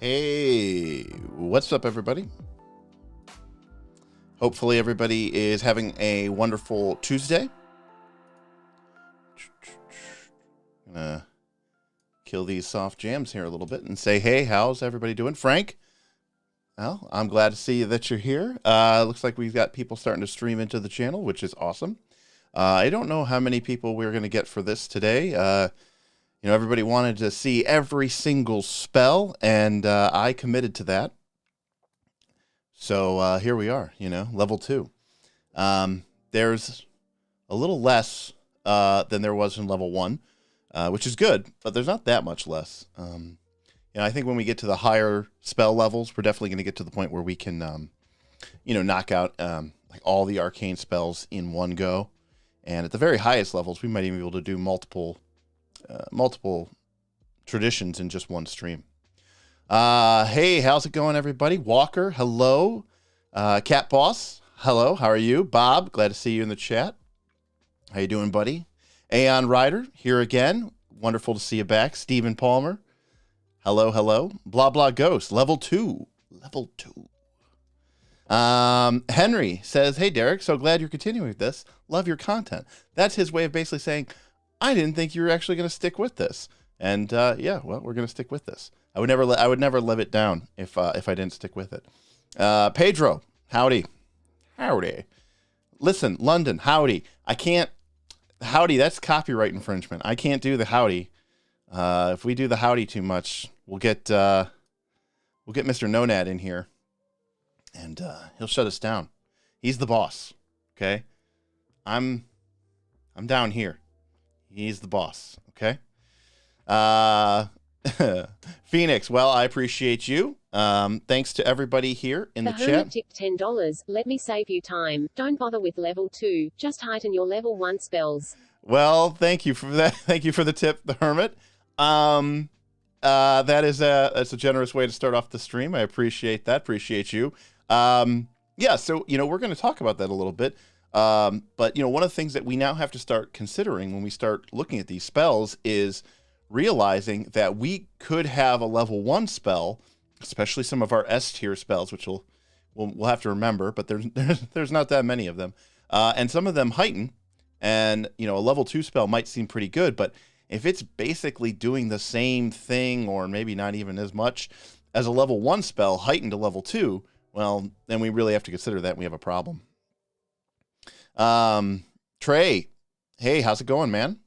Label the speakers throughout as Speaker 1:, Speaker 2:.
Speaker 1: Hey, what's up, everybody? Hopefully, everybody is having a wonderful Tuesday. Gonna kill these soft jams here a little bit and say, hey, how's everybody doing? Frank, well, I'm glad to see that you're here. Looks like we've got people starting to stream into the channel, which is awesome. I don't know how many people we're going to get for this today. Everybody wanted to see every single spell, and I committed to that. So here we are, level 2. There's a little less than there was in level 1, which is good, but there's not that much less. I think when we get to the higher spell levels, we're definitely going to get to the point where we can, knock out like all the arcane spells in one go. And at the very highest levels, we might even be able to do multiple traditions in just one stream. Hey, how's it going, everybody? Walker, hello. Cat Boss, hello. How are you? Bob, glad to see you in the chat. How you doing, buddy? Aeon Rider, here again. Wonderful to see you back. Stephen Palmer, hello, hello. Blah Blah Ghost, level 2. Level 2. Henry says, hey, Derek, so glad you're continuing with this. Love your content. That's his way of basically saying, I didn't think you were actually going to stick with this. And yeah, well, we're going to stick with this. I would never live it down if I didn't stick with it. Pedro, howdy. Howdy. Listen, London, howdy. I can't. Howdy, that's copyright infringement. I can't do the howdy. If we do the howdy too much, we'll get Mr. Nonad in here, and he'll shut us down. He's the boss. Okay, I'm down here. He's the boss. Okay. Phoenix, well, I appreciate you. Thanks to everybody here in the chat.
Speaker 2: Tipped $10. Let me save you time. Don't bother with level 2. Just heighten your level 1 spells.
Speaker 1: Well, thank you for that. Thank you for the tip, the Hermit. That's a generous way to start off the stream. I appreciate that. Appreciate you. Yeah, so we're going to talk about that a little bit. But one of the things that we now have to start considering when we start looking at these spells is realizing that we could have a level 1 spell, especially some of our S tier spells, which we'll have to remember, but there's not that many of them. And some of them heighten, and a level 2 spell might seem pretty good, but if it's basically doing the same thing, or maybe not even as much as a level 1 spell heightened to level 2, well, then we really have to consider that we have a problem. Trey, hey, how's it going, man?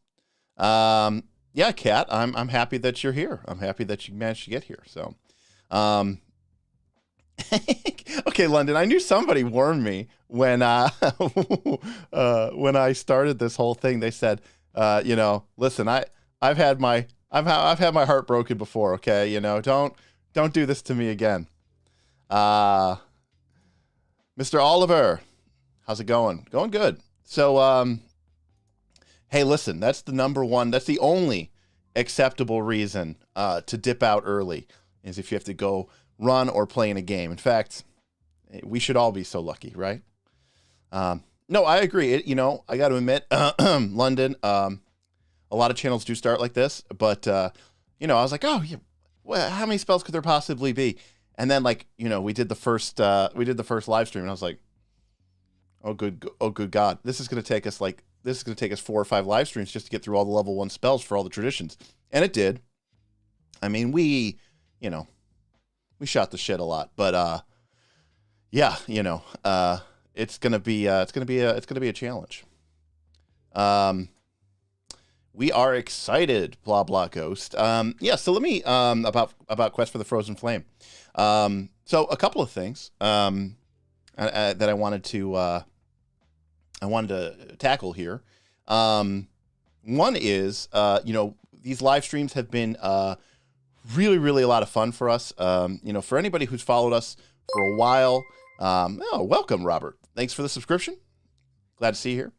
Speaker 1: Yeah, Kat, I'm happy that you're here. I'm happy that you managed to get here. So, okay, London, I knew somebody warned me when when I started this whole thing. They said, listen, I've had my heart broken before. Okay, don't do this to me again. Mr. Oliver, how's it going? Going good. So, hey, listen, that's the only acceptable reason to dip out early is if you have to go run or play in a game. In fact, we should all be so lucky, right? No, I agree. I got to admit, London, a lot of channels do start like this, but, I was like, oh, yeah, well, how many spells could there possibly be? And then, we did the first live stream, and I was like, oh, good God, this is going to take us 4 or 5 live streams just to get through all the level 1 spells for all the traditions. And it did. I mean, we shot the shit a lot, but yeah, it's going to be a challenge. We are excited, blah blah Ghost. Yeah, so let me about Quest for the Frozen Flame. So a couple of things that I wanted to tackle here. One is, these live streams have been really, really a lot of fun for us. For anybody who's followed us for a while, welcome, Robert. Thanks for the subscription. Glad to see you here.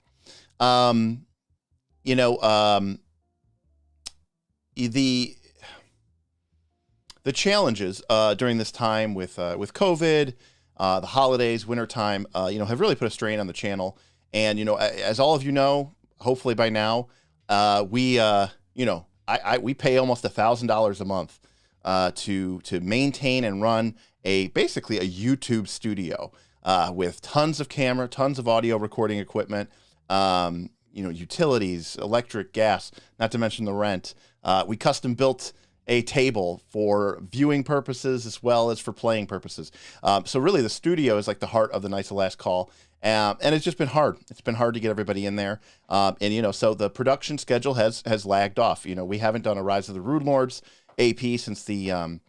Speaker 1: The challenges during this time with COVID, the holidays, wintertime, have really put a strain on the channel. And, as all of you know, hopefully by now, we pay almost $1,000 a month to maintain and run basically a YouTube studio with tons of camera, tons of audio recording equipment, utilities, electric, gas, not to mention the rent. We custom built a table for viewing purposes as well as for playing purposes. So really the studio is like the heart of the Knights of Last Call. And it's just been hard. It's been hard to get everybody in there. So the production schedule has lagged off. We haven't done a Rise of the Rune Lords AP since the end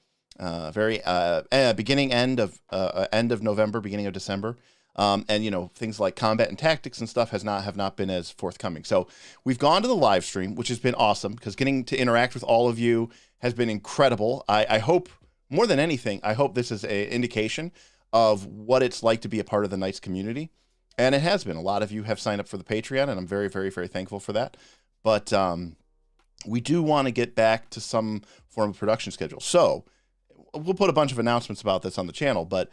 Speaker 1: of November, beginning of December. Things like combat and tactics and stuff have not been as forthcoming. So we've gone to the live stream, which has been awesome because getting to interact with all of you has been incredible. I hope, more than anything, I hope this is an indication of what it's like to be a part of the Knights community. And it has been. A lot of you have signed up for the Patreon, and I'm very, very, very thankful for that. But we do want to get back to some form of production schedule. So we'll put a bunch of announcements about this on the channel, but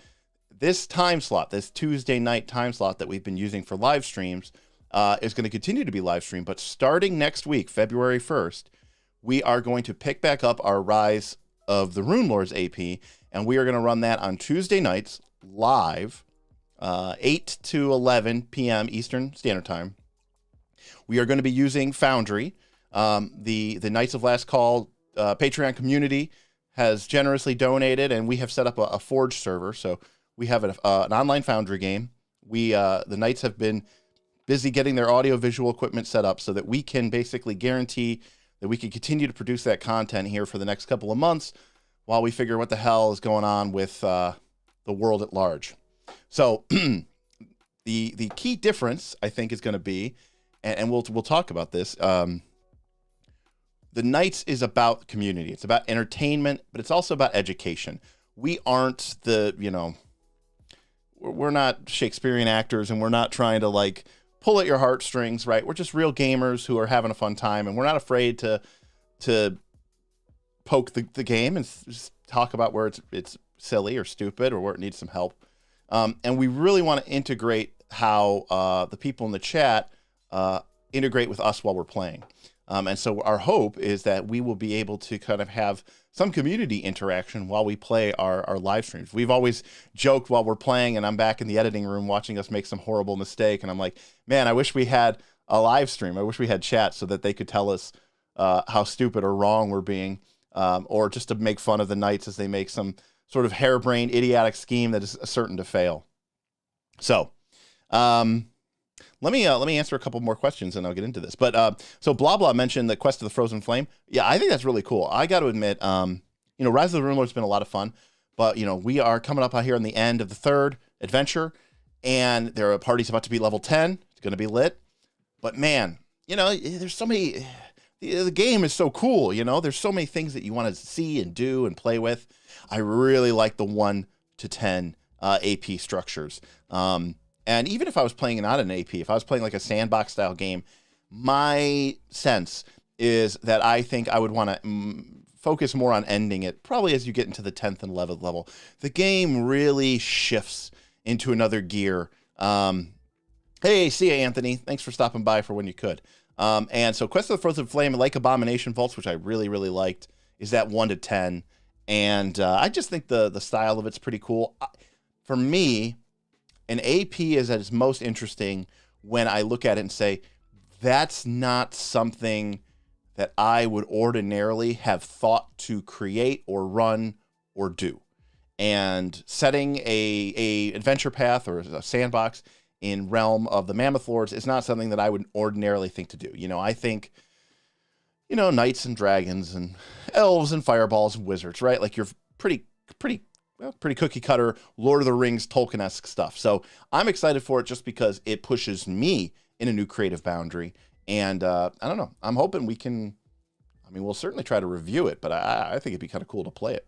Speaker 1: this time slot, this Tuesday night time slot that we've been using for live streams is going to continue to be live stream. But starting next week, February 1st, we are going to pick back up our Rise of the Rune Lords AP, and we are going to run that on Tuesday nights live, 8 to 11 p.m. Eastern Standard Time. We are going to be using Foundry. The Knights of Last Call Patreon community has generously donated, and we have set up a Forge server. So we have an online Foundry game. The Knights have been busy getting their audio-visual equipment set up so that we can basically guarantee that we can continue to produce that content here for the next couple of months while we figure what the hell is going on with the world at large. So the key difference, I think, is going to be, and we'll talk about this, the Knights is about community. It's about entertainment, but it's also about education. We aren't we're not Shakespearean actors, and we're not trying to like pull at your heartstrings, right? We're just real gamers who are having a fun time, and we're not afraid to poke the game and just talk about where it's silly or stupid or where it needs some help. And we really want to integrate how the people in the chat integrate with us while we're playing. And so our hope is that we will be able to kind of have some community interaction while we play our live streams. We've always joked while we're playing, and I'm back in the editing room watching us make some horrible mistake, and I'm like, man, I wish we had a live stream. I wish we had chat so that they could tell us how stupid or wrong we're being, or just to make fun of the Knights as they make some sort of harebrained, idiotic scheme that is certain to fail. So, let me answer a couple more questions and I'll get into this. But so Blah Blah mentioned the Quest of the Frozen Flame. Yeah, I think that's really cool. I got to admit, Rise of the Rune Lords has been a lot of fun, but we are coming up out here on the end of the third adventure, and there are parties about to be level 10. It's going to be lit. But man, there's so many. The game is so cool. There's so many things that you want to see and do and play with. I really like the 1 to 10 AP structures. And even if I was playing not an AP, if I was playing like a sandbox style game, my sense is that I think I would want to focus more on ending it probably as you get into the 10th and 11th level. The game really shifts into another gear. Hey, see ya, Anthony. Thanks for stopping by for when you could. And so Quest of the Frozen Flame and Lake Abomination Vaults, which I really, really liked, is that 1 to 10. And I just think the style of it's pretty cool. For me, an AP is at its most interesting when I look at it and say, that's not something that I would ordinarily have thought to create or run or do. And setting a adventure path or a sandbox in realm of the Mammoth Lords is not something that I would ordinarily think to do. I think, knights and dragons and elves and fireballs and wizards, right? Like you're pretty cookie cutter Lord of the Rings Tolkien-esque stuff. So I'm excited for it just because it pushes me in a new creative boundary. And I don't know. I'm hoping we can. We'll certainly try to review it, but I think it'd be kind of cool to play it.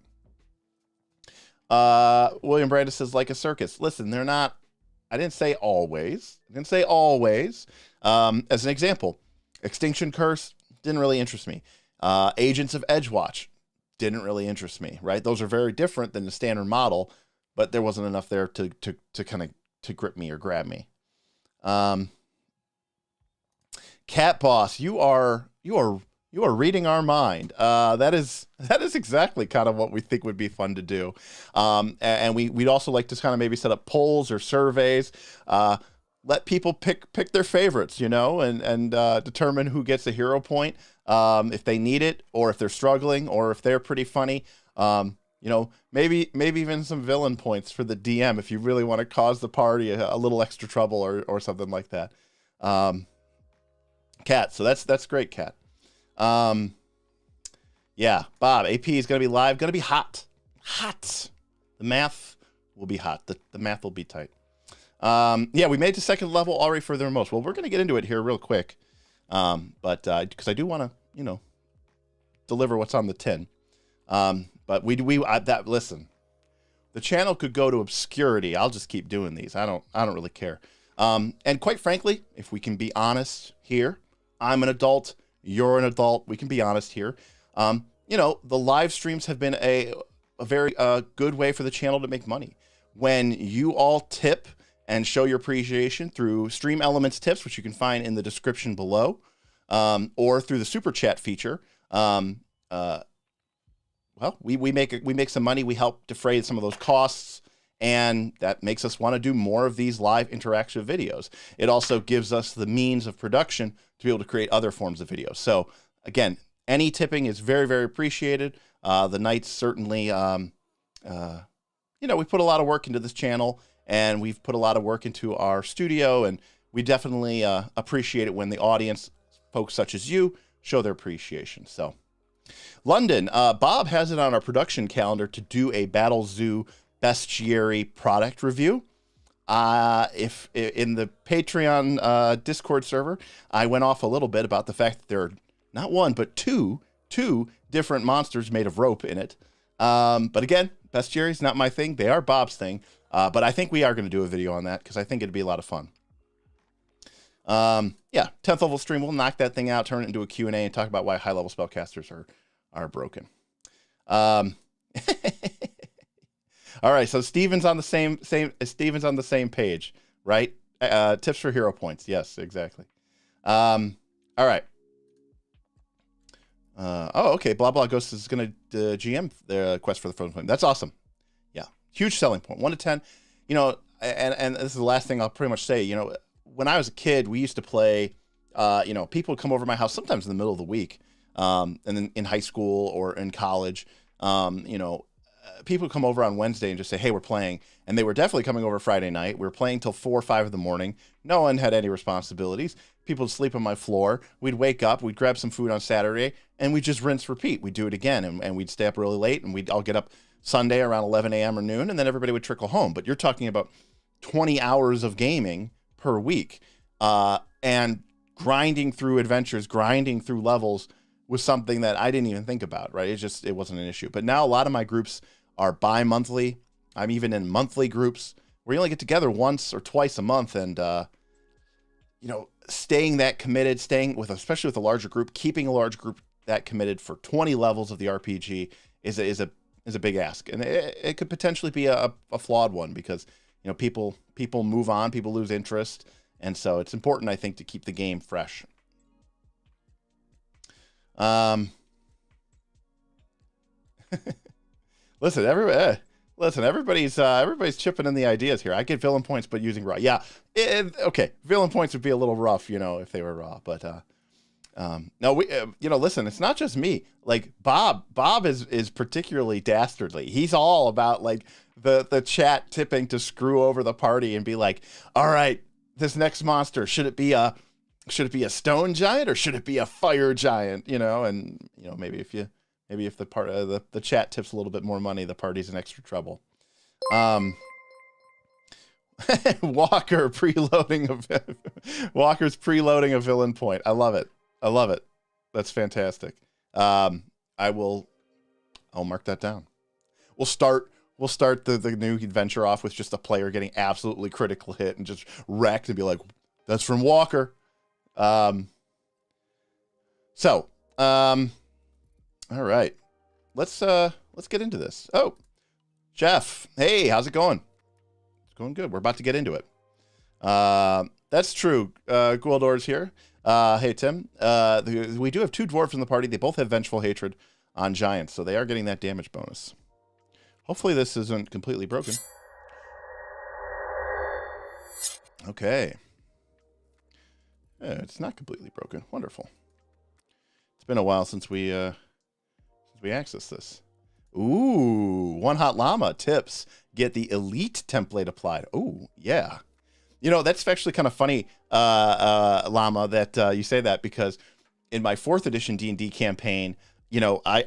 Speaker 1: William Brandis says, like a circus. Listen, they're not. I didn't say always. As an example, Extinction Curse didn't really interest me. Agents of Edgewatch didn't really interest me, right? Those are very different than the standard model, but there wasn't enough there to kind of to grip me or grab me. Cat Boss, you are You are reading our mind. That is exactly kind of what we think would be fun to do. And we'd also like to kind of maybe set up polls or surveys. Let people pick their favorites, you know, and determine who gets a hero point if they need it, or if they're struggling, or if they're pretty funny. You know, maybe even some villain points for the DM if you really want to cause the party a little extra trouble or something like that. Kat, so that's great, Kat. Yeah, Bob, AP is going to be live, going to be hot. The math will be hot. The math will be tight. Yeah, we made the second level already for the remotes. Well, we're going to get into it here real quick. But because I do want to, you know, deliver what's on the tin. But listen, the channel could go to obscurity. I'll just keep doing these. I don't really care. And quite frankly, if we can be honest here, I'm an adult, you're an adult. We can be honest here. You know, the live streams have been a very good way for the channel to make money. When you all tip and show your appreciation through Stream Elements tips, which you can find in the description below, or through the super chat feature, well, we make some money. We help defray some of those costs, and that makes us want to do more of these live interactive videos. It also gives us the means of production to be able to create other forms of videos. So again, any tipping is very, very appreciated. The Knights certainly, you know, we put a lot of work into this channel, and we've put a lot of work into our studio, and we definitely appreciate it when the audience, folks such as you, show their appreciation. So London, Bob has it on our production calendar to do a Battle Zoo bestiary product review. If in the Patreon Discord server, I went off a little bit about the fact that there are not one, but two different monsters made of rope in it. But again, bestiary is not my thing. They are Bob's thing. But I think we are going to do a video on that because I think it'd be a lot of fun. Yeah, 10th level stream. We'll knock that thing out, turn it into a Q&A, and talk about why high-level spellcasters are broken. All right, so Steven's on the Steven's on the same page, right? Tips for hero points. Yes, exactly. All right. Oh, okay. Blah blah Ghost is going to GM the quest for the frozen flame. That's awesome. Yeah, huge selling point. 1 to 10. You know, and this is the last thing I'll pretty much say. You know, when I was a kid, we used to play. You know, people would come over to my house sometimes in the middle of the week, and then in high school or in college. You know, people would come over on Wednesday and just say, "Hey, we're playing," and they were definitely coming over Friday night. We were playing till 4 or 5 in the morning. No one had any responsibilities. People would sleep on my floor. We'd wake up. We'd grab some food on Saturday, and we'd just rinse, repeat. We'd do it again, and we'd stay up really late, and we'd all get up Sunday around 11 a.m. or noon, and then everybody would trickle home. But you're talking about 20 hours of gaming per week, and grinding through adventures, grinding through levels was something that I didn't even think about, right? It wasn't an issue. But now a lot of my groups are bi-monthly. I'm even in monthly groups where you only get together once or twice a month, and you know, staying that committed, especially with a larger group, keeping a large group that committed for 20 levels of the RPG is a big ask, and it could potentially be a flawed one because, you know, people move on, people lose interest, and so it's important, I think, to keep the game fresh. Listen, everybody's chipping in the ideas here. I get villain points, but using raw. Yeah, okay. Villain points would be a little rough, you know, if they were raw. But no, we, you know, listen, it's not just me. Like Bob is particularly dastardly. He's all about like the chat tipping to screw over the party and be like, all right, this next monster, should it be a stone giant or should it be a fire giant? You know, and you know, maybe if the chat tips a little bit more money, the party's in extra trouble. Walker's preloading a villain point. I love it. That's fantastic. I'll mark that down. We'll start the new adventure off with just a player getting absolutely critical hit and just wrecked and be like, that's from Walker. All right. Let's get into this. Oh, Jeff. Hey, how's it going? It's going good. We're about to get into it. That's true. Guildor's here. Hey, Tim. We do have 2 dwarves in the party. They both have Vengeful Hatred on giants, so they are getting that damage bonus. Hopefully this isn't completely broken. Okay. Yeah, it's not completely broken. Wonderful. It's been a while since we accessed this. Ooh, One Hot Llama tips. Get the elite template applied. Ooh, yeah. You know, that's actually kind of funny, Llama, that you say that, because in my 4th edition D&D campaign, you know, I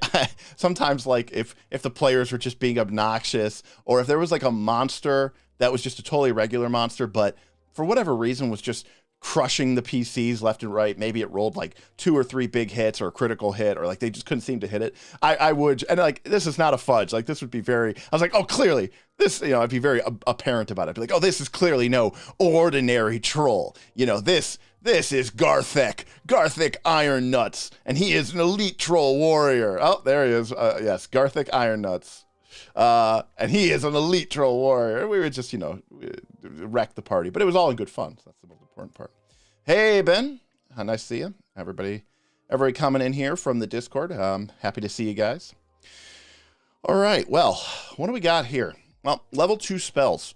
Speaker 1: sometimes, like, if the players were just being obnoxious, or if there was like a monster that was just a totally regular monster, but for whatever reason was just crushing the PCs left and right. Maybe it rolled like 2 or 3 big hits or a critical hit, or like they just couldn't seem to hit it. I would, and like, this is not a fudge. Like, this would be very, I was like, oh, clearly this, you know, I'd be very apparent about it. I'd be like, oh, this is clearly no ordinary troll. You know, this is Garthik Iron Nuts, and he is an elite troll warrior. Oh, there he is. Yes, Garthik Iron Nuts. And he is an elite troll warrior. We would just, you know, wreck the party, but it was all in good fun. So that's the most important part. Hey, Ben. Nice to see you. Everybody coming in here from the Discord. Happy to see you guys. All right. Well, what do we got here? Well, level 2 spells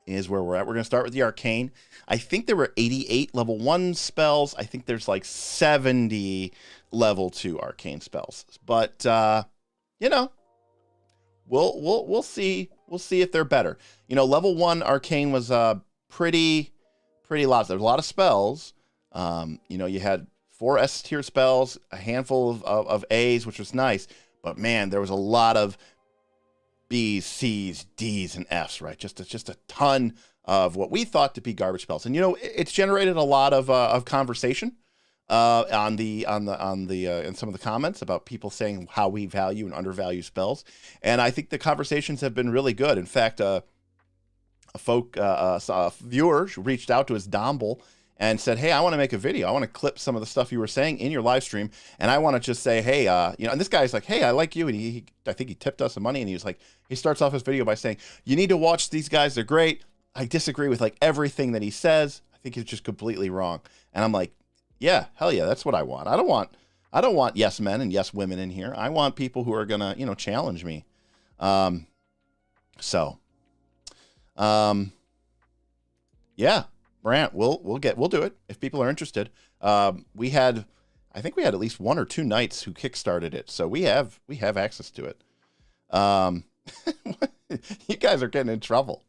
Speaker 1: is where we're at. We're going to start with the arcane. I think there were 88 level 1 spells. I think there's like 70 level 2 arcane spells. But, you know, we'll see. We'll see if they're better. You know, level 1 arcane was pretty lots. There's a lot of spells. You know, you had 4 S tier spells, a handful of A's, which was nice. But man, there was a lot of B's, C's, D's, and F's. Right, just a ton of what we thought to be garbage spells. And you know, it's generated a lot of conversation in some of the comments about people saying how we value and undervalue spells. And I think the conversations have been really good. In fact, a viewer reached out to his Domble and said, hey, I want to make a video. I want to clip some of the stuff you were saying in your live stream. And I want to just say, hey, you know, and this guy's like, hey, I like you. And I think he tipped us some money. And he was like, he starts off his video by saying, you need to watch these guys. They're great. I disagree with like everything that he says. I think he's just completely wrong. And I'm like, yeah, hell yeah. That's what I want. I don't want yes men and yes women in here. I want people who are going to, you know, challenge me. Yeah. Brant, we'll do it if people are interested. I think we had at least 1 or 2 knights who kickstarted it, so we have access to it. You guys are getting in trouble.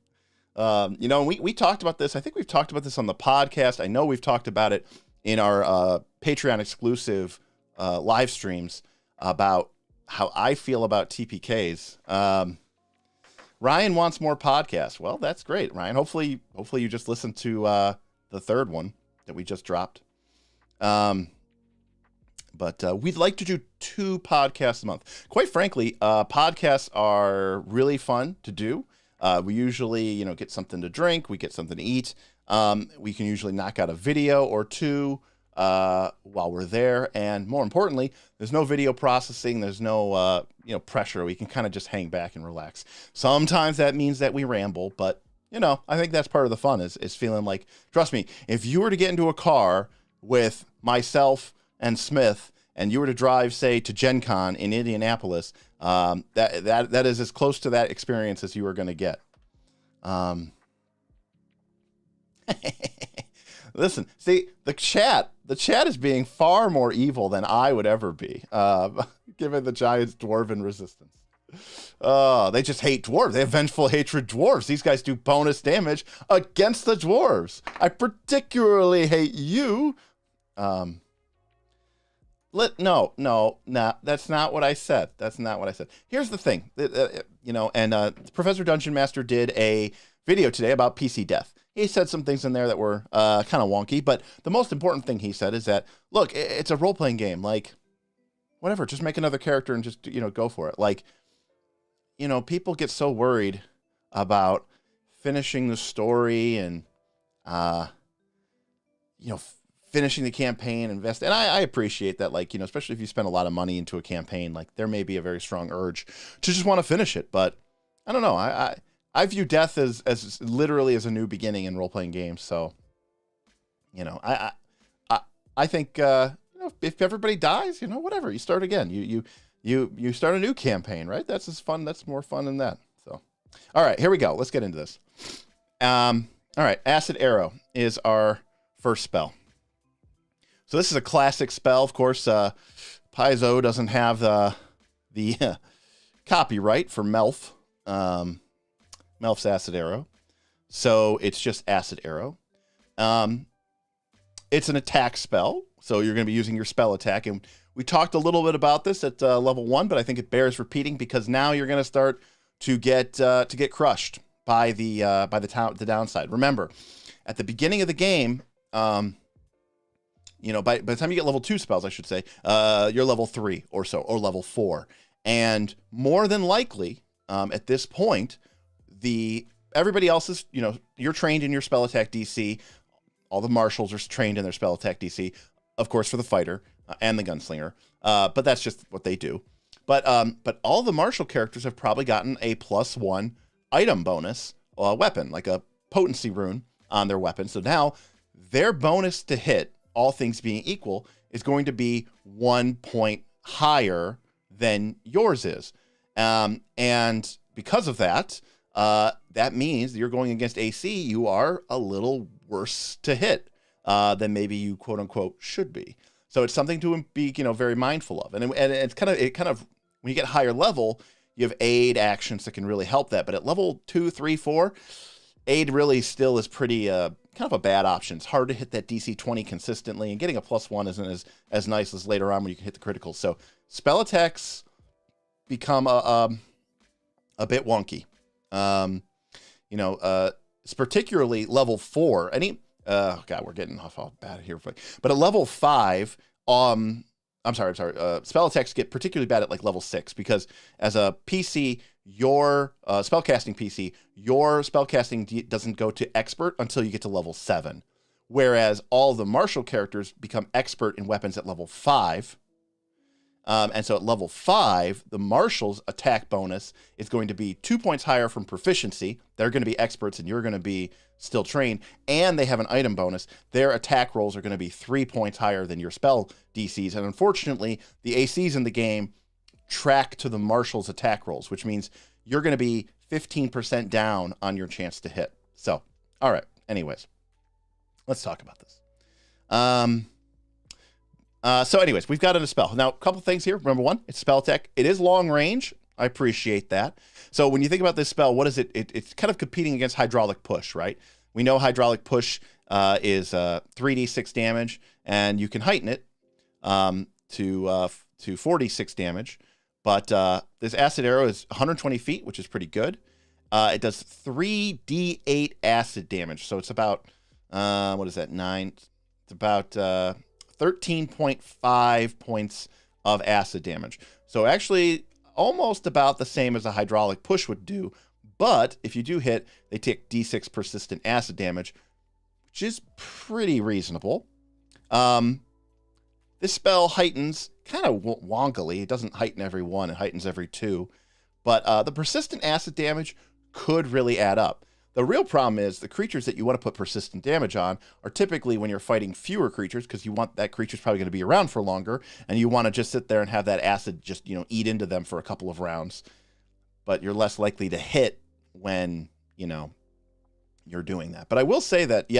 Speaker 1: You know, we talked about this. I think we've talked about this on the podcast. I know we've talked about it in our Patreon exclusive live streams about how I feel about TPKs. Ryan wants more podcasts. Well, that's great, Ryan. Hopefully you just listened to the 3rd one that we just dropped. But we'd like to do 2 podcasts a month. Quite frankly, podcasts are really fun to do. We usually, you know, get something to drink. We get something to eat. We can usually knock out a video or 2 while we're there. And more importantly, there's no video processing. There's no, you know, pressure. We can kind of just hang back and relax. Sometimes that means that we ramble, but you know, I think that's part of the fun is feeling like, trust me, if you were to get into a car with myself and Smith and you were to drive, say, to Gen Con in Indianapolis, that is as close to that experience as you are going to get. Listen, see, the chat is being far more evil than I would ever be, given the Giants' dwarven resistance. They just hate dwarves. They have vengeful hatred dwarves. These guys do bonus damage against the dwarves. I particularly hate you. No, that's not what I said. That's not what I said. Here's the thing, you know, and Professor Dungeon Master did a video today about PC death. He said some things in there that were kind of wonky, but the most important thing he said is that, look, it's a role-playing game. Like, whatever, just make another character and just, you know, go for it. Like, you know, people get so worried about finishing the story and, you know, finishing the campaign, and I appreciate that, like, you know, especially if you spend a lot of money into a campaign, like, there may be a very strong urge to just want to finish it. But I don't know. I view death as literally as a new beginning in role-playing games. So, you know, I think if everybody dies, whatever, you start again. You start a new campaign, right? That's as fun. That's more fun than that. So, all right, here we go. Let's get into this. All right, Acid Arrow is our first spell. So this is a classic spell. Of course, Paizo doesn't have the copyright for Melf. Melf's Acid Arrow. So it's just Acid Arrow. It's an attack spell, so you're going to be using your spell attack. And we talked a little bit about this at level 1, but I think it bears repeating because now you're going to start to get crushed by the downside. Remember, at the beginning of the game, by the time you get level 2 spells, I should say, you're level 3 or so, or level 4. And more than likely, at this point, everybody else is, you're trained in your spell attack DC. All the marshals are trained in their spell attack DC, of course, for the fighter and the gunslinger. But that's just what they do. But all the martial characters have probably gotten a +1 item bonus weapon, like a potency rune on their weapon. So now their bonus to hit, all things being equal, is going to be 1 point higher than yours is. And because of that, that means you're going against AC, you are a little worse to hit than maybe you quote unquote should be. So it's something to be, very mindful of. And it's kind of when you get higher level, you have aid actions that can really help that. But at level 2, 3, 4, aid really still is pretty kind of a bad option. It's hard to hit that DC 20 consistently, and getting a +1 isn't as nice as later on when you can hit the criticals. So spell attacks become a bit wonky. It's particularly level 4. We're getting off all bad here. But at level 5, spell attacks get particularly bad at like level 6, because as a PC, your spellcasting PC, your spellcasting doesn't go to expert until you get to level 7. Whereas all the martial characters become expert in weapons at level 5. And so at level 5, the Marshal's attack bonus is going to be 2 points higher from proficiency. They're going to be experts and you're going to be still trained. And they have an item bonus. Their attack rolls are going to be 3 points higher than your spell DCs. And unfortunately, the ACs in the game track to the Marshal's attack rolls, which means you're going to be 15% down on your chance to hit. So, all right. Anyways, let's talk about this. So anyways, we've got a spell. Now, a couple things here. Number 1, it's spell attack. It is long range. I appreciate that. So when you think about this spell, what is it? It's kind of competing against Hydraulic Push, right? We know Hydraulic Push is 3d6 damage, and you can heighten it to 4d6 damage. But this Acid Arrow is 120 feet, which is pretty good. It does 3d8 acid damage. So it's about, 9? It's about 13.5 points of acid damage. So actually almost about the same as a Hydraulic Push would do. But if you do hit, they take d6 persistent acid damage, which is pretty reasonable. This spell heightens kind of wonkily. It doesn't heighten every 1, it heightens every 2. But the persistent acid damage could really add up. The real problem is the creatures that you want to put persistent damage on are typically when you're fighting fewer creatures, because you want that creature's probably going to be around for longer, and you want to just sit there and have that acid just, eat into them for a couple of rounds. But you're less likely to hit when, you're doing that. But I will say that,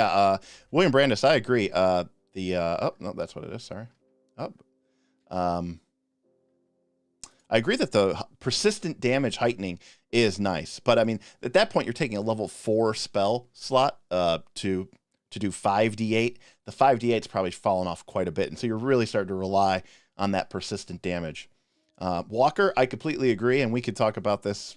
Speaker 1: William Brandis, I agree. No, that's what it is. Sorry. I agree that the persistent damage heightening is nice, but I mean, at that point, you're taking a level 4 spell slot to do 5d8. The 5d8's probably fallen off quite a bit, and so you're really starting to rely on that persistent damage. Walker, I completely agree, and we could talk about this.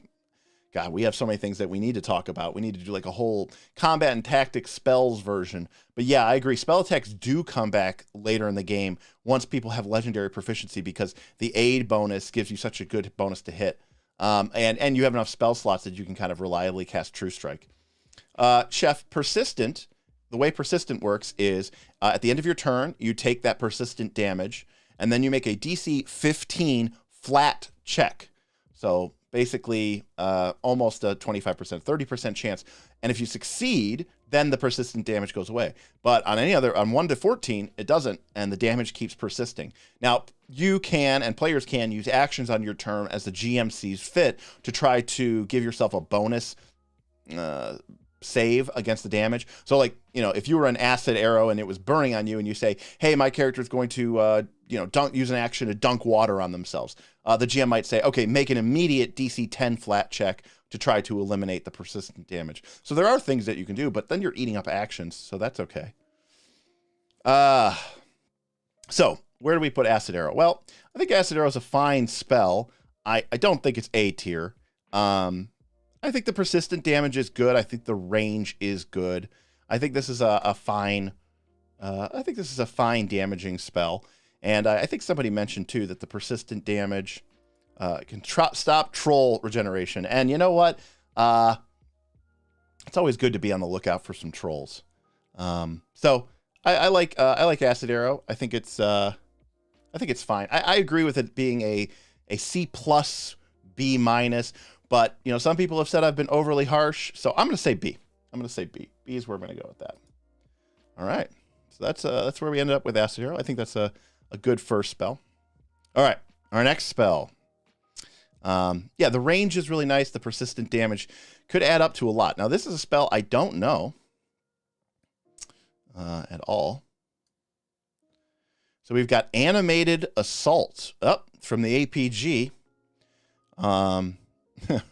Speaker 1: God, we have so many things that we need to talk about. We need to do like a whole combat and tactics spells version. But yeah, I agree. Spell attacks do come back later in the game once people have legendary proficiency, because the aid bonus gives you such a good bonus to hit. And you have enough spell slots that you can kind of reliably cast True Strike. Chef, Persistent, the way Persistent works is at the end of your turn, you take that persistent damage, and then you make a DC 15 flat check. So basically almost a 25%, 30% chance. And if you succeed, then the persistent damage goes away. But on any other, on 1 to 14, it doesn't, and the damage keeps persisting. Now, you can, and players can, use actions on your turn as the GM sees fit to try to give yourself a bonus save against the damage. So, like, you know, if you were an acid arrow and it was burning on you, and you say, hey, my character is going to, use an action to dunk water on themselves. The GM might say, okay, make an immediate DC 10 flat check to try to eliminate the persistent damage. So there are things that you can do, but then you're eating up actions, so that's okay. So where do we put Acid Arrow? Well, I think Acid Arrow is a fine spell. I don't think it's A tier. I think the persistent damage is good. I think the range is good. I think this is a fine damaging spell. And I think somebody mentioned too that the persistent damage can stop troll regeneration. And you know what? It's always good to be on the lookout for some trolls. So I like Acid Arrow. I think it's fine. I agree with it being a C plus, B minus. But you know, some people have said I've been overly harsh, so I'm going to say B. B is where I'm going to go with that. All right. So that's where we ended up with Acid Arrow. I think that's a good first spell. All right. Our next spell. Yeah, the range is really nice. The persistent damage could add up to a lot. Now, this is a spell I don't know at all. So we've got Animated Assault up from the APG.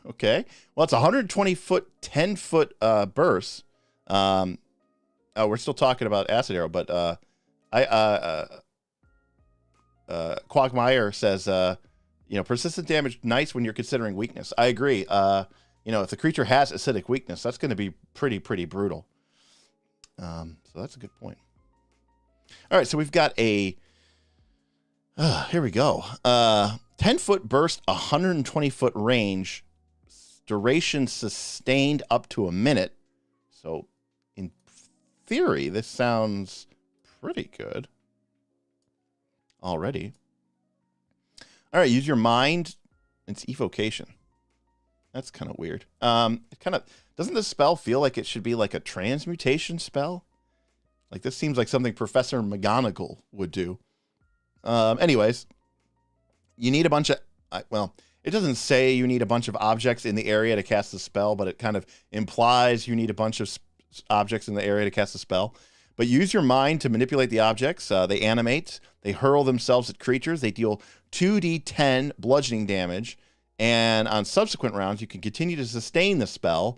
Speaker 1: Okay. Well, it's 120-foot, 10-foot burst. We're still talking about Acid Arrow, but Quagmire says, persistent damage, nice when you're considering weakness. I agree. If the creature has acidic weakness, that's going to be pretty brutal. So that's a good point. All right, so we've got a, here we go. 10-foot burst, 120-foot range, duration sustained up to a minute. So in theory, this sounds pretty good already. All right, use your mind. It's Evocation. That's kind of weird. Doesn't this spell feel like it should be like a transmutation spell? Like this seems like something Professor McGonagall would do. Anyways, you need a bunch of, it doesn't say you need a bunch of objects in the area to cast the spell, but it kind of implies you need a bunch of objects in the area to cast the spell. But use your mind to manipulate the objects. They animate. They hurl themselves at creatures. They deal 2d10 bludgeoning damage. And on subsequent rounds, you can continue to sustain the spell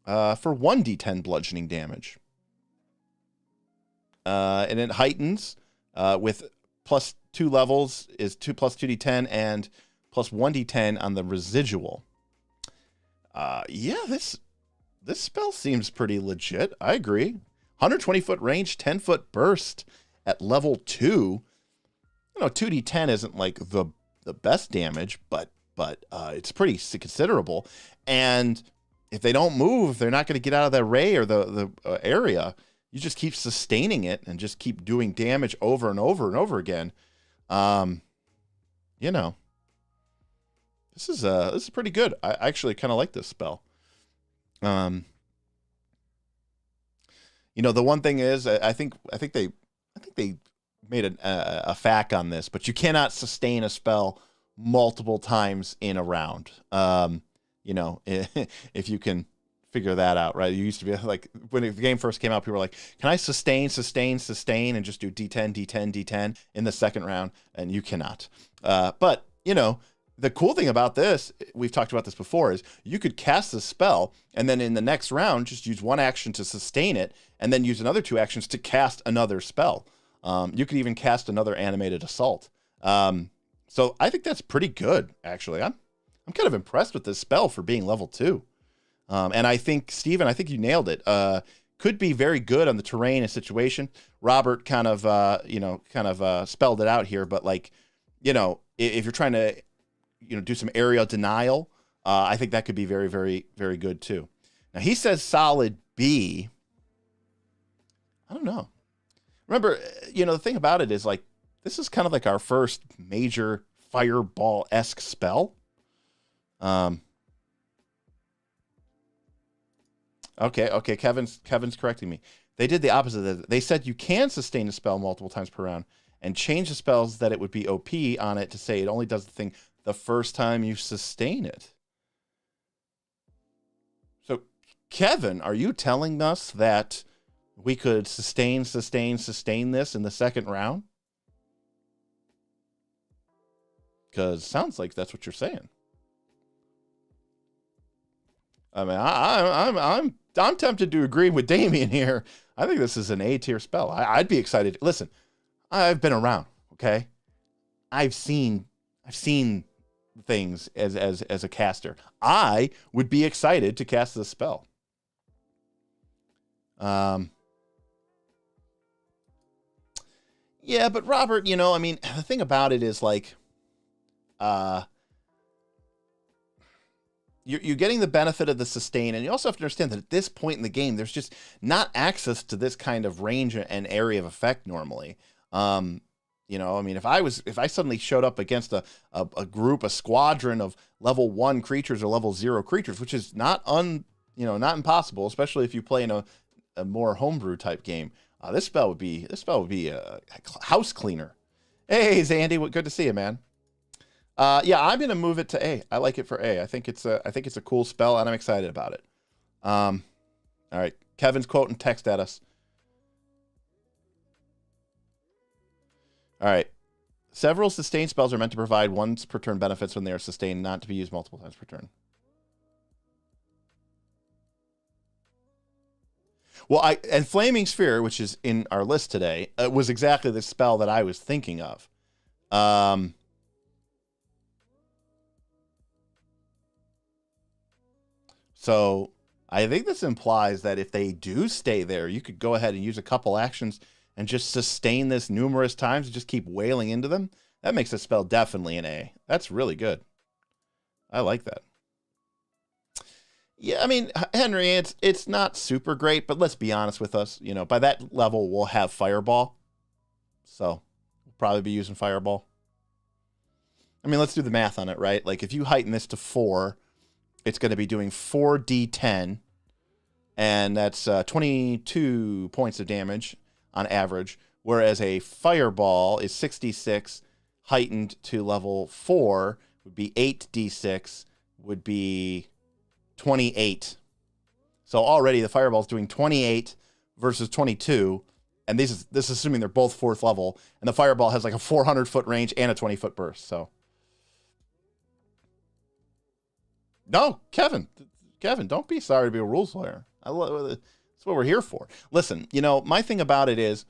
Speaker 1: for 1d10 bludgeoning damage. And it heightens with plus 2 levels is 2 plus 2d10 and plus 1d10 on the residual. This spell seems pretty legit. I agree. 120-foot range, 10-foot burst at level 2. 2d10 isn't like the best damage, but it's pretty considerable. And if they don't move, they're not going to get out of the array or the area. You just keep sustaining it and just keep doing damage over and over and over again. This is pretty good. I actually kind of like this spell. The one thing is, I think they made a fact on this, but you cannot sustain a spell multiple times in a round. If you can figure that out, right? You used to be like, when the game first came out, people were like, can I sustain, and just do D10 in the second round? And you cannot. But the cool thing about this, we've talked about this before, is you could cast the spell and then in the next round, just use one action to sustain it and then use another 2 actions to cast another spell. You could even cast another Animated Assault. So I think that's pretty good, actually. I'm kind of impressed with this spell for being level 2. And I think, Steven, you nailed it. Could be very good on the terrain and situation. Robert kind of spelled it out here, but if you're trying to, do some area denial, I think that could be very, very, very good too. Now he says solid B. I don't know. Remember, the thing about it is this is kind of like our first major fireball-esque spell. Okay. Kevin's correcting me. They did the opposite. They said you can sustain a spell multiple times per round and change the spells that it would be OP on it to say it only does the thing the first time you sustain it. So, Kevin, are you telling us that we could sustain this in the second round? Because sounds like that's what you're saying. I mean, I'm tempted to agree with Damien here. I think this is an A tier spell. I'd be excited. Listen, I've been around. Okay, I've seen things as a caster. I would be excited to cast this spell. Yeah, but Robert, I mean, the thing about it is like, you're getting the benefit of the sustain, and you also have to understand that at this point in the game, there's just not access to this kind of range and area of effect normally. I mean, if I suddenly showed up against a squadron of level 1 creatures or level 0 creatures, which is not impossible, especially if you play in a more homebrew type game, this spell would be a house cleaner. Hey, Zandy, good to see you, man. Yeah, I'm gonna move it to A. I like it for A. I think it's a cool spell, and I'm excited about it. All right, Kevin's quoting text at us. All right, several sustained spells are meant to provide once per turn benefits when they are sustained, not to be used multiple times per turn. Well, and Flaming Sphere, which is in our list today, was exactly the spell that I was thinking of. So I think this implies that if they do stay there, you could go ahead and use a couple actions and just sustain this numerous times and just keep wailing into them. That makes the spell definitely an A. That's really good. I like that. Yeah, I mean, Henry, it's not super great, but let's be honest with us. By that level, we'll have Fireball. So we'll probably be using Fireball. I mean, let's do the math on it, right? Like if you heighten this to 4, it's going to be doing 4d10, and that's 22 points of damage on average, whereas a Fireball is 66, heightened to level 4 would be 8d6, would be 28. So already the Fireball is doing 28 versus 22, and this is assuming they're both 4th level, and the Fireball has like a 400-foot range and a 20-foot burst, so... No, Kevin, don't be sorry to be a rules lawyer. That's what we're here for. Listen, my thing about it is,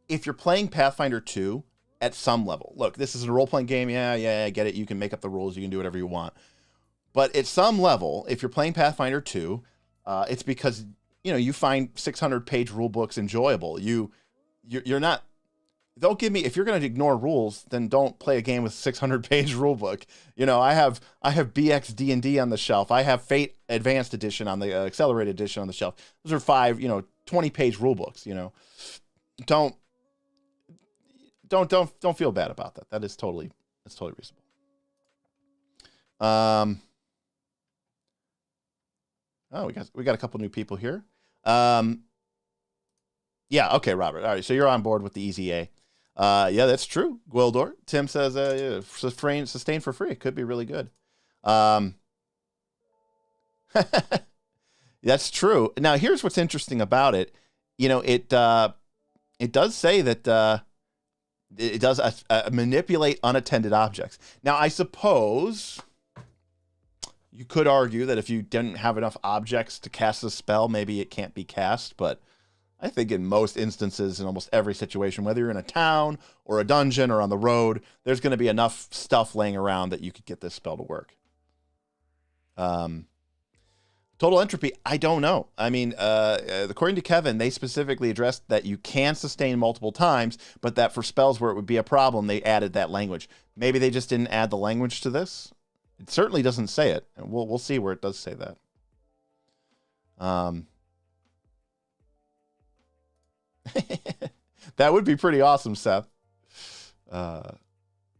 Speaker 1: if you're playing Pathfinder 2 at some level, look, this is a role-playing game. Yeah, I get it. You can make up the rules. You can do whatever you want. But at some level, if you're playing Pathfinder 2, it's because, you find 600-page rule books enjoyable. You're not... Don't give me, if you're going to ignore rules, then don't play a game with 600-page rule book. I have BX D&D on the shelf. I have Fate Advanced Edition on the Accelerated Edition on the shelf. Those are 5, 20-page rule books. Don't feel bad about that. That's totally reasonable. Oh, we got a couple new people here. Yeah, okay, Robert. All right, so you're on board with the easy A. Yeah, that's true. Gwildor. Tim says, sustain for free. It could be really good. That's true. Now, here's what's interesting about it. It does say that it does manipulate unattended objects. Now, I suppose you could argue that if you didn't have enough objects to cast a spell, maybe it can't be cast, but I think in most instances, in almost every situation, whether you're in a town or a dungeon or on the road, there's going to be enough stuff laying around that you could get this spell to work. Total entropy, I don't know. I mean, according to Kevin, they specifically addressed that you can sustain multiple times, but that for spells where it would be a problem, they added that language. Maybe they just didn't add the language to this. It certainly doesn't say it, and we'll see where it does say that. That would be pretty awesome, Seth. All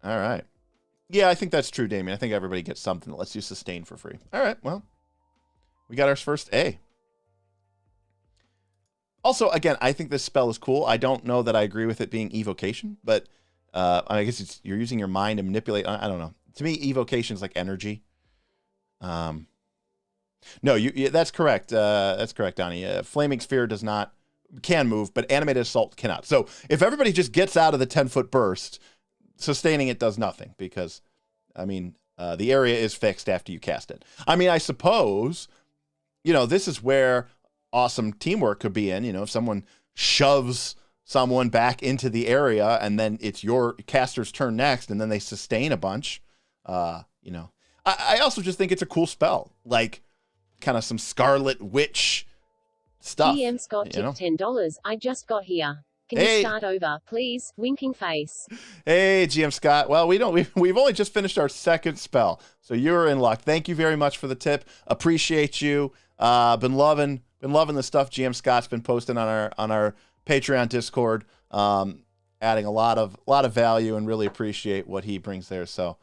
Speaker 1: right. Yeah, I think that's true, Damien. I think everybody gets something that lets you sustain for free. All right, well, we got our first A. Also, again, I think this spell is cool. I don't know that I agree with it being evocation, but I guess you're using your mind to manipulate. I don't know. To me, evocation is like energy. No, that's correct. That's correct, Donnie. Flaming Sphere can move, but Animated Assault cannot. So if everybody just gets out of the 10-foot burst, sustaining it does nothing because, I mean, the area is fixed after you cast it. I mean, I suppose, this is where awesome teamwork could be in. If someone shoves someone back into the area and then it's your caster's turn next and then they sustain a bunch, I also just think it's a cool spell, like kind of some Scarlet Witch stuff.
Speaker 2: DM Scott tipped $10. I just got here. Can you start over, please? Winking face.
Speaker 1: Hey, GM Scott. Well, we've only just finished our second spell, so you're in luck. Thank you very much for the tip. Appreciate you. Been loving the stuff GM Scott's been posting on our Patreon Discord. Adding a lot of value and really appreciate what he brings there. So,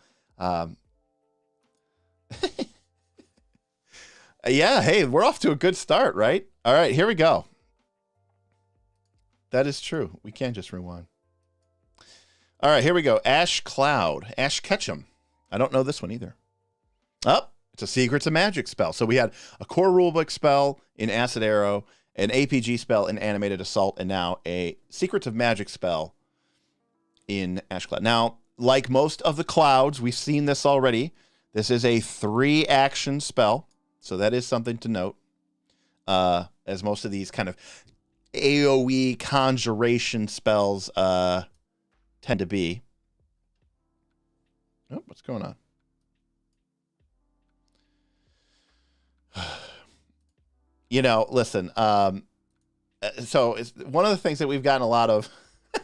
Speaker 1: yeah, hey, we're off to a good start, right? All right, here we go. That is true. We can't just rewind. All right, here we go. Ash Cloud. Ash Ketchum. I don't know this one either. Oh, it's a Secrets of Magic spell. So we had a core rulebook spell in Acid Arrow, an APG spell in Animated Assault, and now a Secrets of Magic spell in Ash Cloud. Now, like most of the clouds, we've seen this already. This is a 3-action spell, so that is something to note. As most of these kind of AoE conjuration spells tend to be. Oh, what's going on? Listen. So it's one of the things that we've gotten a lot of.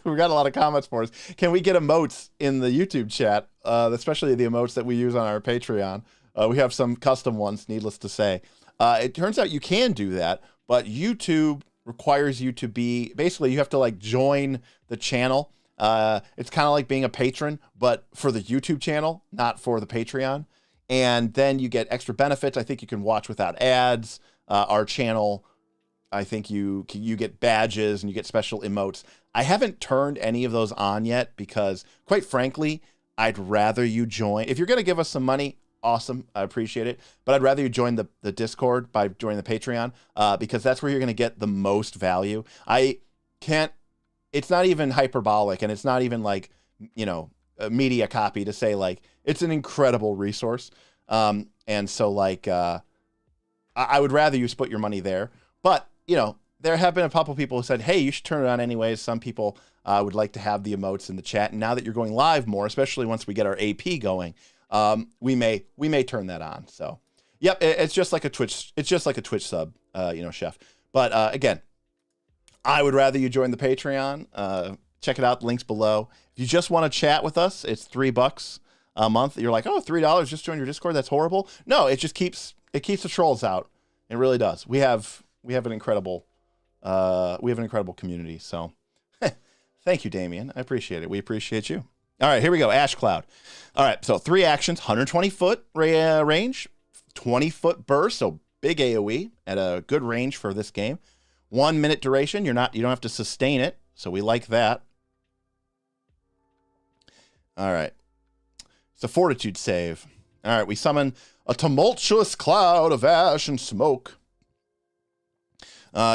Speaker 1: We've got a lot of comments for us. Can we get emotes in the YouTube chat, especially the emotes that we use on our Patreon? We have some custom ones, needless to say. It turns out you can do that, but YouTube requires you to be, basically you have to join the channel. It's kind of like being a patron, but for the YouTube channel, not for the Patreon. And then you get extra benefits. I think you can watch without ads. Our channel, I think you get badges and you get special emotes. I haven't turned any of those on yet because, quite frankly, I'd rather you join. If you're going to give us some money, awesome. I appreciate it. But I'd rather you join the Discord by joining the Patreon because that's where you're going to get the most value. It's not even hyperbolic and it's not even a media copy to say it's an incredible resource. And so I would rather you split your money there. But, there have been a couple people who said, hey, you should turn it on anyways. Some people would like to have the emotes in the chat. And now that you're going live more, especially once we get our AP going, we may turn that on. So, yep, it's just like a Twitch. It's just like a Twitch sub, Chef. But again, I would rather you join the Patreon. Check it out. The link's below. If you just want to chat with us, it's $3 a month. You're like, oh, $3 just join your Discord. That's horrible. No, it just keeps the trolls out. It really does. We have an incredible community. So, thank you, Damien. I appreciate it. We appreciate you. All right, here we go. Ash Cloud. All right, so 3 actions, 120-foot range, 20-foot burst, so big AoE at a good range for this game. 1 minute duration. You don't have to sustain it, so we like that. All right. It's a fortitude save. All right, we summon a tumultuous cloud of ash and smoke.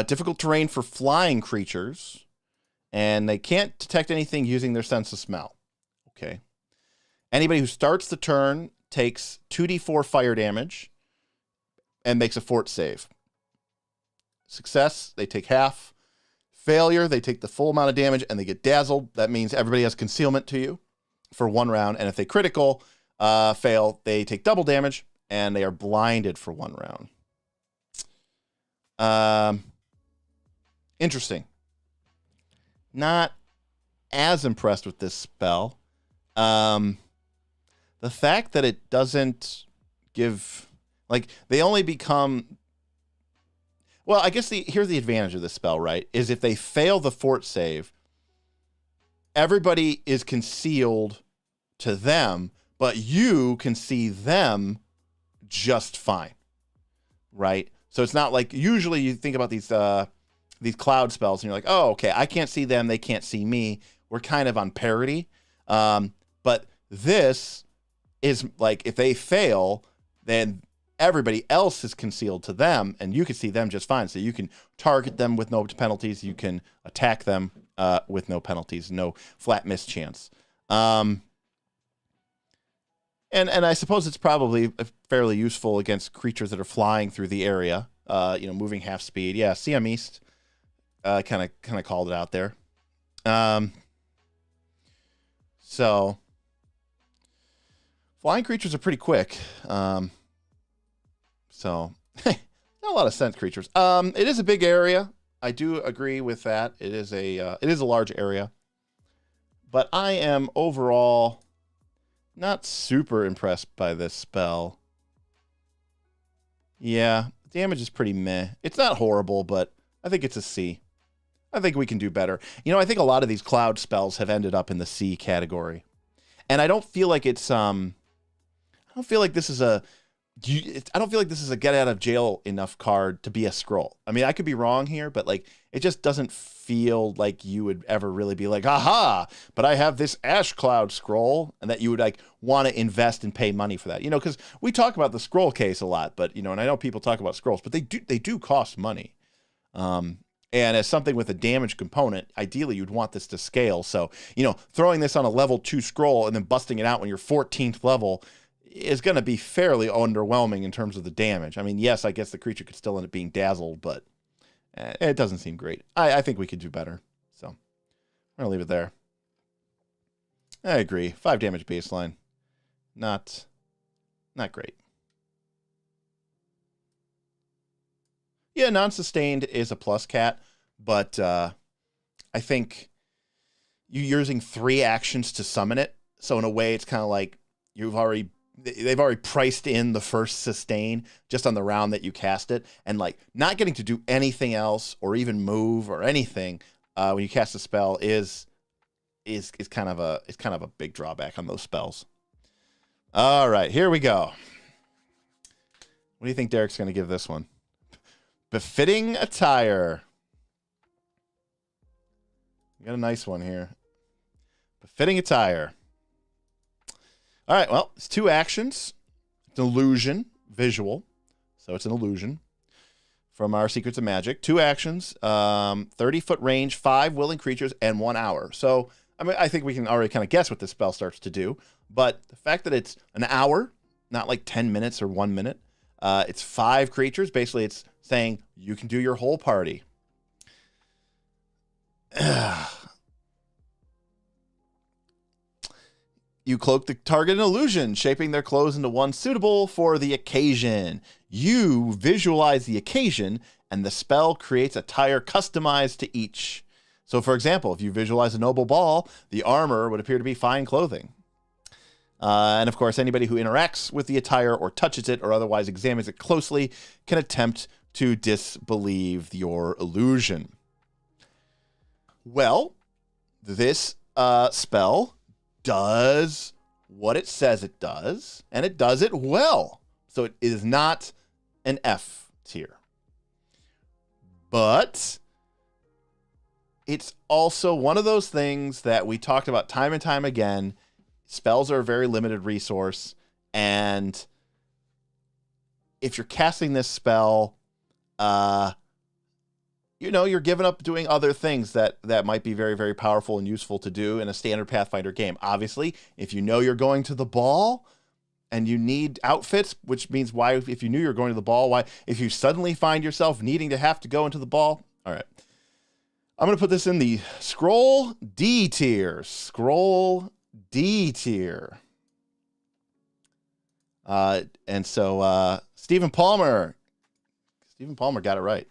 Speaker 1: Difficult terrain for flying creatures, and they can't detect anything using their sense of smell. Okay. Anybody who starts the turn takes 2d4 fire damage and makes a fort save. Success, they take half. Failure, they take the full amount of damage and they get dazzled. That means everybody has concealment to you for 1 round. And if they critical fail, they take double damage and they are blinded for 1 round. Interesting. Not as impressed with this spell. The fact that it doesn't give, they only become, well, I guess here's the advantage of this spell, right? Is if they fail the fort save, everybody is concealed to them, but you can see them just fine, right? So it's not like usually you think about these cloud spells and you're like, oh, okay, I can't see them, they can't see me. We're kind of on parity. But this is like if they fail, then everybody else is concealed to them, and you can see them just fine. So you can target them with no penalties. You can attack them with no penalties, no flat miss chance. And I suppose it's probably fairly useful against creatures that are flying through the area, moving half speed. Yeah, CM East kind of called it out there. So flying creatures are pretty quick. So not a lot of scent creatures. It is a big area. I do agree with that. It is a large area. But I am overall not super impressed by this spell. Yeah, damage is pretty meh. It's not horrible, but I think it's a C. I think we can do better. I think a lot of these cloud spells have ended up in the C category. And I don't feel like it's I don't feel like this is a get out of jail enough card to be a scroll. I mean, I could be wrong here, but like it just doesn't feel like you would ever really be like, aha, but I have this Ash Cloud scroll, and that you would like want to invest and pay money for that. Because we talk about the scroll case a lot, but and I know people talk about scrolls, but they do cost money. And as something with a damage component, ideally you'd want this to scale. So, throwing this on a level 2 scroll and then busting it out when you're 14th level is going to be fairly underwhelming in terms of the damage. I mean, yes, I guess the creature could still end up being dazzled, but it doesn't seem great. I think we could do better. So I'm going to leave it there. I agree. 5 damage baseline. Not great. Yeah, non-sustained is a plus cat, but I think you're using 3 actions to summon it. So in a way, it's kind of like they've already priced in the first sustain just on the round that you cast it, and like not getting to do anything else or even move or anything when you cast a spell is kind of a big drawback on those spells. All right, here we go. What do you think Derek's going to give this one? Befitting attire. We got a nice one here. Befitting attire. All right, well, it's 2 actions. It's an illusion, visual. So it's an illusion from our Secrets of Magic. 2 actions, 30-foot range, 5 willing creatures, and 1 hour. So, I mean, I think we can already kind of guess what this spell starts to do. But the fact that it's an hour, not like 10 minutes or 1 minute, it's 5 creatures. Basically, it's saying you can do your whole party. You cloak the target in illusion, shaping their clothes into one suitable for the occasion. You visualize the occasion, and the spell creates attire customized to each. So, for example, if you visualize a noble ball, the armor would appear to be fine clothing. And of course, anybody who interacts with the attire or touches it or otherwise examines it closely can attempt to disbelieve your illusion. Well, this spell does what it says it does, and it does it well. So it is not an F tier. But it's also one of those things that we talked about time and time again. Spells are a very limited resource, and if you're casting this spell, you're giving up doing other things that might be very, very powerful and useful to do in a standard Pathfinder game. Obviously, if you know you're going to the ball and you need outfits, which means why, if you knew you're going to the ball, why, if you suddenly find yourself needing to have to go into the ball. All right. I'm going to put this in the Scroll D tier. Scroll D tier. And so Stephen Palmer got it right.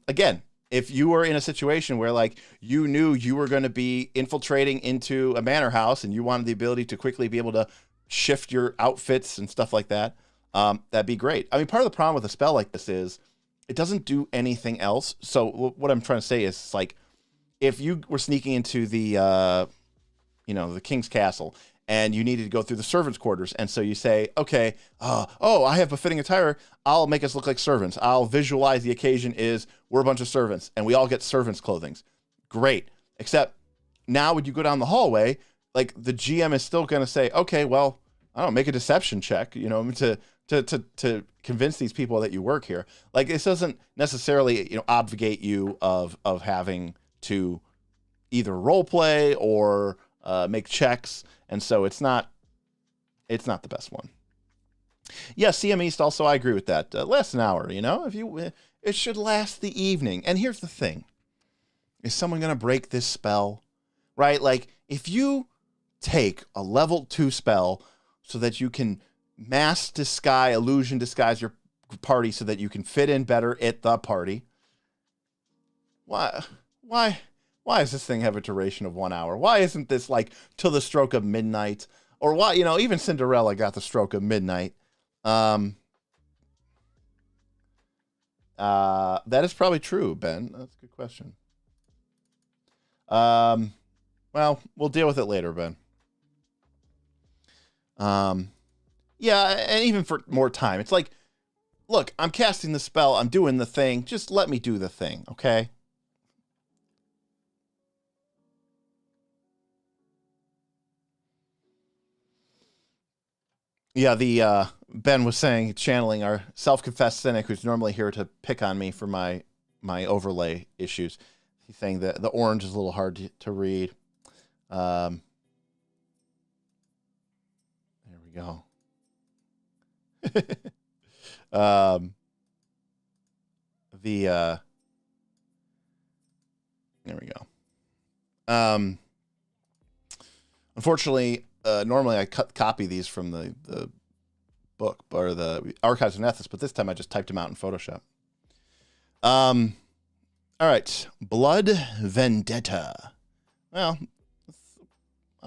Speaker 1: Again, if you were in a situation where like you knew you were going to be infiltrating into a manor house and you wanted the ability to quickly be able to shift your outfits and stuff like that, that'd be great. I mean, part of the problem with a spell like this is it doesn't do anything else. So what I'm trying to say is like, if you were sneaking into the the king's castle, and you needed to go through the servants' quarters. And so you say, okay, I have befitting attire. I'll make us look like servants. I'll visualize the occasion is we're a bunch of servants, and we all get servants' clothing. Great. Except now when you go down the hallway, like the GM is still going to say, okay, well, I don't know, make a deception check, to convince these people that you work here. Like, this doesn't necessarily, obligate you of having to either role play or make checks. And so it's not the best one. Yeah, CM East also, I agree with that. Last an hour, it should last the evening. And here's the thing. Is someone going to break this spell? Right? Like, if you take a level 2 spell so that you can illusion disguise your party so that you can fit in better at the party, why does this thing have a duration of 1 hour? Why isn't this like till the stroke of midnight? Or why, even Cinderella got the stroke of midnight. That is probably true, Ben. That's a good question. Well, we'll deal with it later, Ben. Yeah, and even for more time, it's like, look, I'm casting the spell, I'm doing the thing, just let me do the thing, okay? Yeah, the Ben was saying, channeling our self-confessed cynic who's normally here to pick on me for my overlay issues. He's saying that the orange is a little hard to read. There we go. There we go. Unfortunately, normally I copy these from the book or the Archives of Nethys, but this time I just typed them out in Photoshop. All right, Blood Vendetta. Well,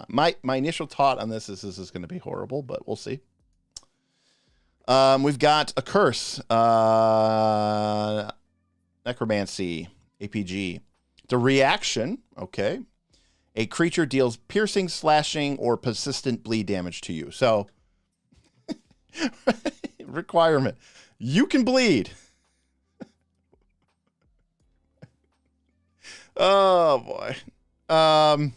Speaker 1: my initial thought on this is going to be horrible, but we'll see. We've got a curse, necromancy, APG. The reaction, okay. A creature deals piercing, slashing, or persistent bleed damage to you. So, requirement: you can bleed. Oh boy.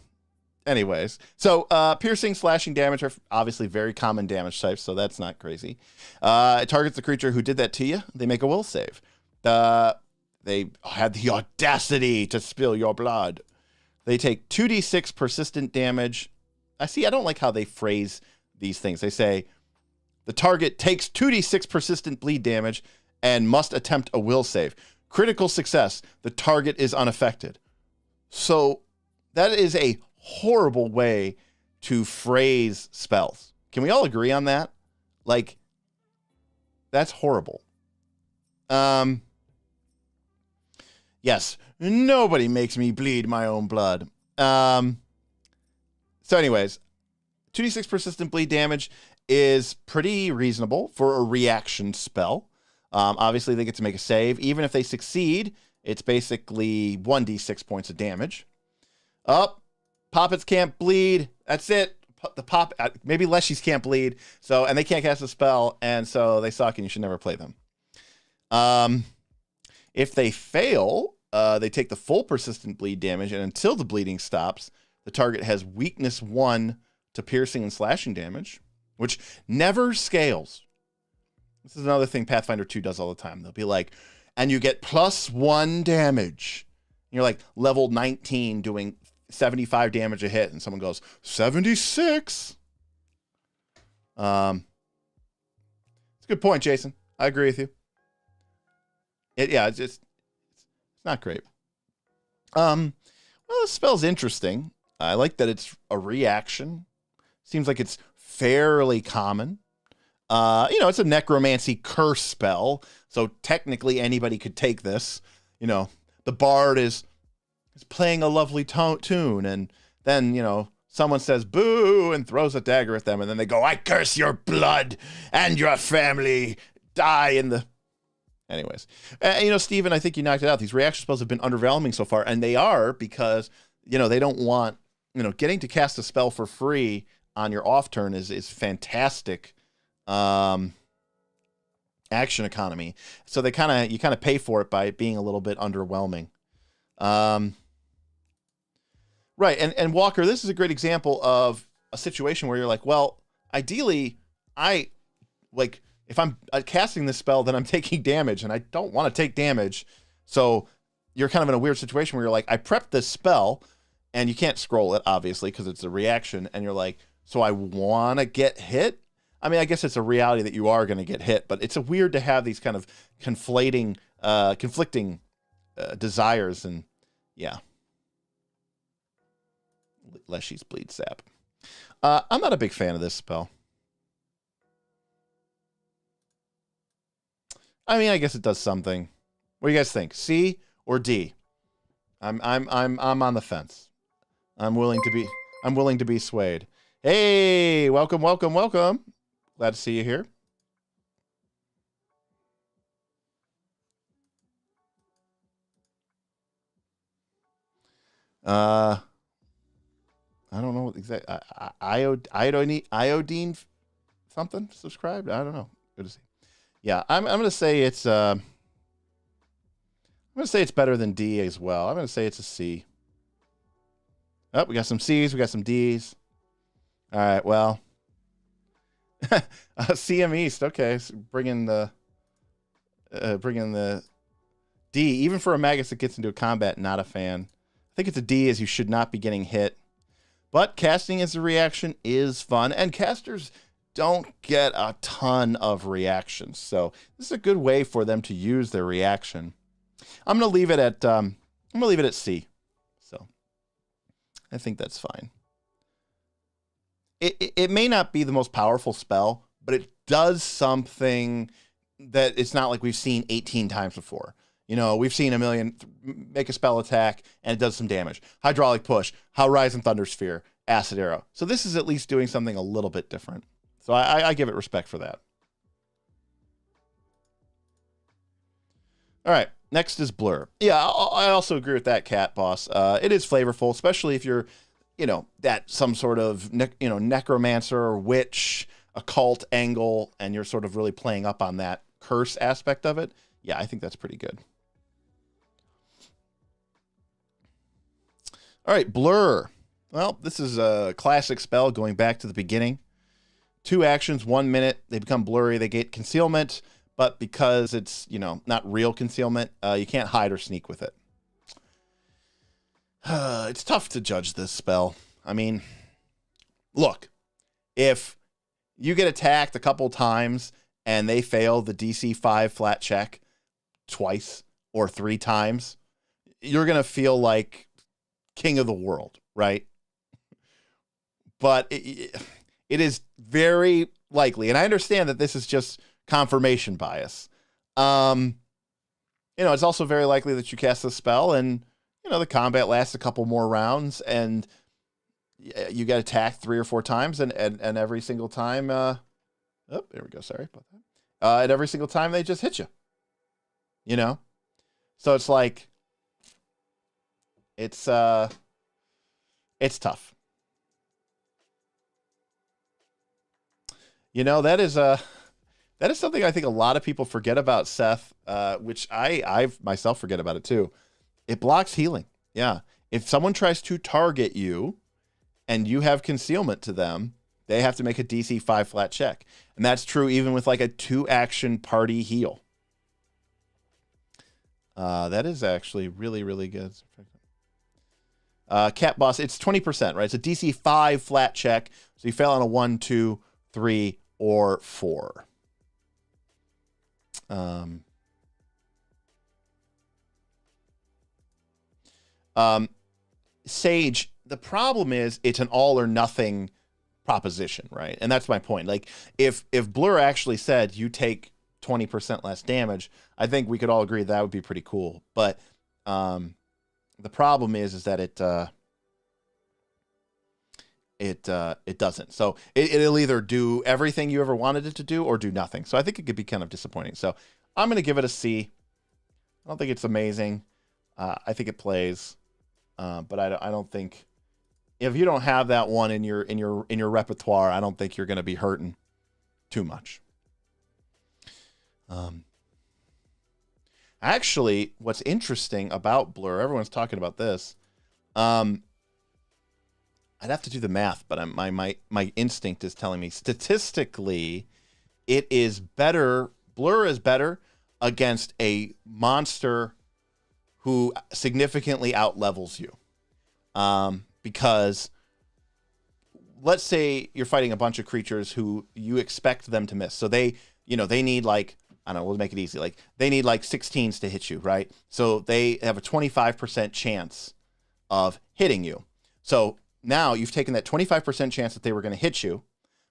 Speaker 1: Anyways, so piercing, slashing damage are obviously very common damage types, so that's not crazy. It targets the creature who did that to you. They make a will save. They had the audacity to spill your blood. They take 2d6 persistent damage. I don't like how they phrase these things. They say the target takes 2d6 persistent bleed damage and must attempt a will save. Critical success. The target is unaffected. So that is a horrible way to phrase spells. Can we all agree on that? Like, that's horrible. Yes, nobody makes me bleed my own blood. So anyways, 2d6 persistent bleed damage is pretty reasonable for a reaction spell. Obviously, they get to make a save. Even if they succeed, it's basically 1d6 points of damage. Poppets can't bleed. That's it. Maybe Leshies can't bleed. So, and they can't cast a spell, and so they suck, and you should never play them. If they fail, they take the full persistent bleed damage, and until the bleeding stops, the target has weakness 1 to piercing and slashing damage, which never scales. This is another thing Pathfinder 2 does all the time. They'll be like, and you get +1 damage. And you're like level 19 doing 75 damage a hit, and someone goes, 76. It's a good point, Jason. I agree with you. It's not great. Well, this spell's interesting. I like that it's a reaction. Seems like it's fairly common. It's a necromancy curse spell, so technically anybody could take this. The bard is playing a lovely tune, and then, someone says boo and throws a dagger at them, and then they go, I curse your blood and your family die in the... Anyways, Steven, I think you knocked it out. These reaction spells have been underwhelming so far, and they are because, they don't want getting to cast a spell for free on your off turn is fantastic. Action economy. So you kind of pay for it by being a little bit underwhelming. Right. And Walker, this is a great example of a situation where you're like, well, ideally, if I'm casting this spell, then I'm taking damage, and I don't want to take damage. So you're kind of in a weird situation where you're like, I prepped this spell, and you can't scroll it, obviously, because it's a reaction, and you're like, so I want to get hit? I mean, I guess it's a reality that you are going to get hit, but it's weird to have these kind of conflicting desires, and yeah. Leshy's Bleed Sap. I'm not a big fan of this spell. I mean, I guess it does something. What do you guys think? C or D? I'm on the fence. I'm willing to be swayed. Hey, welcome. Glad to see you here. I don't know what exactly. Iodine something subscribed. I don't know. Good to see. Yeah, I'm gonna say it's better than D as well. I'm gonna say it's a C. Oh, we got some C's, we got some D's. All right, well, CM East. Okay, so bringing the D. Even for a Magus that gets into a combat, not a fan. I think it's a D, as you should not be getting hit. But casting as a reaction is fun, and casters don't get a ton of reactions, so this is a good way for them to use their reaction. I'm gonna leave it at C. So I think that's fine. It may not be the most powerful spell, but it does something that it's not like we've seen 18 times before. We've seen a million make a spell attack and it does some damage. Hydraulic Push, Horizon Thunder Sphere, Acid Arrow. So this is at least doing something a little bit different. So I give it respect for that. All right, next is Blur. Yeah, I also agree with that, Cat Boss. It is flavorful, especially if you're, that some sort of necromancer or witch, occult angle, and you're sort of really playing up on that curse aspect of it. Yeah, I think that's pretty good. All right, Blur. Well, this is a classic spell going back to the beginning. 2 actions, 1 minute. They become blurry. They get concealment, but because it's, not real concealment, you can't hide or sneak with it. It's tough to judge this spell. I mean, look, if you get attacked a couple times and they fail the DC 5 flat check twice or 3 times, you're going to feel like king of the world, right? But it is very likely, and I understand that this is just confirmation bias. It's also very likely that you cast the spell and, the combat lasts a couple more rounds and you get attacked 3 or 4 times and every single time, there we go. Sorry about that. And every single time they just hit you, So it's like, it's tough. That is something I think a lot of people forget about, Seth, which I myself forget about it too. It blocks healing. Yeah. If someone tries to target you and you have concealment to them, they have to make a DC 5 flat check. And that's true even with like a 2-action party heal. That is actually really, really good. Cat Boss, it's 20%, right? It's a DC 5 flat check. So you fail on a 1, 2, 3, or 4. Sage, the problem is it's an all or nothing proposition, right? And that's my point. Like if Blur actually said you take 20% less damage, I think we could all agree that would be pretty cool. But the problem is that it doesn't. So it'll either do everything you ever wanted it to do or do nothing. So I think it could be kind of disappointing. So I'm going to give it a C. I don't think it's amazing. I think it plays, but I don't think if you don't have that one in your repertoire, I don't think you're going to be hurting too much. Actually, what's interesting about Blur, everyone's talking about this. I'd have to do the math, but my instinct is telling me statistically, it is better. Blur is better against a monster who significantly outlevels you. Because let's say you're fighting a bunch of creatures who you expect them to miss. So they need like, I don't know, we'll make it easy. Like they need like 16s to hit you, right? So they have a 25% chance of hitting you. So now you've taken that 25% chance that they were going to hit you,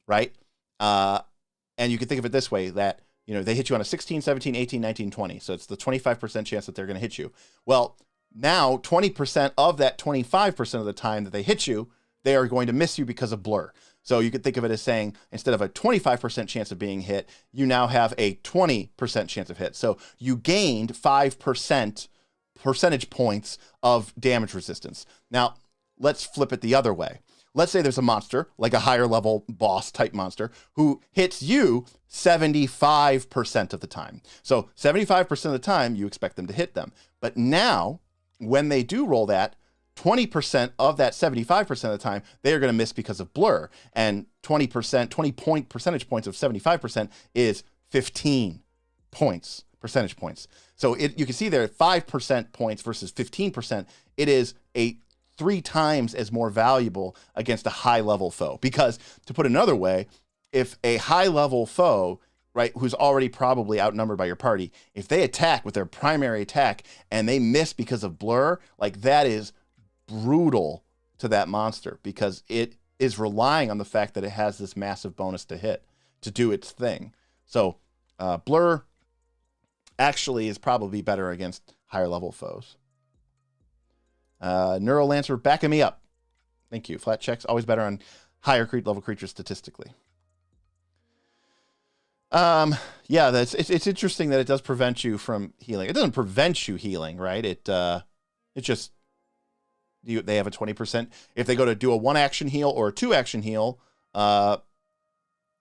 Speaker 1: right? And you can think of it this way, that, they hit you on a 16, 17, 18, 19, 20. So it's the 25% chance that they're going to hit you. Well, now 20% of that 25% of the time that they hit you, they are going to miss you because of Blur. So you could think of it as saying, instead of a 25% chance of being hit, you now have a 20% chance of hit. So you gained 5% percentage points of damage resistance. Now, let's flip it the other way. Let's say there's a monster, like a higher level boss type monster, who hits you 75% of the time. So 75% of the time, you expect them to hit them. But now, when they do roll that, 20% of that 75% of the time, they are going to miss because of Blur. And 20 percentage points of 75% is 15 percentage points. So you can see there 5% points versus 15%. It is a 3 times as more valuable against a high level foe. Because to put it another way, if a high level foe, right, who's already probably outnumbered by your party, if they attack with their primary attack and they miss because of Blur, like that is brutal to that monster, because it is relying on the fact that it has this massive bonus to hit to do its thing. So Blur actually is probably better against higher level foes. Neurolancer backing me up. Thank you. Flat checks always better on higher level creatures statistically. Yeah, it's interesting that it does prevent you from healing. It doesn't prevent you healing, right? It just they have a 20%. If they go to do a 1-action heal or a 2-action heal,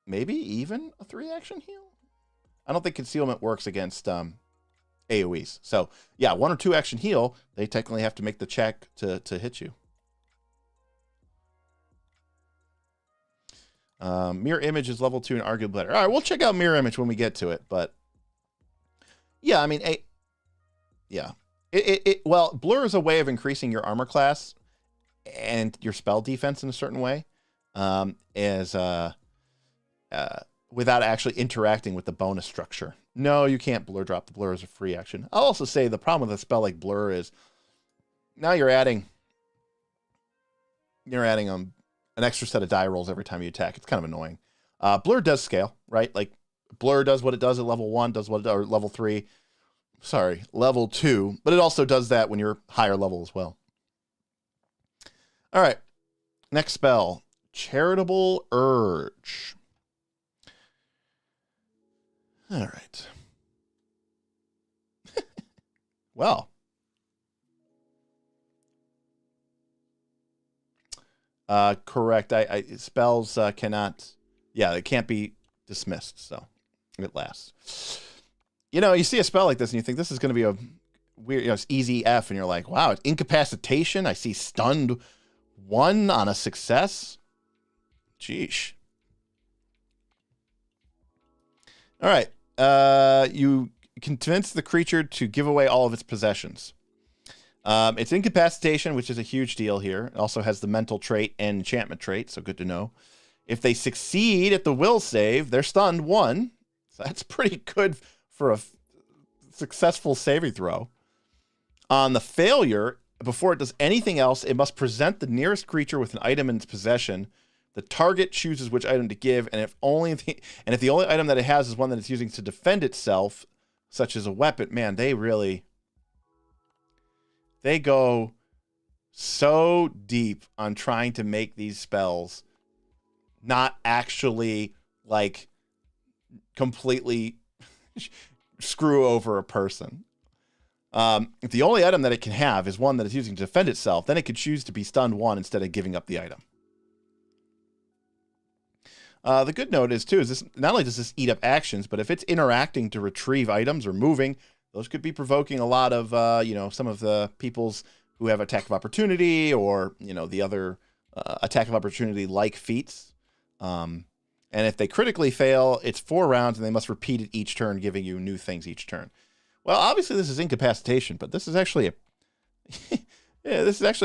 Speaker 1: maybe even a 3-action heal. I don't think concealment works against AoEs. So yeah, 1 or 2-action heal, they technically have to make the check to hit you. Mirror Image is level 2 and arguably better. All right, we'll check out Mirror Image when we get to it. But yeah, I mean, well, Blur is a way of increasing your armor class and your spell defense in a certain way, without actually interacting with the bonus structure. No, you can't Blur drop. The Blur is a free action. I'll also say the problem with a spell like Blur is now you're adding an extra set of die rolls every time you attack. It's kind of annoying. Blur does scale, right? Like Blur does what it does at level 1, or level 3. Sorry, level 2, but it also does that when you're higher level as well. All right, next spell, Charitable Urge. All right. Well. Correct. Spells cannot, they can't be dismissed, so it lasts. You see a spell like this and you think this is going to be a weird, it's easy F, and you're like, wow, it's incapacitation. I see stunned 1 on a success. Sheesh. All right. You convince the creature to give away all of its possessions. It's incapacitation, which is a huge deal here. It also has the mental trait and enchantment trait, so good to know. If they succeed at the will save, they're stunned 1. So that's pretty good for a successful saving throw. On the failure, before it does anything else, it must present the nearest creature with an item in its possession. The target chooses which item to give, and if the only item that it has is one that it's using to defend itself, such as a weapon, man, they go so deep on trying to make these spells not actually like completely screw over a person. If the only item that it can have is one that it's using to defend itself, then it could choose to be stunned 1 instead of giving up the item. The good note is, too, is this not only does this eat up actions, but if it's interacting to retrieve items or moving, those could be provoking a lot of, some of the peoples who have attack of opportunity or, the other attack of opportunity like feats. And if they critically fail, it's 4 rounds and they must repeat it each turn, giving you new things each turn. Well, obviously this is incapacitation, but this is actually a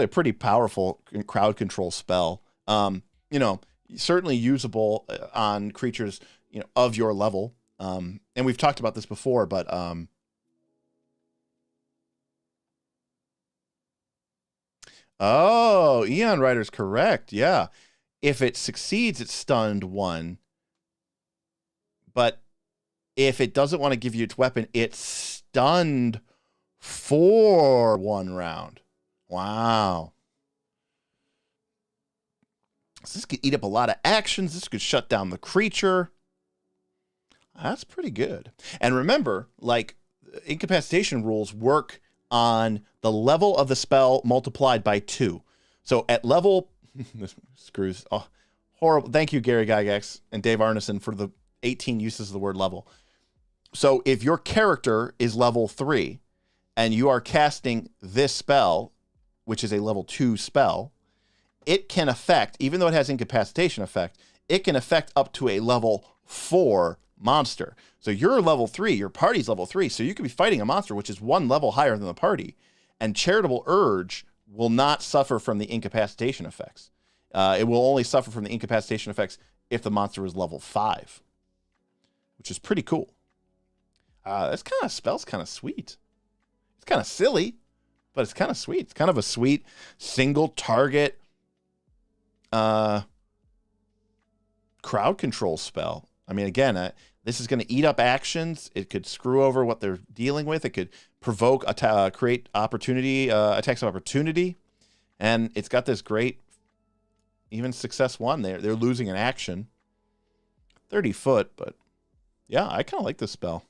Speaker 1: pretty powerful crowd control spell. Certainly usable on creatures, of your level. And we've talked about this before, but oh, Eon Rider's correct. Yeah. If it succeeds, it's stunned 1. But if it doesn't want to give you its weapon, it's stunned for 1 round. Wow. So this could eat up a lot of actions. This could shut down the creature. That's pretty good. And remember, incapacitation rules work on the level of the spell multiplied by 2. So at level... this screws... Oh, horrible. Thank you, Gary Gygax and Dave Arneson, for the 18 uses of the word level. So if your character is level 3 and you are casting this spell, which is a level 2 spell, it can affect, even though it has incapacitation effect, it can affect up to a level 4 monster. So you're level 3, your party's level 3, so you could be fighting a monster which is 1 level higher than the party, and Charitable Urge will not suffer from the incapacitation effects. It will only suffer from the incapacitation effects if the monster is level 5, which is pretty cool. This kind of spell's kind of sweet. It's kind of silly, but it's kind of sweet. It's kind of a sweet single target crowd control spell. I mean, again, this is going to eat up actions. It could screw over what they're dealing with. It could provoke, create opportunity, attacks of opportunity. And it's got this great, even success 1. They're losing an action. 30 foot, but yeah, I kind of like this spell.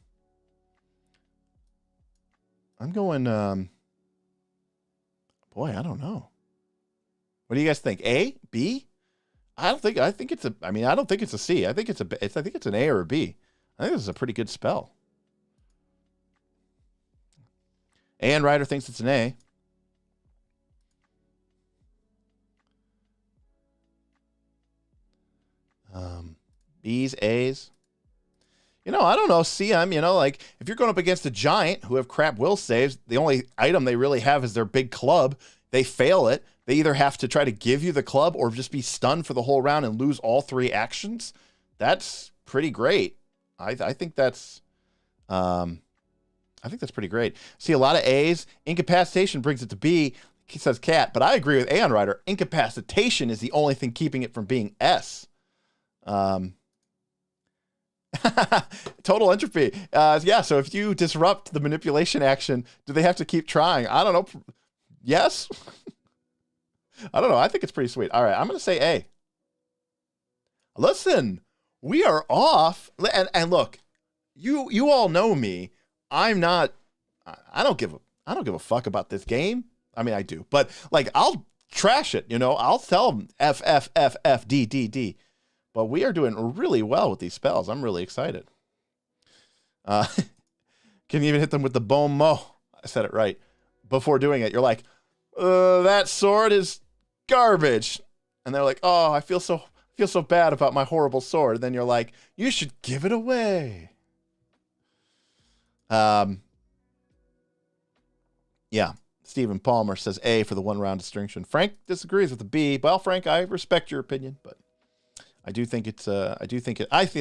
Speaker 1: I'm going, boy, I don't know. What do you guys think? A? B? I don't think it's a C. I think it's an A or a B. I think this is a pretty good spell. And Ryder thinks it's an A. B's, A's. I don't know. CM, if you're going up against a giant who have crap will saves, the only item they really have is their big club. They fail it. They either have to try to give you the club or just be stunned for the whole round and lose all 3 actions. That's pretty great. I think that's pretty great. See a lot of A's. Incapacitation brings it to B, says Cat, but I agree with Aeon Rider. Incapacitation is the only thing keeping it from being S. Total entropy. Yeah, so if you disrupt the manipulation action, do they have to keep trying? I don't know. Yes? I don't know. I think it's pretty sweet. All right, I'm going to say A. Listen, we are off. And look, you all know me. I don't give a fuck about this game. I mean, I do. But I'll trash it, I'll tell them F, F, F, F, D, D, D. But we are doing really well with these spells. I'm really excited. Can even hit them with the Bon Mot. I said it right. Before doing it, you're like, that sword is garbage. And they're like, oh, I feel so bad about my horrible sword. And then you're like, you should give it away. Yeah. Stephen Palmer says A for the 1 round distinction. Frank disagrees with the B. Well, Frank, I respect your opinion, but I feel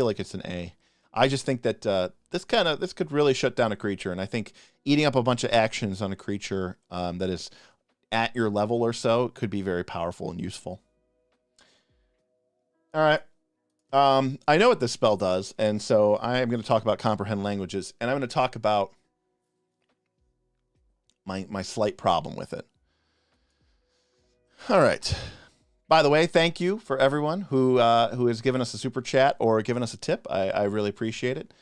Speaker 1: like it's an A. I just think that this could really shut down a creature, and I think eating up a bunch of actions on a creature that is at your level or so could be very powerful and useful. All right. I know what this spell does, and so I am going to talk about comprehend languages, and I'm going to talk about my slight problem with it. All right. By the way, thank you for everyone who has given us a super chat or given us a tip. I really appreciate it.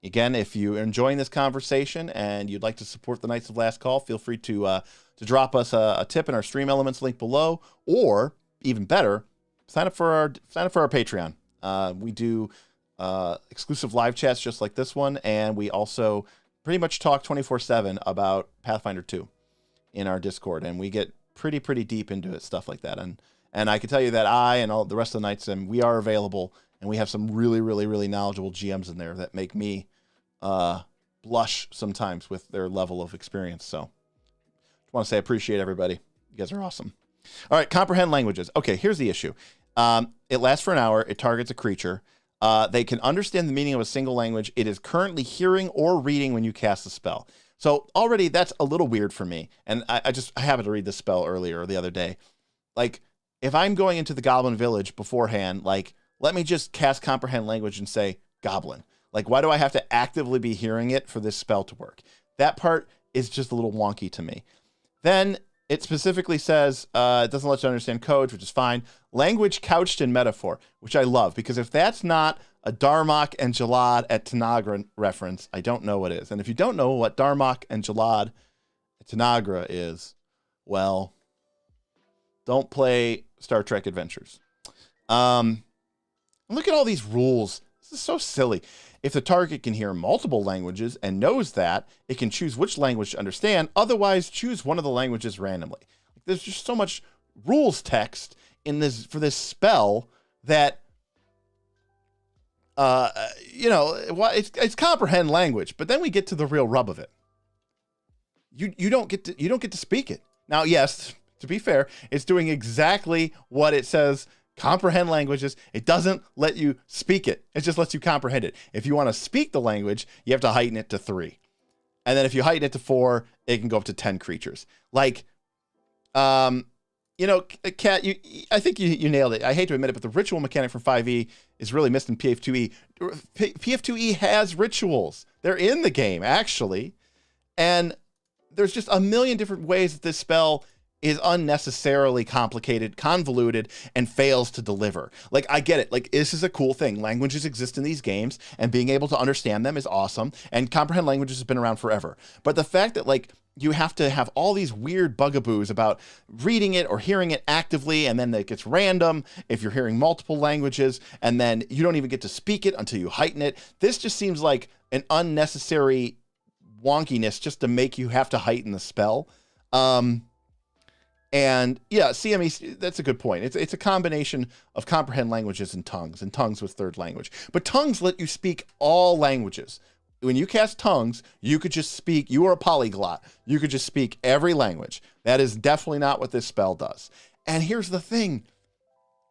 Speaker 1: Again, if you're enjoying this conversation and you'd like to support the Knights of Last Call, feel free to drop us a tip in our Stream Elements link below, or even better, sign up for our Patreon. We do exclusive live chats just like this one, and we also pretty much talk 24/7 about Pathfinder 2 in our Discord, and we get pretty deep into it, stuff like that. And I can tell you that I and all the rest of the Knights, and we are available, and we have some really knowledgeable GMs in there that make me blush sometimes with their level of experience. So I want to say I appreciate everybody. You guys are awesome. All right, comprehend languages. Okay, here's the issue. It lasts for an hour. It targets a creature. They can understand the meaning of a single language it is currently hearing or reading when you cast the spell. So already that's a little weird for me. And I happened to read this spell earlier or the other day. Like, if I'm going into the Goblin Village beforehand, like, let me just cast comprehend language and say Goblin. Like, why do I have to actively be hearing it for this spell to work? That part is just a little wonky to me. Then it specifically says it doesn't let you understand codes, which is fine. Language couched in metaphor, which I love, because if that's not a Darmok and Jalad at Tanagra reference, I don't know what is. And if you don't know what Darmok and Jalad at Tanagra is, well, don't play Star Trek Adventures. Look at all these rules. This is so silly. If the target can hear multiple languages and knows that, it can choose which language to understand. Otherwise, choose one of the languages randomly. There's just so much rules text in this for this spell that it's comprehend language, but then we get to the real rub of it. You don't get to speak it. Now, yes, to be fair, it's doing exactly what it says. Comprehend languages. It doesn't let you speak it. It just lets you comprehend it. If you want to speak the language, you have to heighten it to 3. And then if you heighten it to 4, it can go up to 10 creatures. Like, Kat, I think you nailed it. I hate to admit it, but the ritual mechanic from 5e is really missed in PF2E. PF2E has rituals. They're in the game, actually. And there's just a million different ways that this spell is unnecessarily complicated, convoluted, and fails to deliver. Like, I get it. Like, this is a cool thing. Languages exist in these games, and being able to understand them is awesome, and comprehend languages has been around forever. But the fact that, like, you have to have all these weird bugaboos about reading it or hearing it actively, and then it gets random if you're hearing multiple languages, and then you don't even get to speak it until you heighten it. This just seems like an unnecessary wonkiness just to make you have to heighten the spell. And yeah, CME, that's a good point. It's a combination of comprehend languages and tongues with third language. But tongues let you speak all languages. When you cast tongues, you could just speak, you are a polyglot. You could just speak every language. That is definitely not what this spell does. And here's the thing.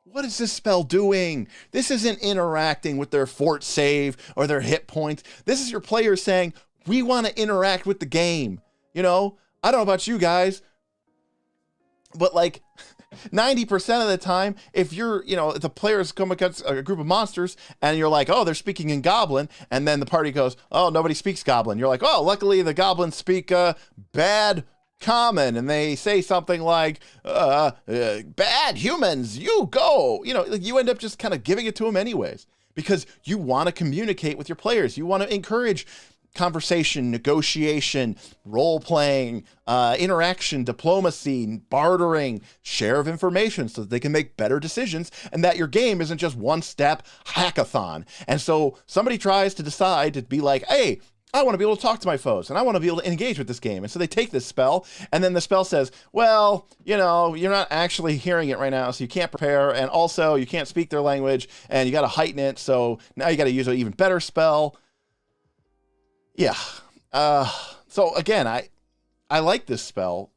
Speaker 1: What is this spell doing? This isn't interacting with their fort save or their hit points. This is your players saying, we want to interact with the game. You know, I don't know about you guys, but like 90% of the time, if you're, if the players come against a group of monsters and you're like, oh, they're speaking in Goblin, and then the party goes, oh, nobody speaks Goblin. You're like, oh, luckily the Goblins speak bad Common, and they say something like, bad humans, you go. You end up just kind of giving it to them anyways, because you want to communicate with your players. You want to encourage conversation, negotiation, role-playing, interaction, diplomacy, bartering, share of information so that they can make better decisions, and that your game isn't just one-step hackathon. And so somebody tries to decide to be like, hey, I want to be able to talk to my foes, and I want to be able to engage with this game. And so they take this spell, and then the spell says, well, you're not actually hearing it right now, so you can't prepare, and also you can't speak their language, and you got to heighten it, so now you got to use an even better spell. Yeah. So again, I like this spell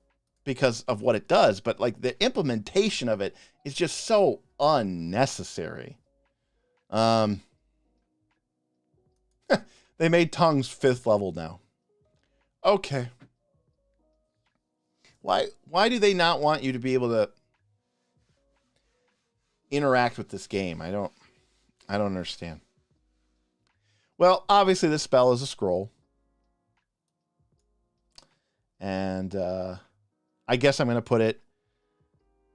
Speaker 1: because of what it does, but like the implementation of it is just so unnecessary. They made tongues 5th level now. Okay. Why do they not want you to be able to interact with this game? I don't understand. Well, obviously this spell is a scroll. And I guess I'm going to put it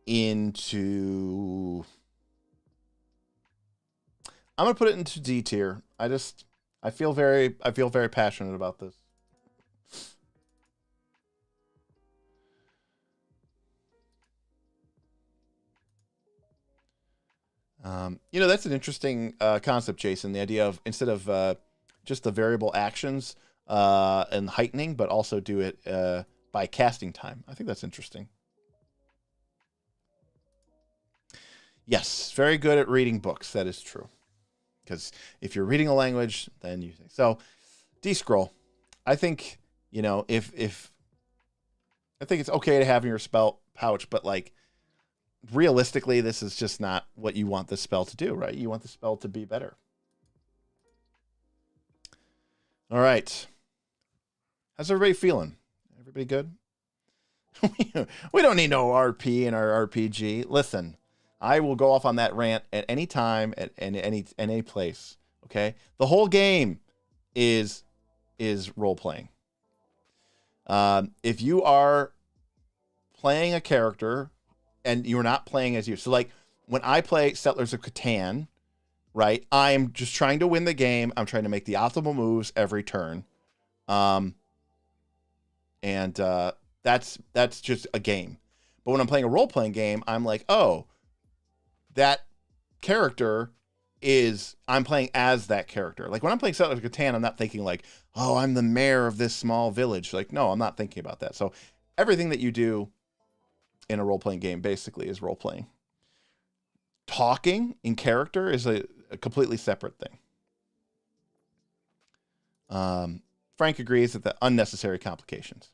Speaker 1: into... I'm going to put it into D tier. I I feel very passionate about this. That's an interesting concept, Jason. The idea of instead of just the variable actions and heightening, but also do it by casting time. I think that's interesting. Yes, very good at reading books. That is true. Because if you're reading a language, then you think so. D-scroll. I think if I think it's okay to have in your spell pouch, but like realistically, this is just not what you want the spell to do, right? You want the spell to be better. All right. How's everybody feeling? Everybody good? We don't need no RP in our RPG. Listen, I will go off on that rant at any time, at any place. Okay? The whole game is role playing. If you are playing a character and you're not playing as you, so like when I play Settlers of Catan, right? I'm just trying to win the game. I'm trying to make the optimal moves every turn. That's just a game. But when I'm playing a role-playing game, I'm like, oh, that character I'm playing as that character. Like when I'm playing Settlers of Catan, I'm not thinking like, oh, I'm the mayor of this small village. Like, no, I'm not thinking about that. So everything that you do in a role-playing game basically is role-playing. Talking in character is a completely separate thing. Frank agrees that the unnecessary complications.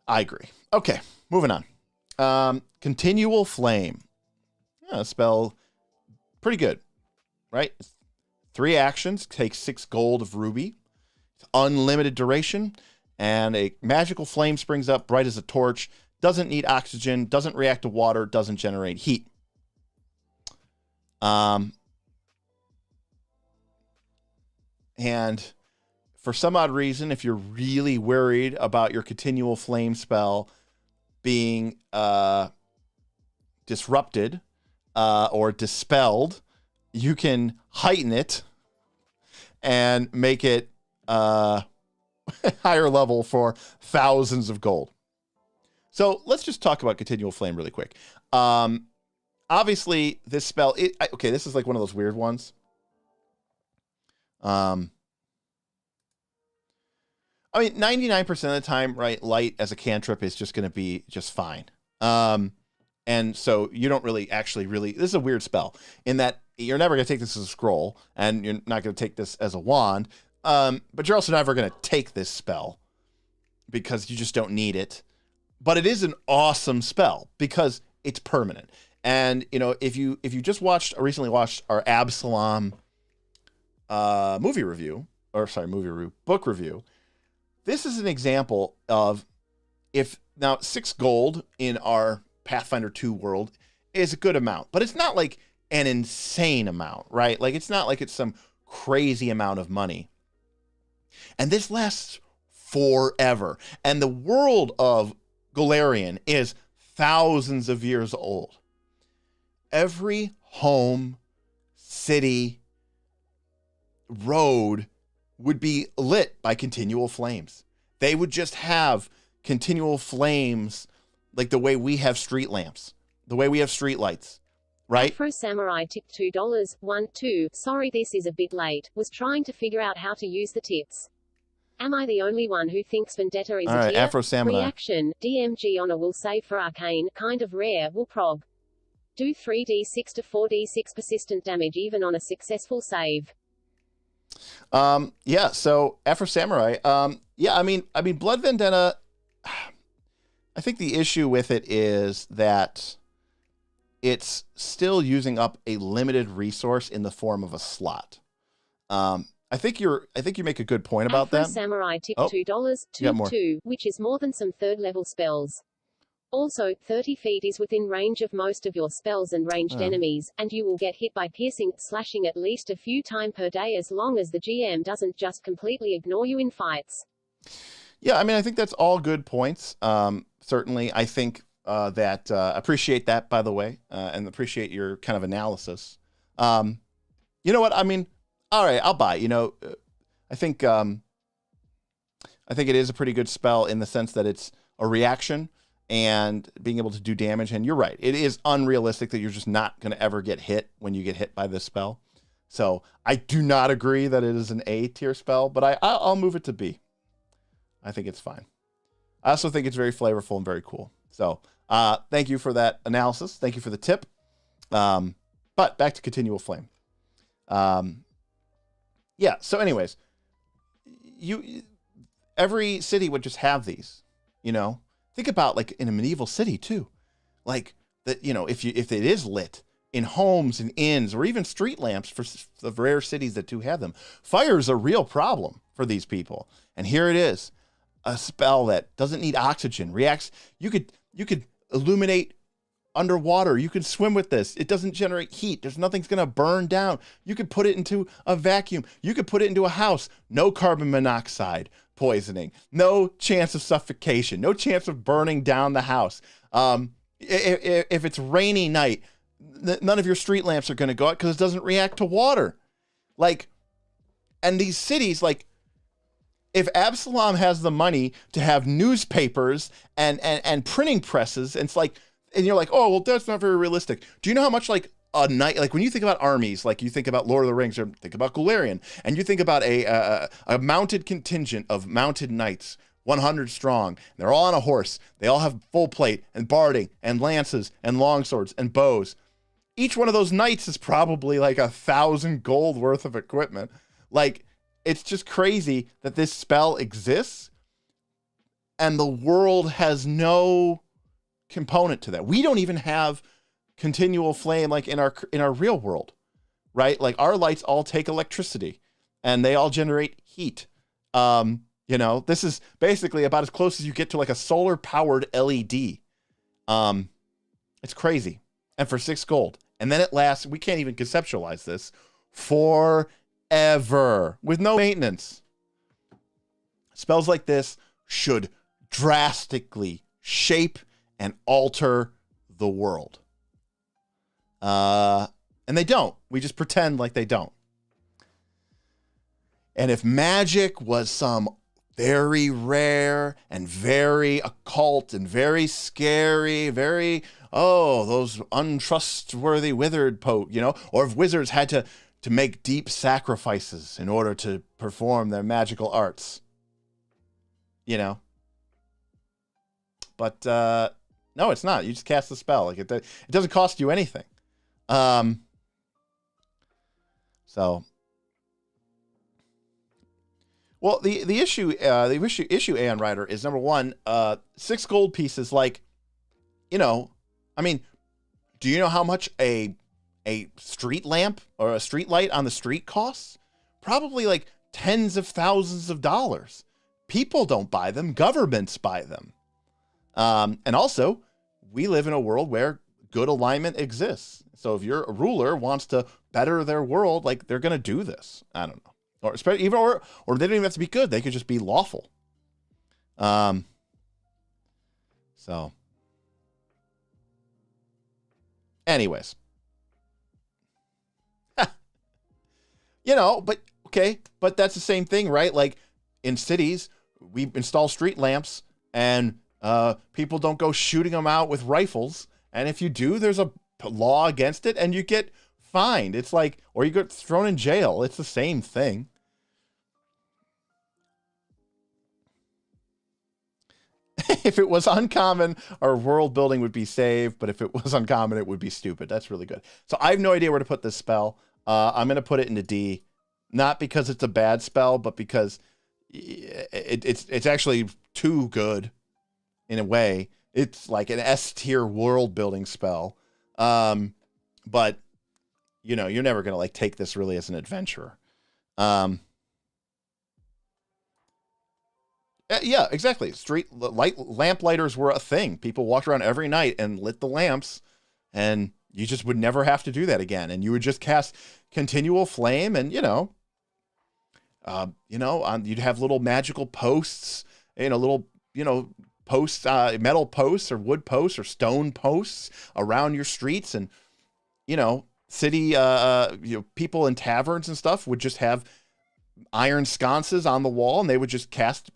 Speaker 1: I agree. Okay, moving on. Continual Flame. Yeah, spell pretty good, right? 3 actions, takes 6 gold of ruby, unlimited duration, and a magical flame springs up bright as a torch, doesn't need oxygen, doesn't react to water, doesn't generate heat. And for some odd reason, if you're really worried about your continual flame spell being disrupted or dispelled, you can heighten it and make it higher level for thousands of gold. So let's just talk about continual flame really quick. Obviously, this spell, this is like one of those weird ones. I mean, 99% of the time, right, light as a cantrip is just going to be just fine. And so you don't really this is a weird spell in that you're never going to take this as a scroll and you're not going to take this as a wand. But you're also never going to take this spell because you just don't need it. But it is an awesome spell because it's permanent. And, if you just recently watched our Absalom book review, this is an example of now 6 gold in our Pathfinder 2 world is a good amount, but it's not like an insane amount, right? Like it's not like it's some crazy amount of money. And this lasts forever. And the world of Golarion is thousands of years old. Every home, city, road would be lit by continual flames. They would just have continual flames like the way we have street lamps, the way we have street lights, right?
Speaker 2: Afro Samurai tipped $2, 1, 2. Sorry, this is a bit late. Was trying to figure out how to use the tips. Am I the only one who thinks Vendetta is
Speaker 1: all
Speaker 2: a
Speaker 1: right,
Speaker 2: tier?
Speaker 1: Afro Samurai.
Speaker 2: Reaction, DMG honor will save for Arcane, kind of rare, will prog. Do 3d6 to 4d6 persistent damage even on a successful save.
Speaker 1: Yeah, so Afro Samurai, I mean Blood Vendetta, I think the issue with it is that it's still using up a limited resource in the form of a slot. I think you make a good point about
Speaker 2: Afro
Speaker 1: that.
Speaker 2: Samurai tipped $2, 2, which is more than some 3rd level spells. Also, 30 feet is within range of most of your spells and ranged enemies, and you will get hit by piercing, slashing at least a few times per day as long as the GM doesn't just completely ignore you in fights.
Speaker 1: Yeah, I mean, I think that's all good points. Certainly, I think that appreciate that, by the way, and appreciate your kind of analysis. You know what? I mean, All right, I'll buy. I think it is a pretty good spell in the sense that it's a reaction and being able to do damage. And you're right, it is unrealistic that you're just not going to ever get hit when you get hit by this spell. So I do not agree that it is an A tier spell, but I'll move it to B. I think it's fine. I also think it's very flavorful and very cool. So thank you for that analysis. Thank you for the tip. But back to Continual Flame. Yeah. So anyways, every city would just have these, think about like in a medieval city too, like that, if it is lit in homes and inns or even street lamps for the rare cities that do have them, fire is a real problem for these people. And here it is, a spell that doesn't need oxygen, reacts. You could illuminate underwater. You could swim with this. It doesn't generate heat. There's nothing's going to burn down. You could put it into a vacuum. You could put it into a house. No carbon monoxide poisoning. No chance of suffocation. No chance of burning down the house. If it's rainy night, none of your street lamps are going to go out because it doesn't react to water. And these cities, if Absalom has the money to have newspapers and printing presses, and and you're like, oh, well, that's not very realistic. Do you know how much a night, when you think about armies, you think about Lord of the Rings or think about Golarion, and you think about a mounted contingent of mounted knights, 100 strong, and they're all on a horse. They all have full plate and barding and lances and longswords and bows. Each one of those knights is probably 1,000 gold worth of equipment. It's just crazy that this spell exists and the world has no component to that. We don't even have continual flame in our real world, right? Our lights all take electricity and they all generate heat. This is basically about as close as you get to a solar powered LED. It's crazy. And for 6 gold. And then it lasts, we can't even conceptualize this, forever with no maintenance. Spells like this should drastically shape and alter the world. And they don't. We just pretend like they don't. And if magic was some very rare and very occult and very scary, those untrustworthy withered or if wizards had to make deep sacrifices in order to perform their magical arts, But no, it's not. You just cast the spell. It doesn't cost you anything. Well, the issue Aeon Rider is, number one, 6 gold pieces. Do you know how much a street lamp or a street light on the street costs? Probably tens of thousands of dollars. People don't buy them. Governments buy them. And also, we live in a world where good alignment exists. So if your ruler wants to better their world, they're going to do this. I don't know. Or especially or they don't even have to be good. They could just be lawful. So anyways. But okay, but that's the same thing, right? In cities, we install street lamps and people don't go shooting them out with rifles. And if you do, there's a law against it and you get fined. It's or you get thrown in jail. It's the same thing. If it was uncommon, our world building would be saved. But if it was uncommon, it would be stupid. That's really good. So I have no idea where to put this spell. I'm going to put it into D, not because it's a bad spell, but because it's actually too good in a way. It's like an S tier world building spell. But you're never going to take this really as an adventurer. Yeah, exactly. Lamp lighters were a thing. People walked around every night and lit the lamps, and you just would never have to do that again. And you would just cast continual flame, and you'd have little magical posts, posts, metal posts or wood posts or stone posts around your streets, and city, people in taverns and stuff would just have iron sconces on the wall, and they would just cast,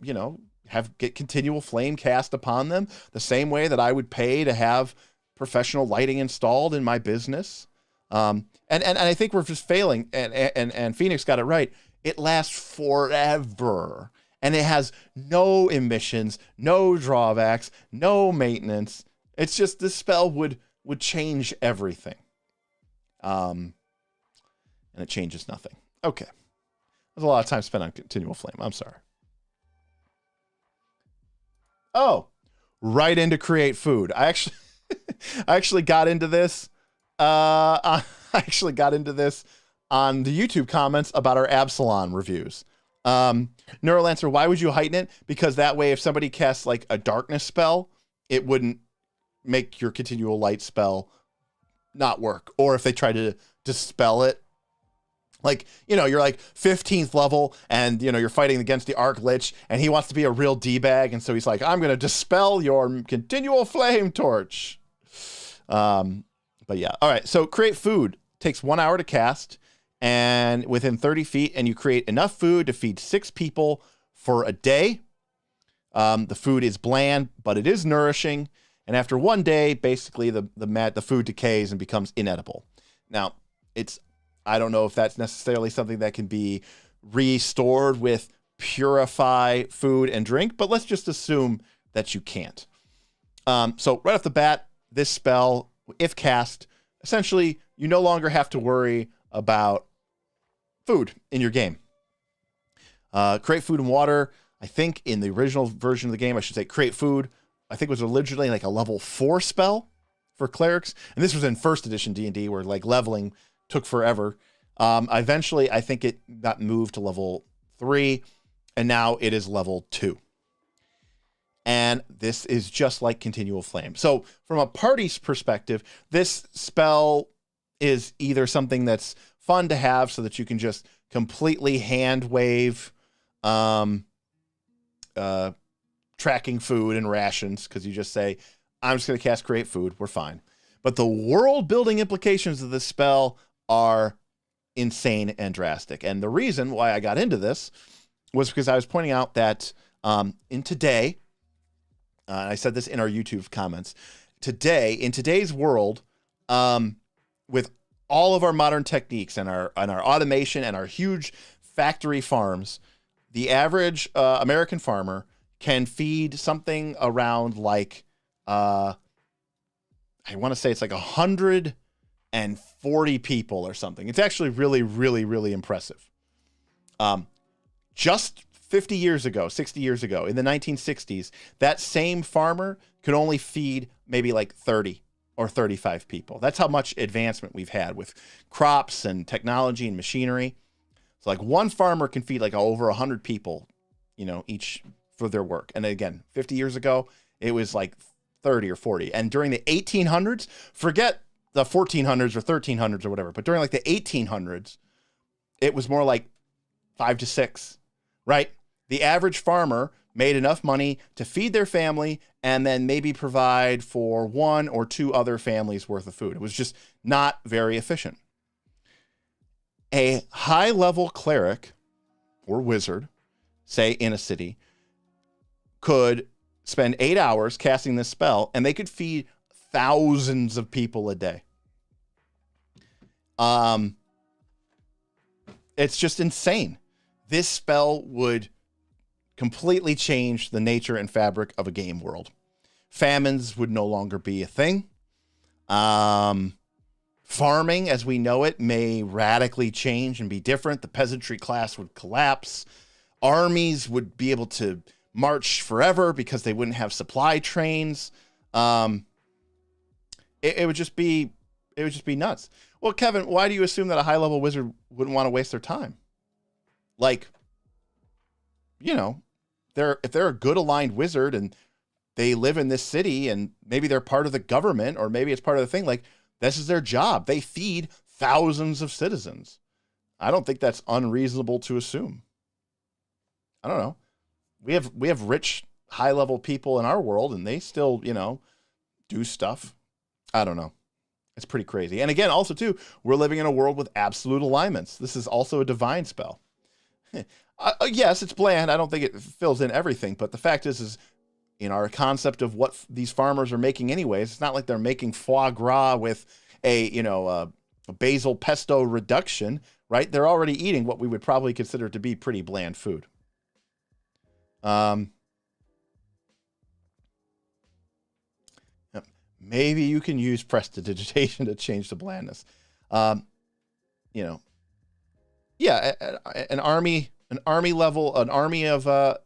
Speaker 1: get continual flame cast upon them, the same way that I would pay to have professional lighting installed in my business. And I think we're just failing, and Phoenix got it right. It lasts forever, and it has no emissions, no drawbacks, no maintenance. It's just this spell would change everything. And it changes nothing. Okay. There's a lot of time spent on continual flame. I'm sorry. Oh, right into create food. I actually got into this. I actually got into this on the YouTube comments about our Absalon reviews. Neurolancer, why would you heighten it? Because that way, if somebody casts like a darkness spell, it wouldn't make your continual light spell not work. Or if they try to dispel it, like, you're like 15th level and, you're fighting against the Arc Lich and he wants to be a real D-bag. And so he's like, I'm going to dispel your continual flame torch. But yeah. All right. So create food takes 1 hour to cast and within 30 feet, and you create enough food to feed 6 people for a day. The food is bland, but it is nourishing. And after 1 day, basically the food decays and becomes inedible. Now, I don't know if that's necessarily something that can be restored with purify food and drink, but let's just assume that you can't. So right off the bat, this spell, if cast, essentially you no longer have to worry about food in your game. Create food and water. I think in the original version of the game, I should say create food, I think it was originally like a level 4 spell for clerics. And this was in first edition D&D where like leveling took forever. Eventually, I think it got moved to level 3, and now it is level 2. And this is just like Continual Flame. So from a party's perspective, this spell is either something that's fun to have so that you can just completely hand wave tracking food and rations, because you just say, I'm just going to cast create food. We're fine. But the world building implications of this spell are insane and drastic. And the reason why I got into this was because I was pointing out that in today, I said this in our YouTube comments, in today's world, with all of our modern techniques and our automation and our huge factory farms, the average American farmer can feed something around like, I want to say it's like 140 people or something. It's actually really, really, really impressive. Just 50 years ago, 60 years ago, in the 1960s, that same farmer could only feed maybe like 30 or 35 people. That's how much advancement we've had with crops and technology and machinery. So like one farmer can feed like over 100 people, each for their work. And again, 50 years ago, it was like 30 or 40. And during the 1800s, forget the 1400s or 1300s or whatever, but during like the 1800s, it was more like 5 to 6, right? The average farmer made enough money to feed their family and then maybe provide for 1 or 2 other families worth of food. It was just not very efficient. A high-level cleric or wizard, say in a city, could spend 8 hours casting this spell, and they could feed thousands of people a day. It's just insane. This spell would completely change the nature and fabric of a game world. Famines would no longer be a thing. Farming as we know it may radically change and be different. The peasantry class would collapse. Armies would be able to march forever because they wouldn't have supply trains. It would just be nuts. Well, Kevin, why do you assume that a high-level wizard wouldn't want to waste their time? Like, if they're a good aligned wizard and they live in this city and maybe they're part of the government or maybe it's part of the thing, like this is their job. They feed thousands of citizens. I don't think that's unreasonable to assume. I don't know. We have rich, high-level people in our world and they still, do stuff. I don't know. It's pretty crazy. And again, also too, we're living in a world with absolute alignments. This is also a divine spell. Yes, it's bland. I don't think it fills in everything, but the fact is in our concept of what these farmers are making anyways, it's not like they're making foie gras with a basil pesto reduction, right? They're already eating what we would probably consider to be pretty bland food. Maybe you can use prestidigitation to change the blandness. An army level, an army of, like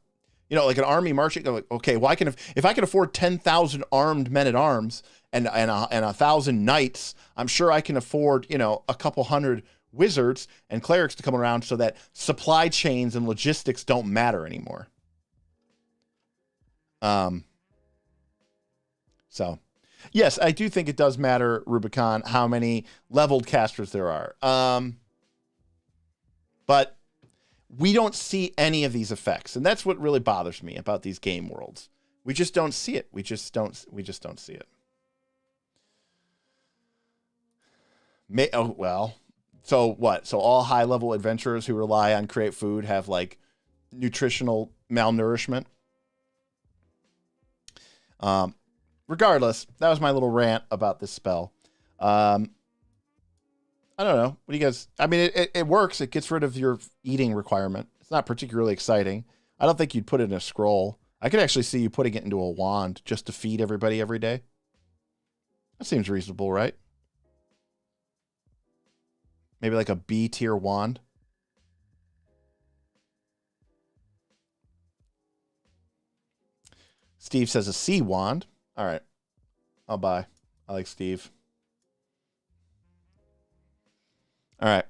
Speaker 1: an army marching. Like, okay, well, if I can afford 10,000 armed men at arms and 1,000 knights, I'm sure I can afford, a couple hundred wizards and clerics to come around so that supply chains and logistics don't matter anymore. So. Yes, I do think it does matter, Rubicon, how many leveled casters there are. But we don't see any of these effects, and that's what really bothers me about these game worlds. We just don't see it. We just don't see it. So what? So all high-level adventurers who rely on create food have like nutritional malnourishment. Regardless, that was my little rant about this spell. I don't know. What do you guys... I mean, it works. It gets rid of your eating requirement. It's not particularly exciting. I don't think you'd put it in a scroll. I could actually see you putting it into a wand just to feed everybody every day. That seems reasonable, right? Maybe like a B tier wand. Steve says a C wand. All right. I'll buy. I like Steve. All right.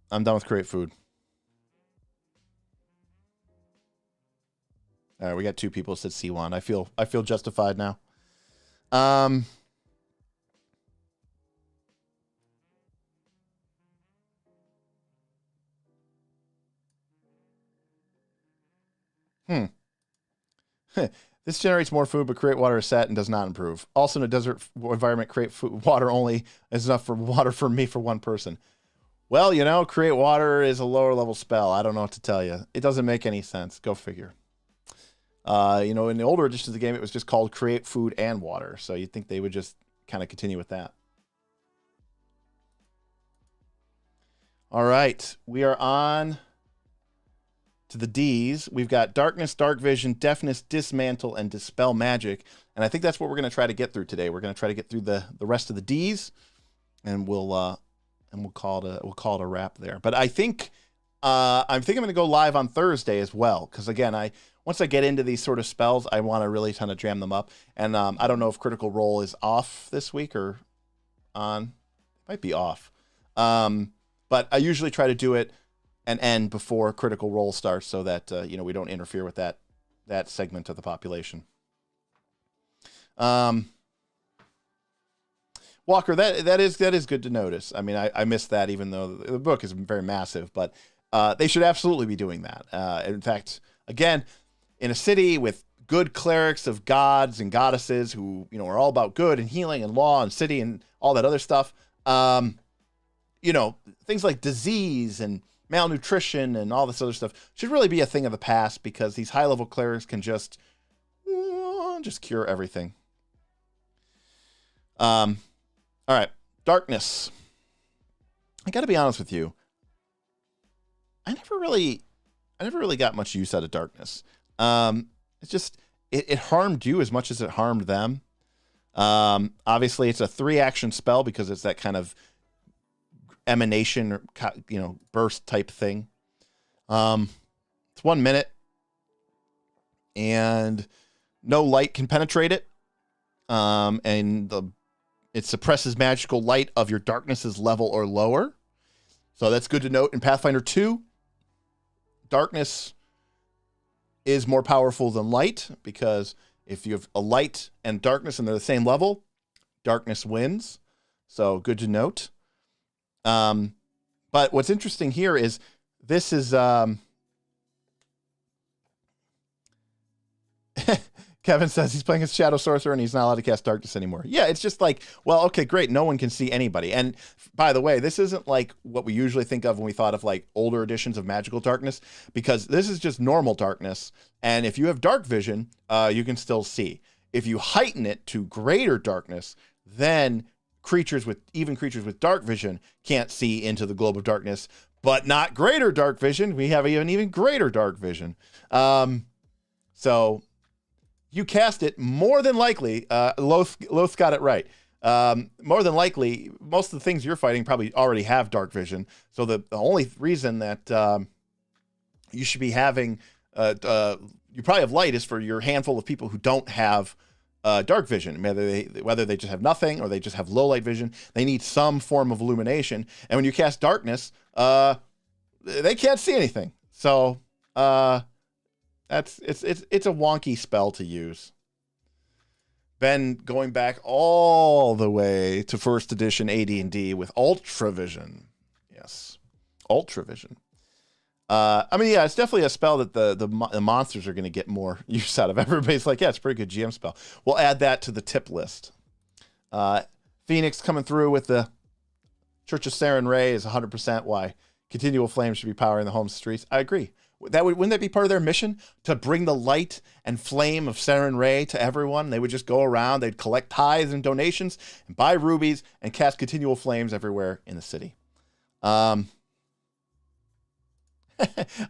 Speaker 1: I'm done with create food. All right, we got 2 people said C wand. I feel justified now. This generates more food, but create water is set and does not improve. Also, in a desert environment, create food, water only is enough for water for me for one person. Well, create water is a lower level spell. I don't know what to tell you. It doesn't make any sense. Go figure. In the older editions of the game, it was just called create food and water. So you'd think they would just kind of continue with that. All right. We are on to the D's. We've got darkness, dark vision, deafness, dismantle, and dispel magic. And I think that's what we're going to try to get through today. We're going to try to get through the rest of the D's, and we'll call it a wrap there. But I think I'm going to go live on Thursday as well, because again, once I get into these sort of spells, I want to really kind of jam them up. And I don't know if Critical Role is off this week or on. It might be off. But I usually try to do it and end before Critical Role starts, so that we don't interfere with that segment of the population. Walker, that is good to notice. I mean, I missed that, even though the book is very massive, but they should absolutely be doing that. In fact, again, in a city with good clerics of gods and goddesses who are all about good and healing and law and city and all that other stuff, things like disease and malnutrition and all this other stuff should really be a thing of the past, because these high-level clerics can just cure everything. All right, darkness. I got to be honest with you. I never really got much use out of darkness. It's just it harmed you as much as it harmed them. Obviously, it's a 3-action spell because it's that kind of emanation or burst type thing. It's 1 minute, and no light can penetrate it. It suppresses magical light of your darkness's level or lower. So that's good to note. In Pathfinder 2, darkness is more powerful than light, because if you have a light and darkness and they're the same level, darkness wins. So good to note. But what's interesting here is this is Kevin Kevin says he's playing as Shadow Sorcerer and he's not allowed to cast Darkness anymore. Yeah, it's just like, well, okay, great. No one can see anybody. And by the way, this isn't like what we usually think of when we thought of like older editions of Magical Darkness, because this is just normal darkness. And if you have dark vision, you can still see. If you heighten it to greater darkness, then creatures with dark vision can't see into the globe of darkness, but not greater dark vision. We have even greater dark vision. So you cast it, more than likely, Loth got it right. More than likely, most of the things you're fighting probably already have dark vision. So the only reason that you should be having, you probably have light, is for your handful of people who don't have dark vision. Whether they just have nothing or they just have low light vision, they need some form of illumination. And when you cast darkness, they can't see anything. So it's a wonky spell to use. Ben going back all the way to first edition AD&D with Ultra Vision. Yes, Ultra Vision. I mean, yeah, it's definitely a spell that the monsters are going to get more use out of. Everybody's like, yeah, it's a pretty good GM spell. We'll add that to the tip list. Phoenix coming through with the Church of Saren Ray is 100% why Continual Flame should be powering the home streets. I agree. Wouldn't that be part of their mission, to bring the light and flame of Saren Ray to everyone? They would just go around, they'd collect tithes and donations and buy rubies and cast Continual Flames everywhere in the city. A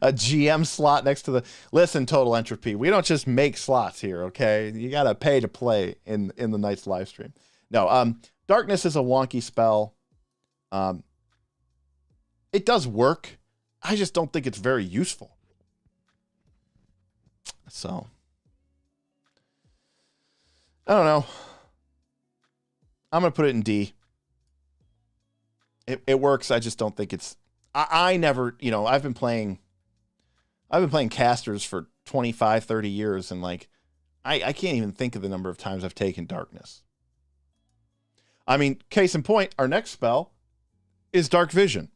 Speaker 1: GM slot next to the... Listen, Total Entropy, we don't just make slots here, okay? You got to pay to play in the night's live stream. No, Darkness is a wonky spell. It does work. I just don't think it's very useful. So, I don't know. I'm going to put it in D. It works. I just don't think it's... I never, I've been playing casters for 25, 30 years, and like, I can't even think of the number of times I've taken Darkness. I mean, case in point, our next spell is Dark Vision.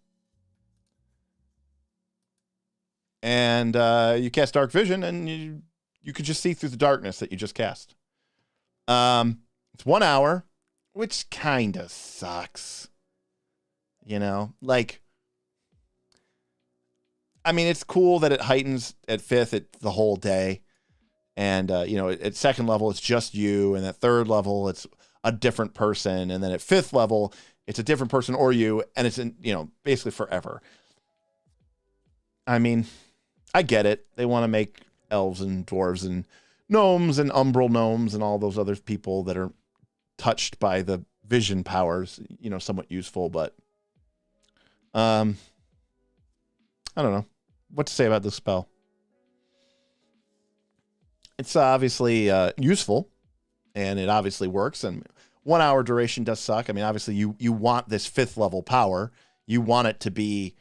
Speaker 1: And you cast Dark Vision, and you could just see through the darkness that you just cast. It's 1 hour, which kind of sucks. Like... I mean, it's cool that it heightens at 5th the whole day. And, at 2nd level, it's just you. And at 3rd level, it's a different person. And then at 5th level, it's a different person or you. And it's, basically forever. I mean, I get it. They want to make elves and dwarves and gnomes and umbral gnomes and all those other people that are touched by the vision powers, somewhat useful. But I don't know what to say about this spell. It's obviously useful, and it obviously works. And 1 hour duration does suck. I mean, obviously you want this 5th level power. You want it to be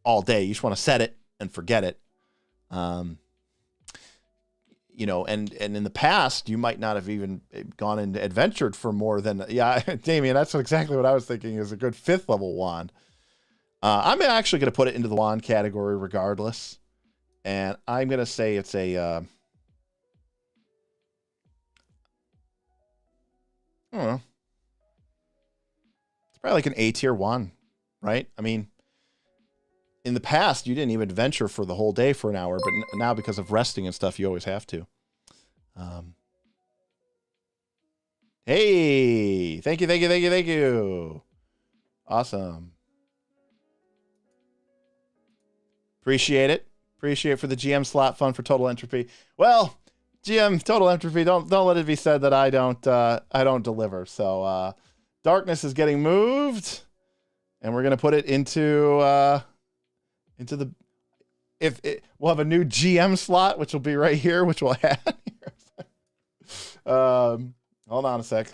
Speaker 1: all day. You just want to set it and forget it. And in the past, you might not have even gone and adventured for more than, Damien, that's exactly what I was thinking, is a good 5th level wand. I'm actually going to put it into the wand category regardless. And I'm going to say it's a... I don't know. It's probably like an A tier wand, right? I mean, in the past, you didn't even adventure for the whole day for an hour, but now because of resting and stuff, you always have to. Hey! Thank you. Awesome. Appreciate it. Appreciate for the GM slot fun for Total Entropy. Well, GM Total Entropy, don't let it be said that I don't deliver. So Darkness is getting moved, and we're gonna put it into the we'll have a new GM slot, which will be right here, which we'll add here. Hold on a sec.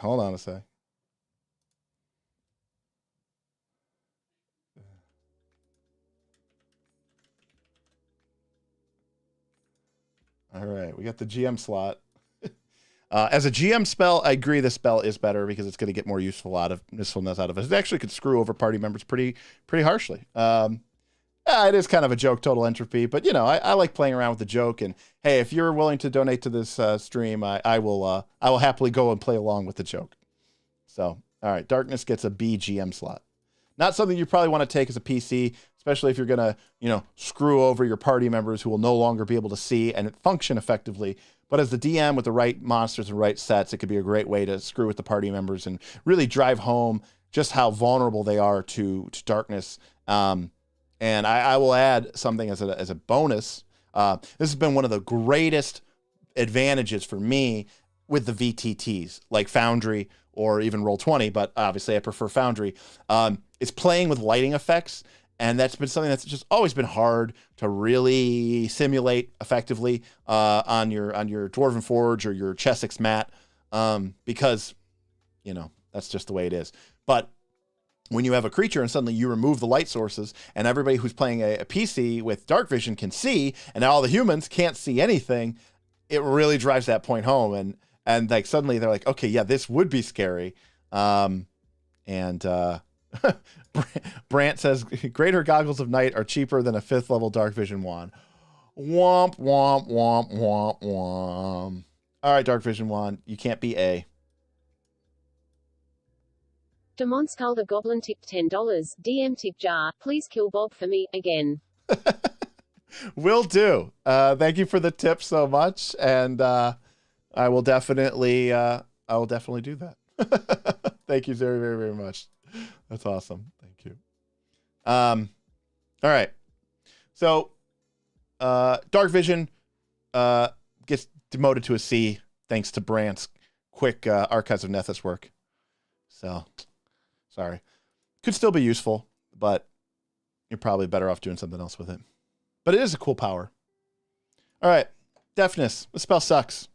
Speaker 1: All right, we got the GM slot. As a GM spell, I agree this spell is better because it's going to get more usefulness out of it. It actually could screw over party members pretty harshly. It is kind of a joke, total entropy, but I like playing around with the joke. And hey, if you're willing to donate to this stream, I will happily go and play along with the joke. So, all right, Darkness gets a B GM slot. Not something you probably want to take as a PC, especially if you're going to, screw over your party members who will no longer be able to see and function effectively. But as the DM with the right monsters and right sets, it could be a great way to screw with the party members and really drive home just how vulnerable they are to darkness. And I will add something as a bonus. This has been one of the greatest advantages for me with the VTTs, like Foundry or even Roll20, but obviously I prefer Foundry. It's playing with lighting effects, and that's been something that's just always been hard to really simulate effectively on your Dwarven Forge or your Chessex mat, because that's just the way it is. But when you have a creature and suddenly you remove the light sources and everybody who's playing a PC with dark vision can see, and all the humans can't see anything, it really drives that point home. And like suddenly they're like, okay, yeah, this would be scary. Brant says greater goggles of night are cheaper than a 5th level dark vision wand. Womp, womp, womp, womp, womp. All right, dark vision wand, you can't be A.
Speaker 2: Demonskull the Goblin tipped $10. DM tip jar. Please kill Bob for me again.
Speaker 1: Will do. Thank you for the tip so much, and I will definitely do that. Thank you very, very, very much. That's awesome. Thank you. All right. So, Dark Vision gets demoted to a C thanks to Brant's quick Archives of Nethys work. So, sorry. Could still be useful, but you're probably better off doing something else with it. But it is a cool power. All right. Deafness. The spell sucks.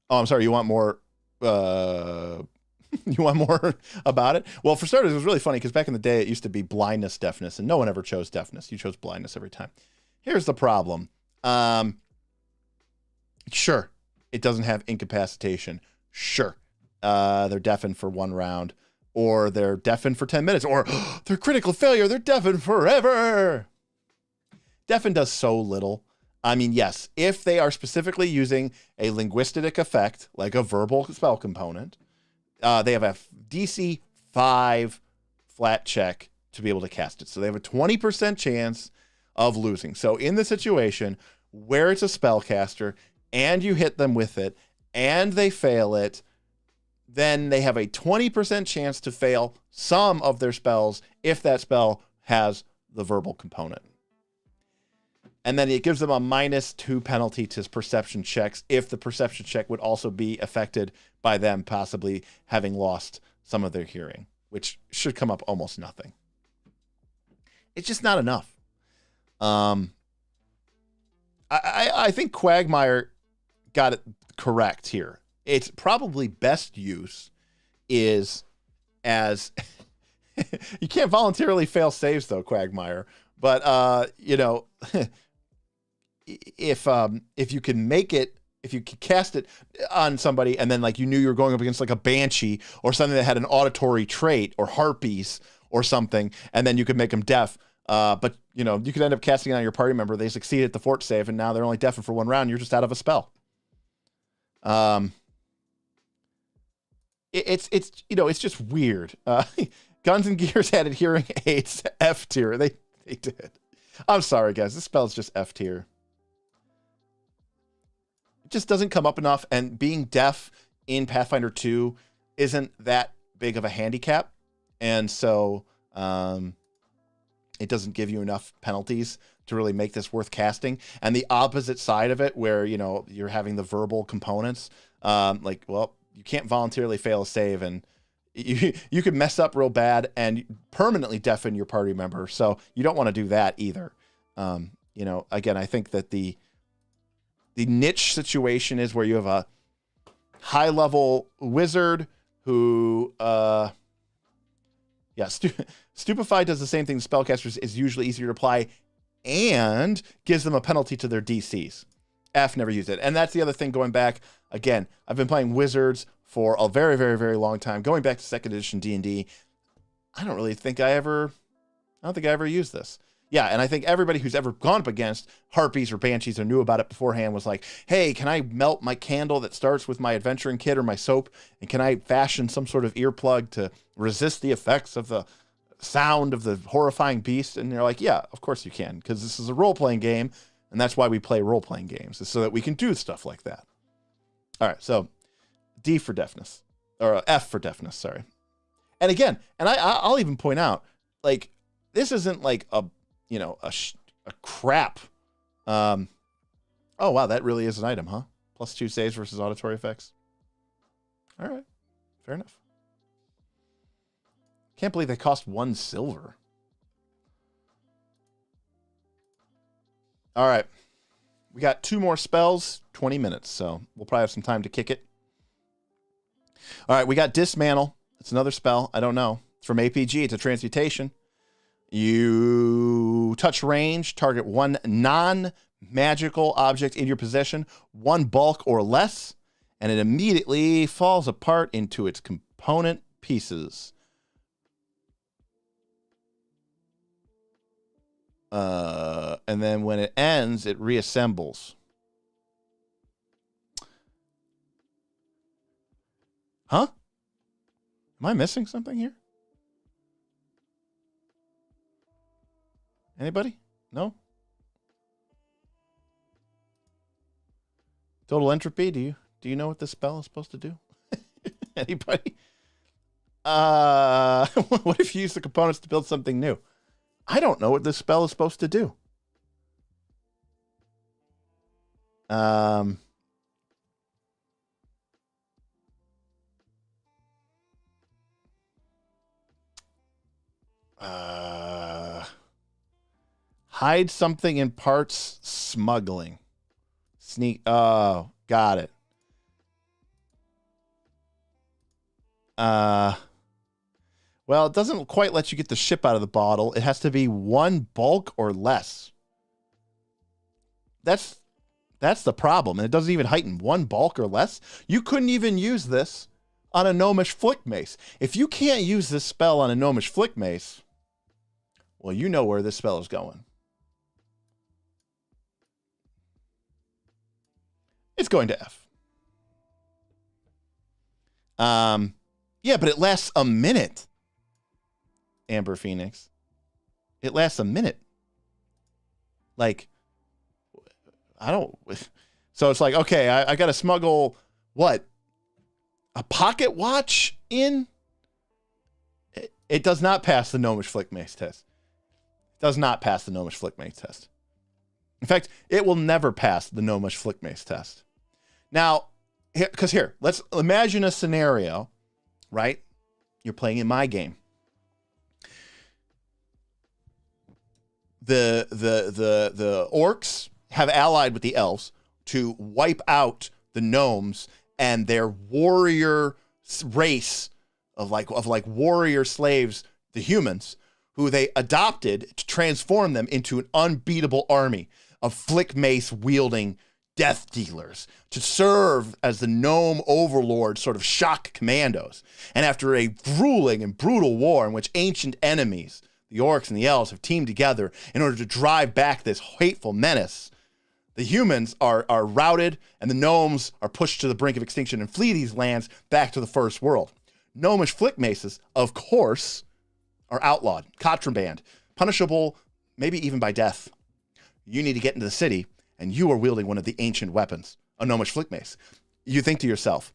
Speaker 1: Oh, I'm sorry. You want more? You want more about it? Well, for starters, it was really funny because back in the day, it used to be blindness, deafness, and no one ever chose deafness. You chose blindness every time. Here's the problem. Sure, it doesn't have incapacitation. Sure, they're deafened for 1 round, or they're deafened for 10 minutes, or they're critical failure. They're deafened forever. Deafen does so little. I mean, yes, if they are specifically using a linguistic effect, like a verbal spell component, they have a DC 5 flat check to be able to cast it. So they have a 20% chance of losing. So in the situation where it's a spellcaster and you hit them with it and they fail it, then they have a 20% chance to fail some of their spells if that spell has the verbal component. And then it gives them a -2 penalty to perception checks if the perception check would also be affected by them possibly having lost some of their hearing, which should come up almost nothing. It's just not enough. I think Quagmire got it correct here. Its probably best use is as you can't voluntarily fail saves though, Quagmire. But if you can make it, if you can cast it on somebody and then like you knew you were going up against like a banshee or something that had an auditory trait or harpies or something, and then you could make them deaf. But you could end up casting it on your party member. They succeed at the fort save, and now they're only deafened for 1 round. You're just out of a spell. It's just weird. Guns and Gears added hearing aids F tier. They did. I'm sorry, guys. This spell's just F tier. It just doesn't come up enough, and being deaf in Pathfinder 2 isn't that big of a handicap, and so it doesn't give you enough penalties to really make this worth casting. And the opposite side of it, where you're having the verbal components, you can't voluntarily fail a save, and you could mess up real bad and permanently deafen your party member. So you don't want to do that either. Again, I think that the niche situation is where you have a high level wizard who, Stupefy does the same thing to spellcasters, is usually easier to apply and gives them a penalty to their DCs. F never used it. And that's the other thing going back. Again, I've been playing wizards for a very, very, very long time. Going back to 2nd edition D&D, I don't think I ever used this. Yeah, and I think everybody who's ever gone up against harpies or banshees or knew about it beforehand was like, hey, can I melt my candle that starts with my adventuring kit or my soap? And can I fashion some sort of earplug to resist the effects of the sound of the horrifying beast? And they're like, yeah, of course you can, because this is a role-playing game, and that's why we play role-playing games, is so that we can do stuff like that. All right, so D for deafness, or F for deafness, sorry. And again, and I'll even point out, like, this isn't like a crap. Oh, wow, that really is an item, huh? +2 saves versus auditory effects. All right, fair enough. Can't believe they cost 1 silver. All right, we got 2 more spells, 20 minutes, so we'll probably have some time to kick it. All right, we got Dismantle. It's another spell. I don't know. It's from APG. It's a transmutation. You touch range, target 1 non-magical object in your possession, 1 bulk or less, and it immediately falls apart into its component pieces. And then when it ends, it reassembles. Huh? Am I missing something here? Anybody? No? Total entropy? Do you know what this spell is supposed to do? Anybody? What if you use the components to build something new? I don't know what this spell is supposed to do. Hide something in parts, smuggling. Sneak. Oh, got it. Well, it doesn't quite let you get the ship out of the bottle. It has to be 1 bulk or less. That's the problem. And it doesn't even heighten 1 bulk or less. You couldn't even use this on a gnomish flick mace. If you can't use this spell on a gnomish flick mace, well, you know where this spell is going. It's going to F. Yeah, but it lasts a minute. Amber Phoenix. It lasts a minute. Like, I don't. So it's like, okay, I got to smuggle what? A pocket watch in? It does not pass the gnomish flick mace test. It does not pass the gnomish flick mace test. In fact, it will never pass the gnomish flick mace test. Now, here, let's imagine a scenario, right? You're playing in my game. The orcs have allied with the elves to wipe out the gnomes and their warrior race of warrior slaves, the humans, who they adopted to transform them into an unbeatable army of flick mace wielding death dealers to serve as the gnome overlord sort of shock commandos. And after a grueling and brutal war in which ancient enemies, the orcs and the elves, have teamed together in order to drive back this hateful menace, the humans are routed and the gnomes are pushed to the brink of extinction and flee these lands back to the first world. Gnomish flick maces, of course, are outlawed, contraband, punishable maybe even by death. You need to get into the city, and you are wielding one of the ancient weapons, a gnomish flick mace. You think to yourself,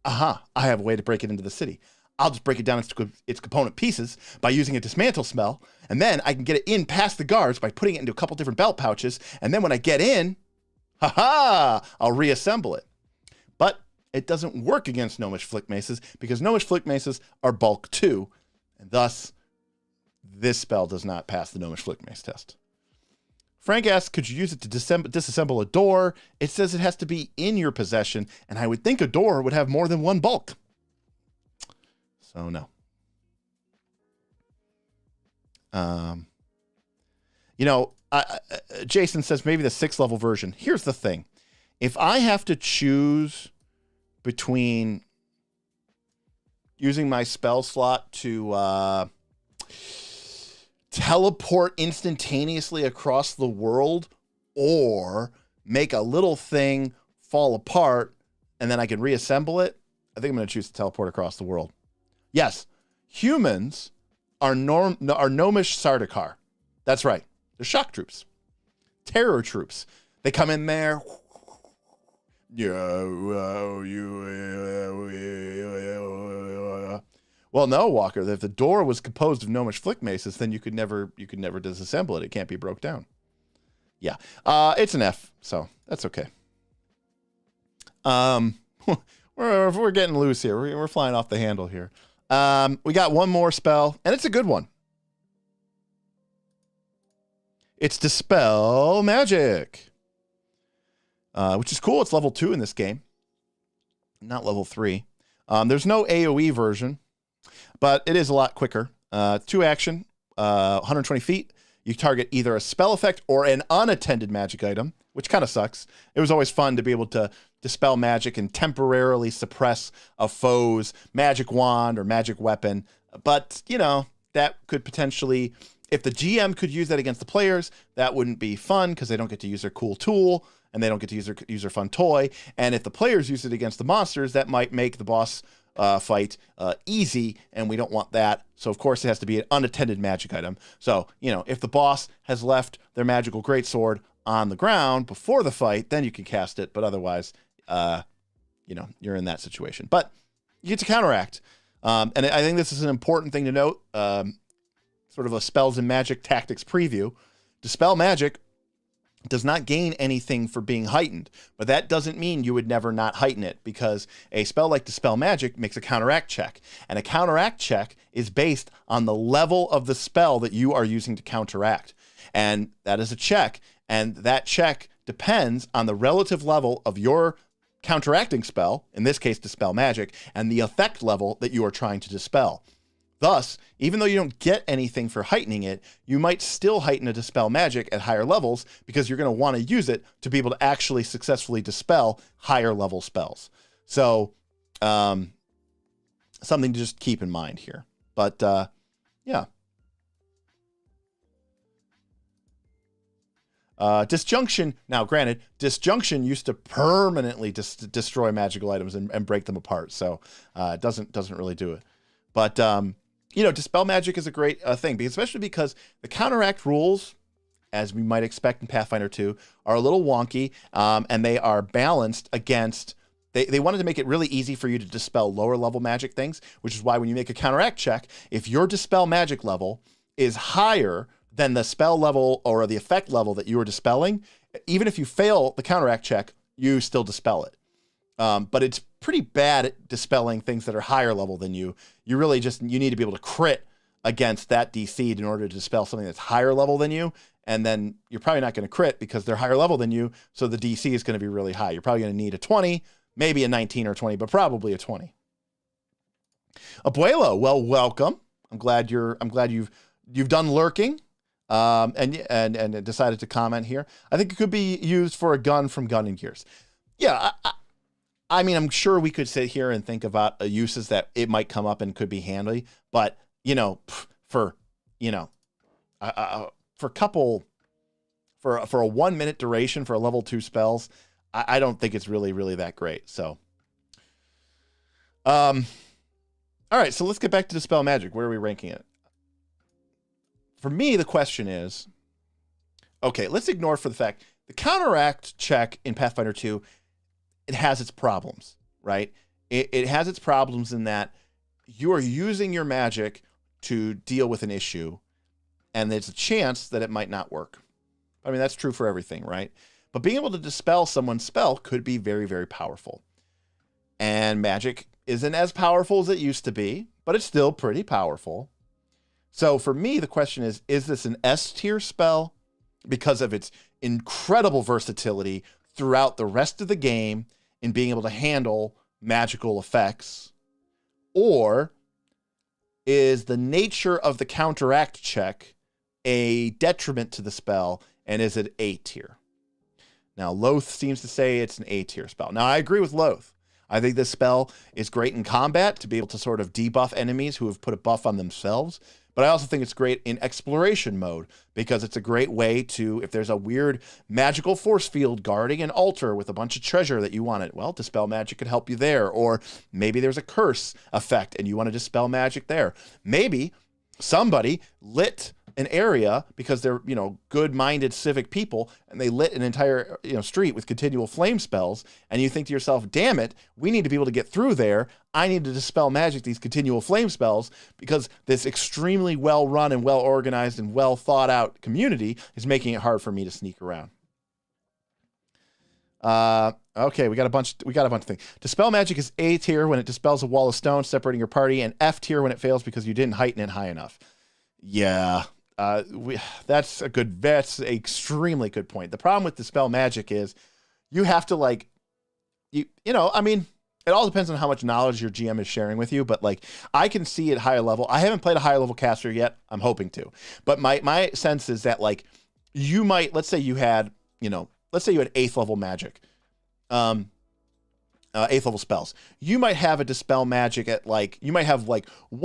Speaker 1: aha, I have a way to break it into the city. I'll just break it down into its component pieces by using a dismantle spell, and then I can get it in past the guards by putting it into a couple different belt pouches, and then when I get in, I'll reassemble it. But it doesn't work against gnomish flick maces because gnomish flick maces are bulk 2, and thus this spell does not pass the gnomish flick mace test. Frank asks, could you use it to disassemble a door? It says it has to be in your possession, and I would think a door would have more than 1 bulk. So no. Jason says maybe the 6th level version. Here's the thing. If I have to choose between using my spell slot to teleport instantaneously across the world, or make a little thing fall apart and then I can reassemble it, I think I'm going to choose to teleport across the world. Yes, humans are gnomish Sardaukar. That's right. They're shock troops. Terror troops. They come in there. Well, no, Walker. If the door was composed of gnomish flick maces, then you could never disassemble it. It can't be broke down. Yeah, it's an F, so that's okay. We're getting loose here. We're flying off the handle here. We got one more spell, and it's a good one. It's Dispel Magic, which is cool. It's level 2 in this game, not level 3. There's no AoE version, but it is a lot quicker. 2 action, 120 feet. You target either a spell effect or an unattended magic item, which kind of sucks. It was always fun to be able to dispel magic and temporarily suppress a foe's magic wand or magic weapon. But, you know, that could potentially, if the GM could use that against the players, that wouldn't be fun because they don't get to use their cool tool and they don't get to use their fun toy. And if the players use it against the monsters, that might make the boss fight easy, and we don't want that. So, of course, it has to be an unattended magic item. So, you know, if the boss has left their magical greatsword on the ground before the fight, then you can cast it. But otherwise, you know, you're in that situation. But you get to counteract. And I think this is an important thing to note, sort of a spells and magic tactics preview. Dispel magic does not gain anything for being heightened, but that doesn't mean you would never not heighten it, because a spell like Dispel Magic makes a counteract check, and a counteract check is based on the level of the spell that you are using to counteract, and that is a check, and that check depends on the relative level of your counteracting spell, in this case Dispel Magic, and the effect level that you are trying to dispel. Thus, even though you don't get anything for heightening it, you might still heighten a Dispel Magic at higher levels because you're going to want to use it to be able to actually successfully dispel higher level spells. So, something to just keep in mind here. But, yeah. Disjunction, now granted, Disjunction used to permanently destroy magical items and break them apart. So, it doesn't really do it. But, you know, Dispel Magic is a great thing, especially because the counteract rules, as we might expect in Pathfinder 2, are a little wonky, and they are balanced against, they wanted to make it really easy for you to dispel lower level magic things, which is why when you make a counteract check, if your Dispel Magic level is higher than the spell level or the effect level that you are dispelling, even if you fail the counteract check, you still dispel it. But it's pretty bad at dispelling things that are higher level than you. You really you need to be able to crit against that DC in order to dispel something that's higher level than you. And then you're probably not going to crit because they're higher level than you. So the DC is going to be really high. You're probably going to need a 20, maybe a 19 or 20, but probably a 20. Abuelo, well, welcome. I'm glad you've done lurking, and decided to comment here. I think it could be used for a gun from Gun and Gears. Yeah, I mean, I'm sure we could sit here and think about uses that it might come up and could be handy, but, you know, for a 1 minute duration for a level 2 spells, I don't think it's really that great. So, all right, so let's get back to Dispel Magic. Where are we ranking it? For me, the question is, okay, let's ignore for the fact the counteract check in Pathfinder 2, it has its problems, right? It has its problems in that you are using your magic to deal with an issue, and there's a chance that it might not work. I mean, that's true for everything, right? But being able to dispel someone's spell could be very powerful. And magic isn't as powerful as it used to be, but it's still pretty powerful. So for me, the question is this an S tier spell because of its incredible versatility throughout the rest of the game in being able to handle magical effects? Or is the nature of the counteract check a detriment to the spell, and is it A tier? Now, Loth seems to say it's an A tier spell. Now, I agree with Loth. I think this spell is great in combat to be able to sort of debuff enemies who have put a buff on themselves. But I also think it's great in exploration mode because it's a great way to, if there's a weird magical force field guarding an altar with a bunch of treasure that you want it, well, Dispel Magic could help you there. Or maybe there's a curse effect and you want to Dispel Magic there. Maybe somebody lit an area because they're, good-minded civic people, and they lit an entire, street with continual flame spells, and you think to yourself, damn it, we need to be able to get through there. I need to Dispel Magic these continual flame spells because this extremely well-run and well-organized and well-thought-out community is making it hard for me to sneak around. Okay, we got a bunch of things. Dispel Magic is A tier when it dispels a wall of stone separating your party, and F tier when it fails because you didn't heighten it high enough. Yeah. That's an extremely good point. The problem with Dispel Magic is you have to it all depends on how much knowledge your GM is sharing with you, but I can see at higher level. I haven't played a higher level caster yet. I'm hoping to, but my sense is that you might, let's say you had 8th level magic, 8th level spells. You might have a Dispel Magic at you might have 1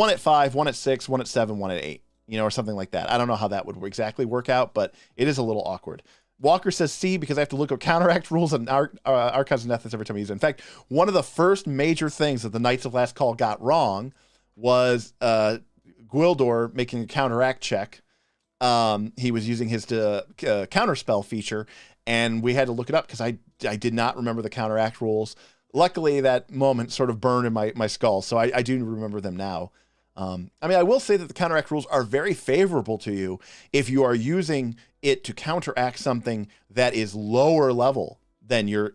Speaker 1: at 5, 1 at 6, 1 at 7, 1 at 8. Or something like that. I don't know how that would exactly work out, but it is a little awkward. Walker says C because I have to look up counteract rules and archives and methods every time I use it. In fact, one of the first major things that the Knights of Last Call got wrong was Gwildor making a counteract check. He was using his counterspell feature, and we had to look it up because I did not remember the counteract rules. Luckily, that moment sort of burned in my skull, so I do remember them now. I will say that the counteract rules are very favorable to you if you are using it to counteract something that is lower level than your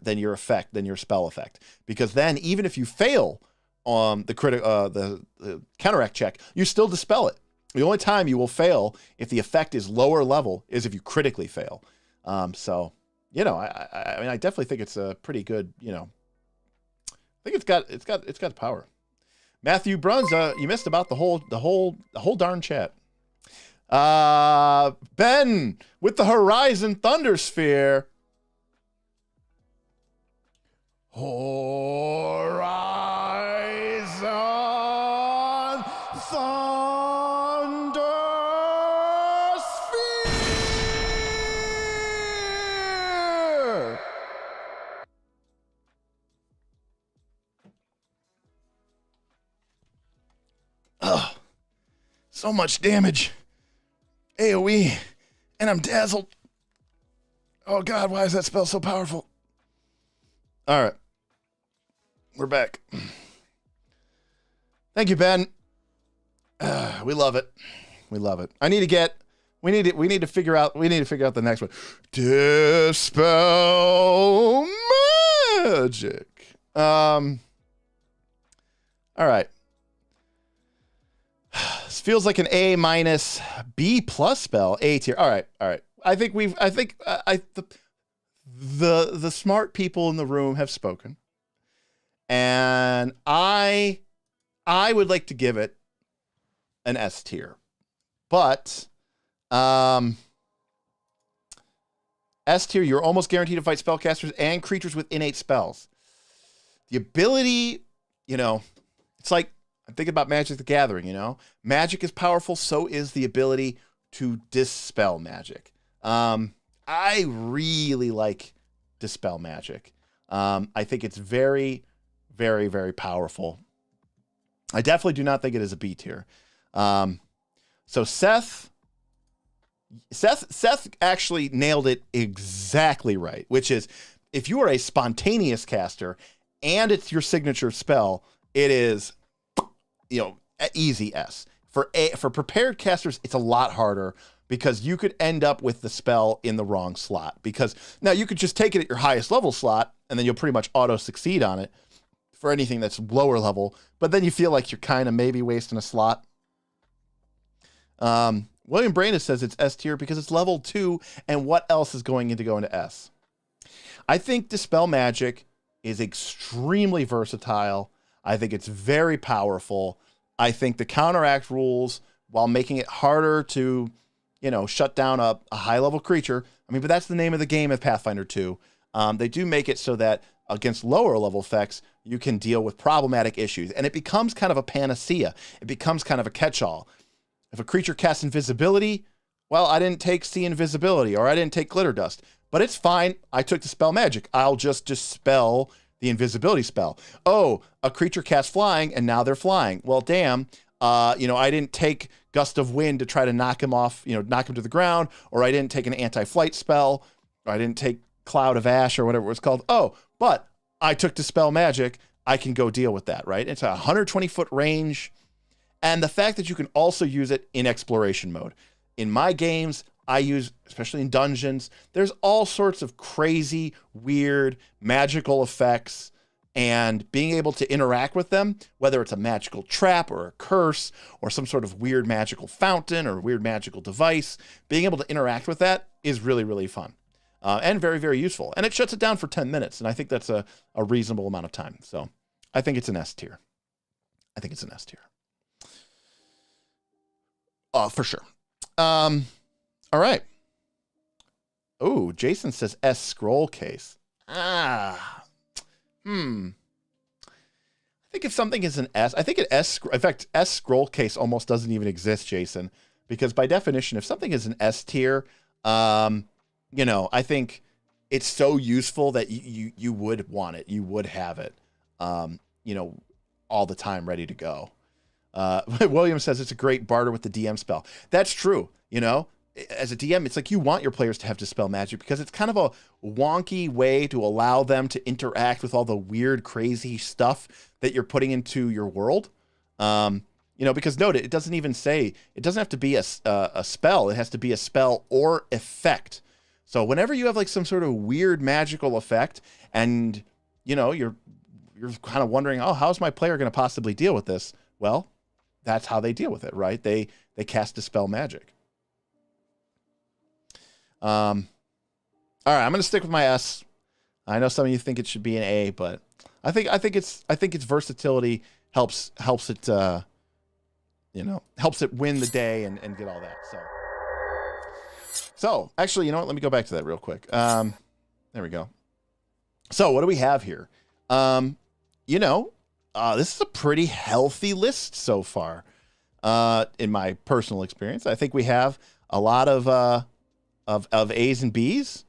Speaker 1: spell effect. Because then, even if you fail on the counteract check, you still dispel it. The only time you will fail if the effect is lower level is if you critically fail. I definitely think it's a pretty good. I think it's got power. Matthew Bruns, you missed about the whole darn chat. Ben with the Horizon Thundersphere. Horizon Thundersphere. Ugh. So much damage. AoE. And I'm dazzled. Oh god, why is that spell so powerful? Alright. We're back. Thank you, Ben. We love it. We love it. We need to figure out the next one. Dispel Magic. All right. This feels like an A minus B plus spell. A tier. All right. I think the smart people in the room have spoken, and I would like to give it an S tier, but S tier, you're almost guaranteed to fight spellcasters and creatures with innate spells. The ability, it's like, I'm thinking about Magic the Gathering, Magic is powerful, so is the ability to dispel magic. I really like Dispel Magic. I think it's very, very, very powerful. I definitely do not think it is a B tier. So Seth actually nailed it exactly right, which is if you are a spontaneous caster and it's your signature spell, it is, easy S. For prepared casters, it's a lot harder because you could end up with the spell in the wrong slot. Because now you could just take it at your highest level slot and then you'll pretty much auto succeed on it for anything that's lower level. But then you feel like you're kind of maybe wasting a slot. William Brandon says it's S tier because it's level 2, and what else is going to go into S? I think Dispel Magic is extremely versatile. I think it's very powerful. I think the counteract rules, while making it harder to, shut down a high-level creature, but that's the name of the game of Pathfinder 2. They do make it so that against lower level effects, you can deal with problematic issues. And it becomes kind of a panacea. It becomes kind of a catch-all. If a creature casts invisibility, well, I didn't take see invisibility, or I didn't take glitter dust, but it's fine. I took dispel magic. I'll just dispel the invisibility spell. Oh, a creature casts flying and now they're flying. Well, damn, I didn't take gust of wind to try to knock him off, knock him to the ground, or I didn't take an anti-flight spell, or I didn't take cloud of ash or whatever it was called. Oh, but I took dispel magic. I can go deal with that, right? It's a 120-foot range. And the fact that you can also use it in exploration mode. In my games, I use, especially in dungeons, there's all sorts of crazy, weird, magical effects, and being able to interact with them, whether it's a magical trap or a curse or some sort of weird magical fountain or weird magical device, being able to interact with that is really, really fun and very, very useful. And it shuts it down for 10 minutes, and I think that's a reasonable amount of time. So I think it's an S tier. For sure. All right. Oh, Jason says S scroll case. I think if something is an S, I think in fact, S scroll case almost doesn't even exist, Jason, because by definition, if something is an S tier, I think it's so useful that you would want it. You would have it, all the time ready to go. William says it's a great barter with the DM spell. That's true. As a DM, it's like you want your players to have dispel magic because it's kind of a wonky way to allow them to interact with all the weird, crazy stuff that you're putting into your world. Because note it doesn't even say, it doesn't have to be a spell. It has to be a spell or effect. So whenever you have like some sort of weird magical effect and, you're kind of wondering, oh, how's my player going to possibly deal with this? Well, that's how they deal with it, right? They cast dispel magic. All right, I'm going to stick with my S. I know some of you think it should be an A, but I think its versatility helps it helps it win the day and get all that. So actually, you know what? Let me go back to that real quick. There we go. So what do we have here? This is a pretty healthy list so far. In my personal experience, I think we have a lot of A's and B's.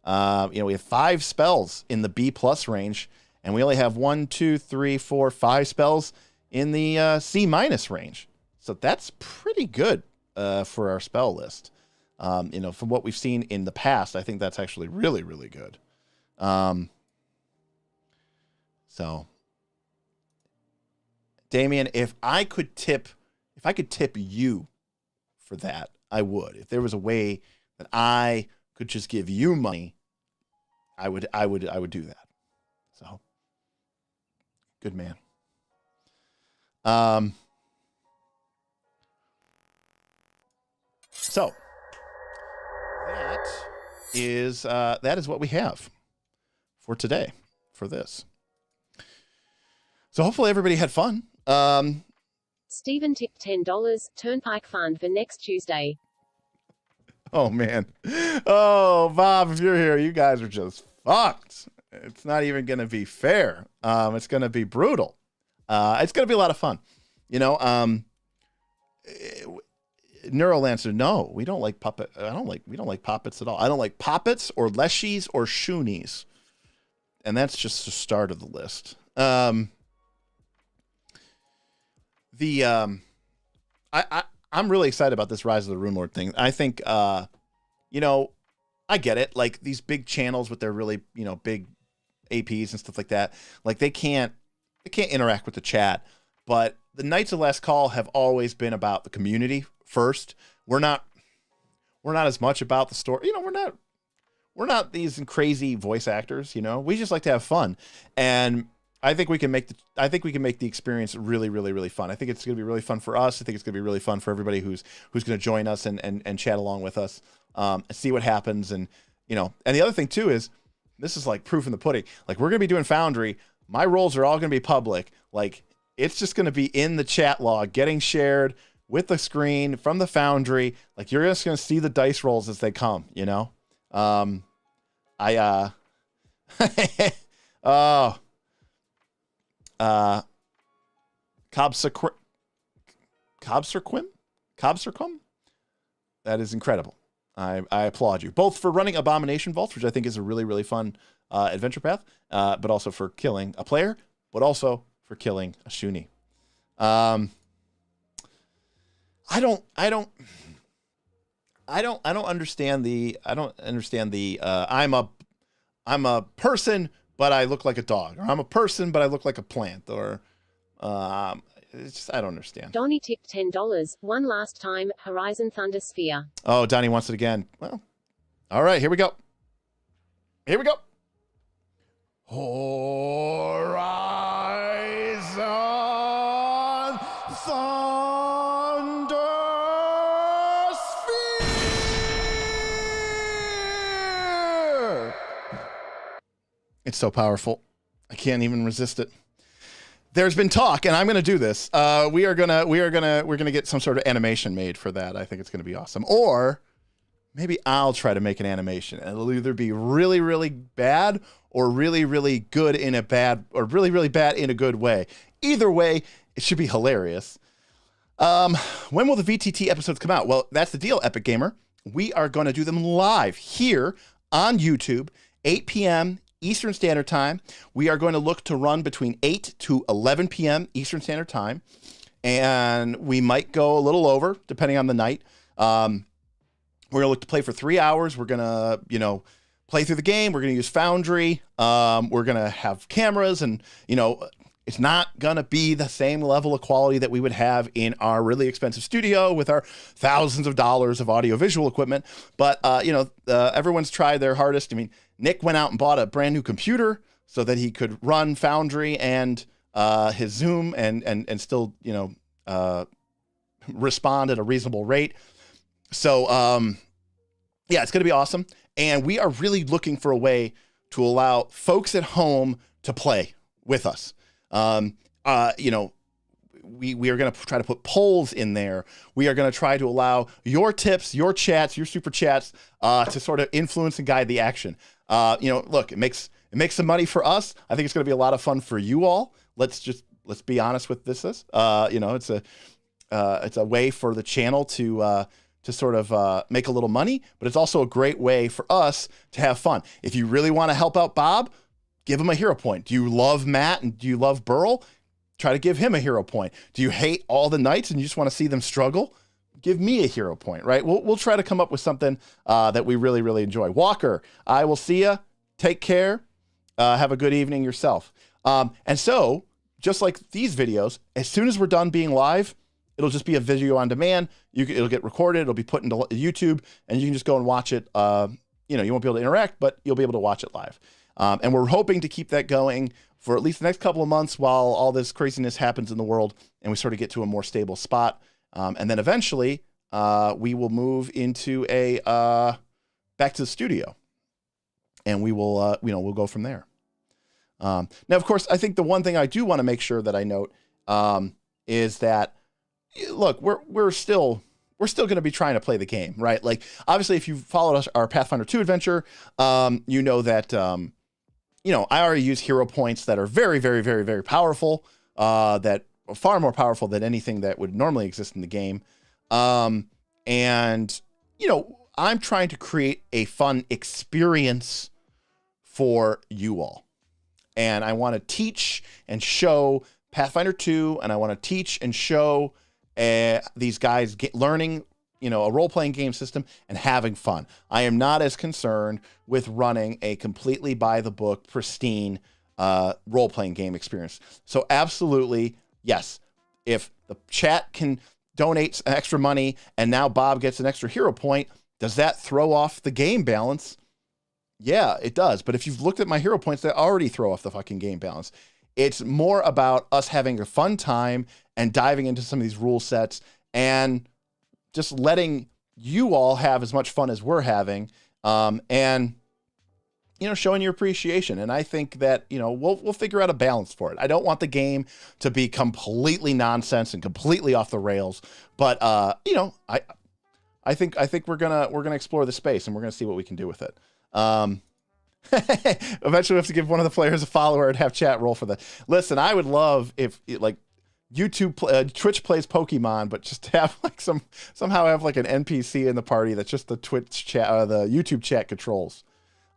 Speaker 1: We have 5 spells in the B+ range, and we only have 1, 2, 3, 4, 5 spells in the C- range. So that's pretty good for our spell list. From what we've seen in the past, I think that's actually really, really good. So, Damien, if I could tip you for that, I would. If there was a way that I could just give you money, I would do that. So, good man. So that is what we have for today for this. So hopefully everybody had fun.
Speaker 2: Stephen tipped $10 Turnpike Fund for next Tuesday.
Speaker 1: Oh, man. Oh, Bob, if you're here, you guys are just fucked. It's not even going to be fair. It's going to be brutal. It's going to be a lot of fun. Neurolancer, no, we don't like puppet. We don't like poppets at all. I don't like poppets or leshies or shoonies. And that's just the start of the list. I'm really excited about this Rise of the Rune Lord thing. I think, I get it. Like these big channels with their really, big APs and stuff like that. Like they can't interact with the chat. But the Knights of Last Call have always been about the community first. We're not as much about the story. We're not these crazy voice actors. We just like to have fun. And I think we can make the experience really, really, really fun. I think it's going to be really fun for us. I think it's going to be really fun for everybody who's going to join us and chat along with us, and see what happens. And and the other thing too is this is like proof in the pudding. Like we're going to be doing Foundry. My roles are all going to be public. Like it's just going to be in the chat log, getting shared with the screen from the Foundry. Like you're just going to see the dice rolls as they come. Oh, Cobsarquim? Cobsarquim? That is incredible. I applaud you, both for running Abomination Vaults, which I think is a really, really fun adventure path, but also for killing a player, but also for killing a Shuni. I don't understand the I'm a person, but I look like a dog, or I'm a person, but I look like a plant, or it's just, I don't understand.
Speaker 2: Donnie tipped $10. One last time, Horizon Thunder Sphere.
Speaker 1: Oh, Donnie wants it again. Well, all right, here we go. Here we go. Horizon Thunder Sphere. It's so powerful. I can't even resist it. There's been talk, and I'm going to do this. We're gonna get some sort of animation made for that. I think it's going to be awesome. Or maybe I'll try to make an animation, and it'll either be really, really bad or really, really good in a bad, or really, really bad in a good way. Either way, it should be hilarious. When will the VTT episodes come out? Well, that's the deal, Epic Gamer. We are going to do them live here on YouTube, 8 p.m. Eastern Standard Time. We are going to look to run between 8 to 11 p.m. Eastern Standard Time. And we might go a little over, depending on the night. We're going to look to play for 3 hours. We're going to, play through the game. We're going to use Foundry. We're going to have cameras, and, it's not going to be the same level of quality that we would have in our really expensive studio with our thousands of dollars of audiovisual equipment. But, everyone's tried their hardest. I mean, Nick went out and bought a brand new computer so that he could run Foundry and his Zoom and still, respond at a reasonable rate. So, yeah, it's going to be awesome. And we are really looking for a way to allow folks at home to play with us. We are going to try to put polls in there. We are going to try to allow your tips, your chats, your super chats to sort of influence and guide the action. Look, it makes some money for us. I think it's going to be a lot of fun for you all. Let's be honest with this. It's a way for the channel to sort of make a little money, but it's also a great way for us to have fun. If you really want to help out Bob, give him a hero point. Do you love Matt and do you love Burl? Try to give him a hero point. Do you hate all the knights and you just want to see them struggle? Give me a hero point, right? We'll try to come up with something that we really, really enjoy. Walker, I will see you. Take care. Have a good evening yourself. And so, just like these videos, as soon as we're done being live, it'll just be a video on demand. It'll get recorded. It'll be put into YouTube, and you can just go and watch it. You won't be able to interact, but you'll be able to watch it live. And we're hoping to keep that going for at least the next couple of months while all this craziness happens in the world and we sort of get to a more stable spot. And then eventually we will move into back to the studio, and we will, we'll go from there. Now, of course, I think the one thing I do want to make sure that I note is that, look, we're still going to be trying to play the game, right? Like, obviously, if you followed our Pathfinder 2 adventure, you know that, I already use hero points that are very, very, very, very powerful, that are far more powerful than anything that would normally exist in the game. And, I'm trying to create a fun experience for you all. And I want to teach and show Pathfinder 2, and I want to teach and show these guys learning, a role-playing game system and having fun. I am not as concerned with running a completely by-the-book, pristine role-playing game experience. So absolutely, yes, if the chat can donate extra money and now Bob gets an extra hero point, does that throw off the game balance? Yeah, it does. But if you've looked at my hero points, they already throw off the fucking game balance. It's more about us having a fun time and diving into some of these rule sets and just letting you all have as much fun as we're having, and, showing your appreciation. And I think that, we'll figure out a balance for it. I don't want the game to be completely nonsense and completely off the rails, but, I think we're gonna explore the space, and we're gonna see what we can do with it. Eventually we have to give one of the players a follower and have chat roll for that. Listen, I would love if like Twitch plays Pokemon, but just have like somehow have like an NPC in the party that's just the Twitch chat, the YouTube chat controls.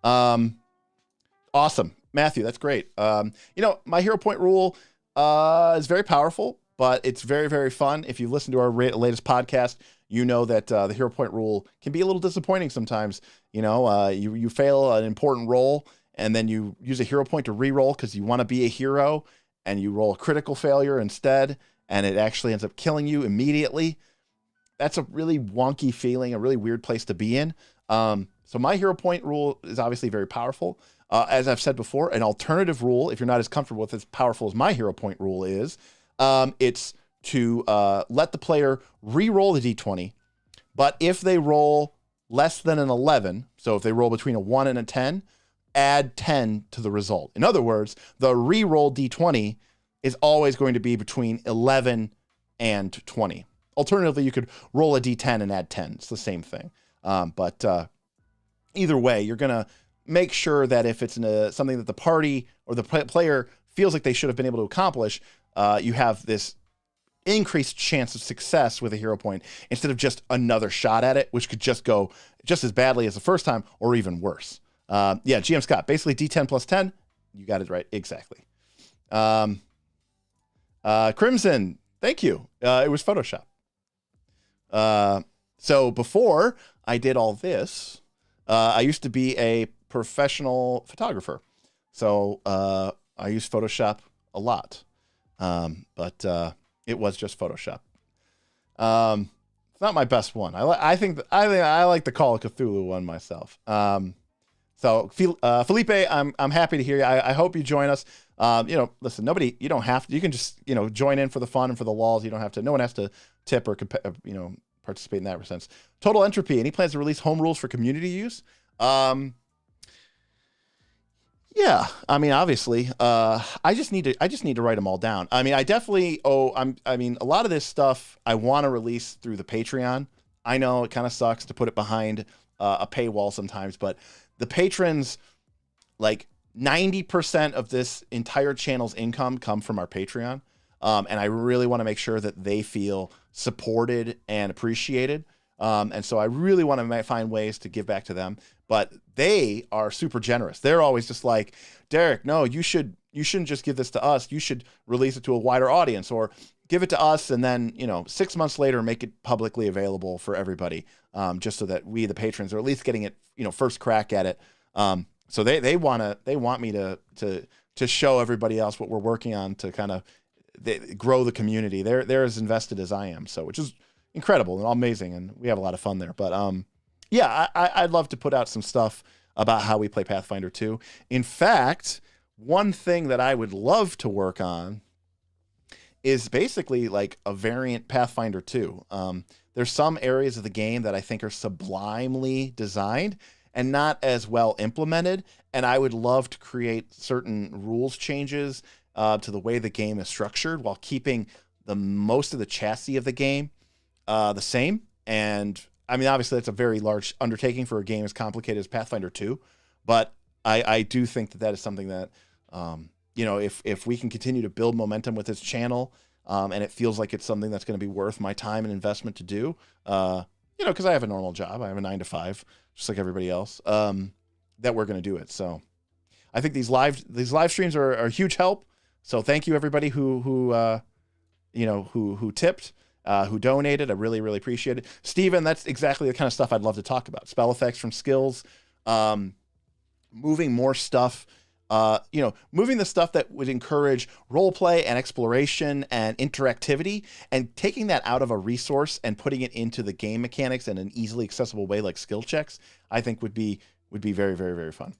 Speaker 1: Awesome, Matthew, that's great. My hero point rule is very powerful, but it's very, very fun. If you listen to our latest podcast, you know that the hero point rule can be a little disappointing sometimes. You fail an important roll, and then you use a hero point to re-roll because you want to be a hero, and you roll a critical failure instead, and it actually ends up killing you immediately. That's a really wonky feeling, a really weird place to be in. So my hero point rule is obviously very powerful. As I've said before, an alternative rule, if you're not as comfortable with as powerful as my hero point rule is, it's to let the player re-roll the d20, but if they roll less than an 11, so if they roll between a 1 and a 10, add 10 to the result. In other words, the re-roll d20 is always going to be between 11 and 20. Alternatively, you could roll a d10 and add 10. It's the same thing. But either way, you're going to make sure that if it's something that the party or the player feels like they should have been able to accomplish, you have this increased chance of success with a hero point instead of just another shot at it, which could just go just as badly as the first time or even worse. GM Scott, basically D10 plus 10. You got it right. Exactly. Crimson, thank you. It was Photoshop. So before I did all this, I used to be a professional photographer. So I used Photoshop a lot. But it was just Photoshop. It's not my best one. I think I like the Call of Cthulhu one myself. So Felipe, I'm happy to hear you. I hope you join us. Listen, you don't have to. You can just join in for the fun and for the lols. You don't have to. No one has to tip or participate in that sense. Total Entropy. Any plans to release home rules for community use? Yeah, I mean, obviously, I just need to write them all down. I mean, a lot of this stuff I want to release through the Patreon. I know it kind of sucks to put it behind a paywall sometimes, but the patrons, like 90% of this entire channel's income come from our Patreon. And I really want to make sure that they feel supported and appreciated. And so I really want to find ways to give back to them, but they are super generous. They're always just like, Derek, no, you shouldn't just give this to us. You should release it to a wider audience, or give it to us and then, 6 months later, make it publicly available for everybody. Just so that we, the patrons, are at least getting it, first crack at it. So they want me to show everybody else what we're working on to kind of grow the community. They're as invested as I am. So, which is incredible and amazing, and we have a lot of fun there. But I'd love to put out some stuff about how we play Pathfinder 2. In fact, one thing that I would love to work on is basically like a variant Pathfinder 2. There's some areas of the game that I think are sublimely designed and not as well implemented, and I would love to create certain rules changes to the way the game is structured while keeping most of the chassis of the game the same. And I mean, obviously that's a very large undertaking for a game as complicated as Pathfinder 2, but I do think that is something that, if we can continue to build momentum with this channel, and it feels like it's something that's going to be worth my time and investment to do, because I have a normal job, I have a 9 to 5, just like everybody else, that we're going to do it. So I think these live streams are a huge help. So thank you everybody who tipped. Who donated. I really, really appreciate it. Steven, that's exactly the kind of stuff I'd love to talk about. Spell effects from skills, moving more stuff, moving the stuff that would encourage role play and exploration and interactivity, and taking that out of a resource and putting it into the game mechanics in an easily accessible way like skill checks, I think would be very, very, very fun.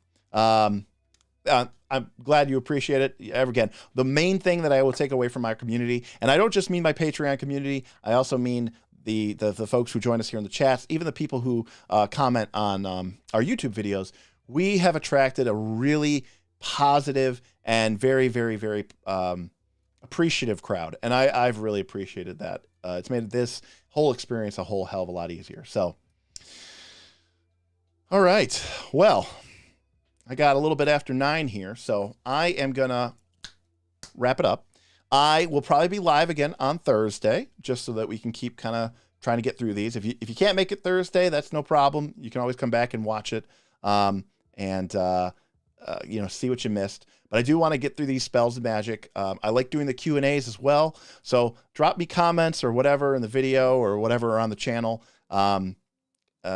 Speaker 1: I'm glad you appreciate it. Again, the main thing that I will take away from my community, and I don't just mean my Patreon community, I also mean the folks who join us here in the chats, even the people who comment on our YouTube videos. We have attracted a really positive and very, very, very appreciative crowd, and I've really appreciated that. It's made this whole experience a whole hell of a lot easier. So, all right, well, I got a little bit after 9 here, so I am going to wrap it up. I will probably be live again on Thursday, just so that we can keep kind of trying to get through these. If you can't make it Thursday, that's no problem. You can always come back and watch it, and see what you missed. But I do want to get through these spells of magic. I like doing the Q&As as well. So drop me comments or whatever in the video or whatever on the channel.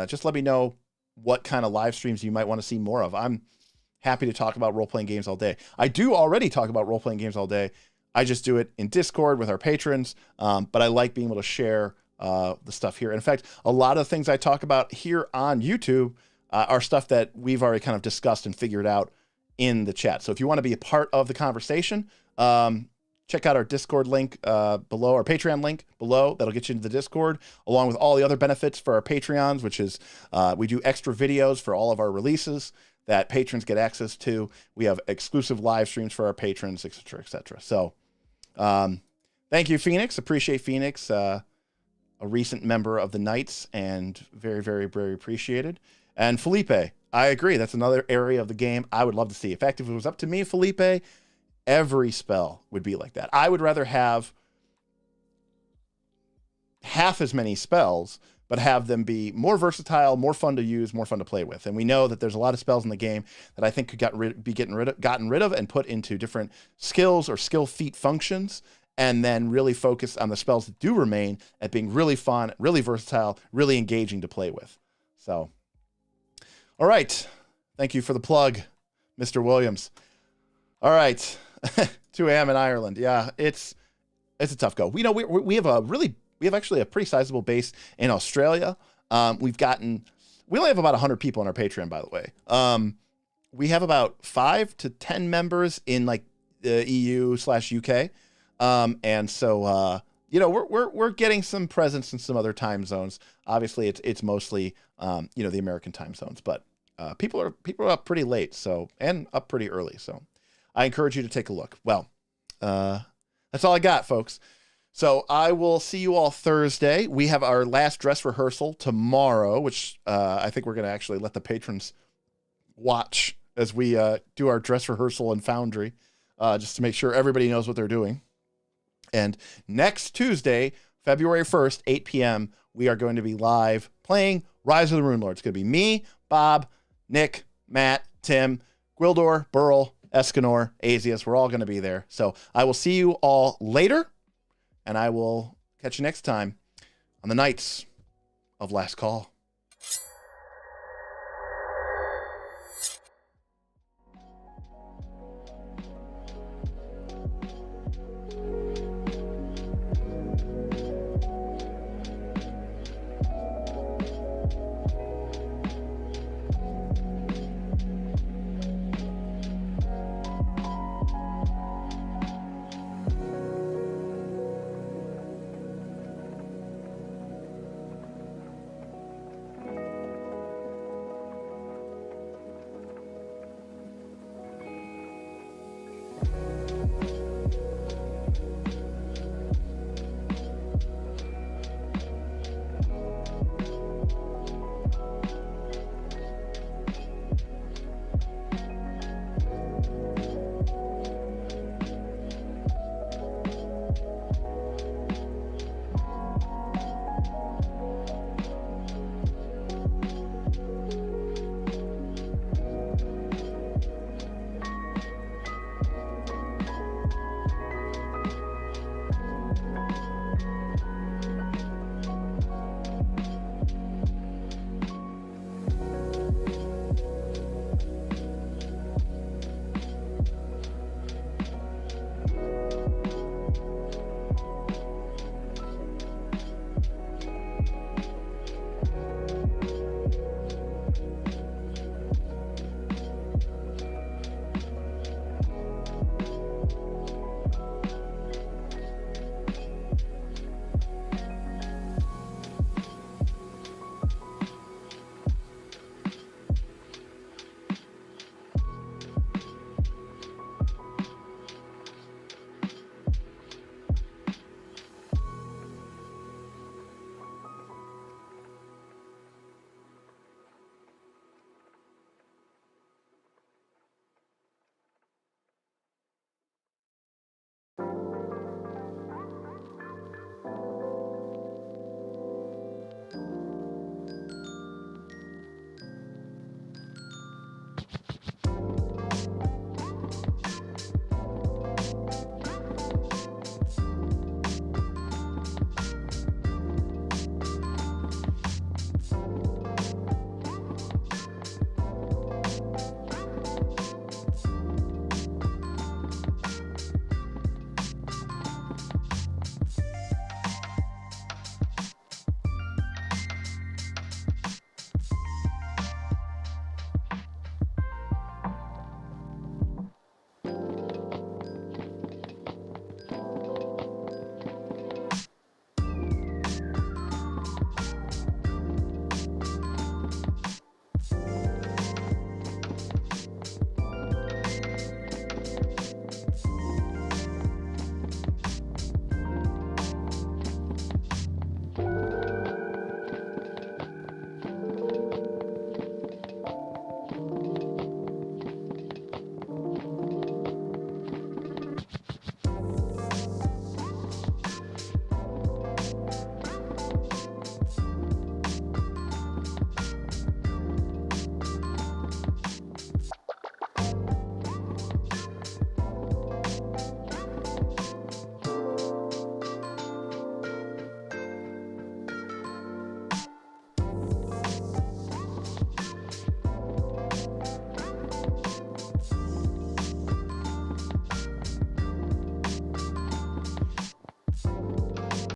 Speaker 1: Just let me know what kind of live streams you might want to see more of. I'm happy to talk about role-playing games all day. I do already talk about role-playing games all day. I just do it in Discord with our patrons, but I like being able to share the stuff here. In fact, a lot of things I talk about here on YouTube are stuff that we've already kind of discussed and figured out in the chat. So if you want to be a part of the conversation, check out our Discord link below, our Patreon link below. That'll get you into the Discord, along with all the other benefits for our Patreons, which is we do extra videos for all of our releases that patrons get access to. We have exclusive live streams for our patrons, et cetera, et cetera. So thank you, Phoenix. Appreciate Phoenix, a recent member of the Knights, and very, very, very appreciated. And Felipe, I agree. That's another area of the game I would love to see. In fact, if it was up to me, Felipe, every spell would be like that. I would rather have half as many spells, but have them be more versatile, more fun to use, more fun to play with. And we know that there's a lot of spells in the game that I think could be gotten rid of and put into different skills or skill feat functions, and then really focus on the spells that do remain at being really fun, really versatile, really engaging to play with. So, all right. Thank you for the plug, Mr. Williams. All right. 2 a.m. in Ireland. Yeah, it's a tough go. We have actually a pretty sizable base in Australia. We only have about 100 people on our Patreon, by the way. We have about 5 to 10 members in like the EU/UK. And so, we're getting some presence in some other time zones. Obviously it's mostly, the American time zones, but, people are up pretty late. And up pretty early. So I encourage you to take a look. Well, that's all I got, folks. So I will see you all Thursday. We have our last dress rehearsal tomorrow, which I think we're going to actually let the patrons watch as we do our dress rehearsal in Foundry, just to make sure everybody knows what they're doing. And next Tuesday, February 1st, 8 p.m., we are going to be live playing Rise of the Rune Lord. It's going to be me, Bob, Nick, Matt, Tim, Gwildor, Burl, Escanor, Azius. We're all going to be there. So I will see you all later, and I will catch you next time on the Knights of Last Call.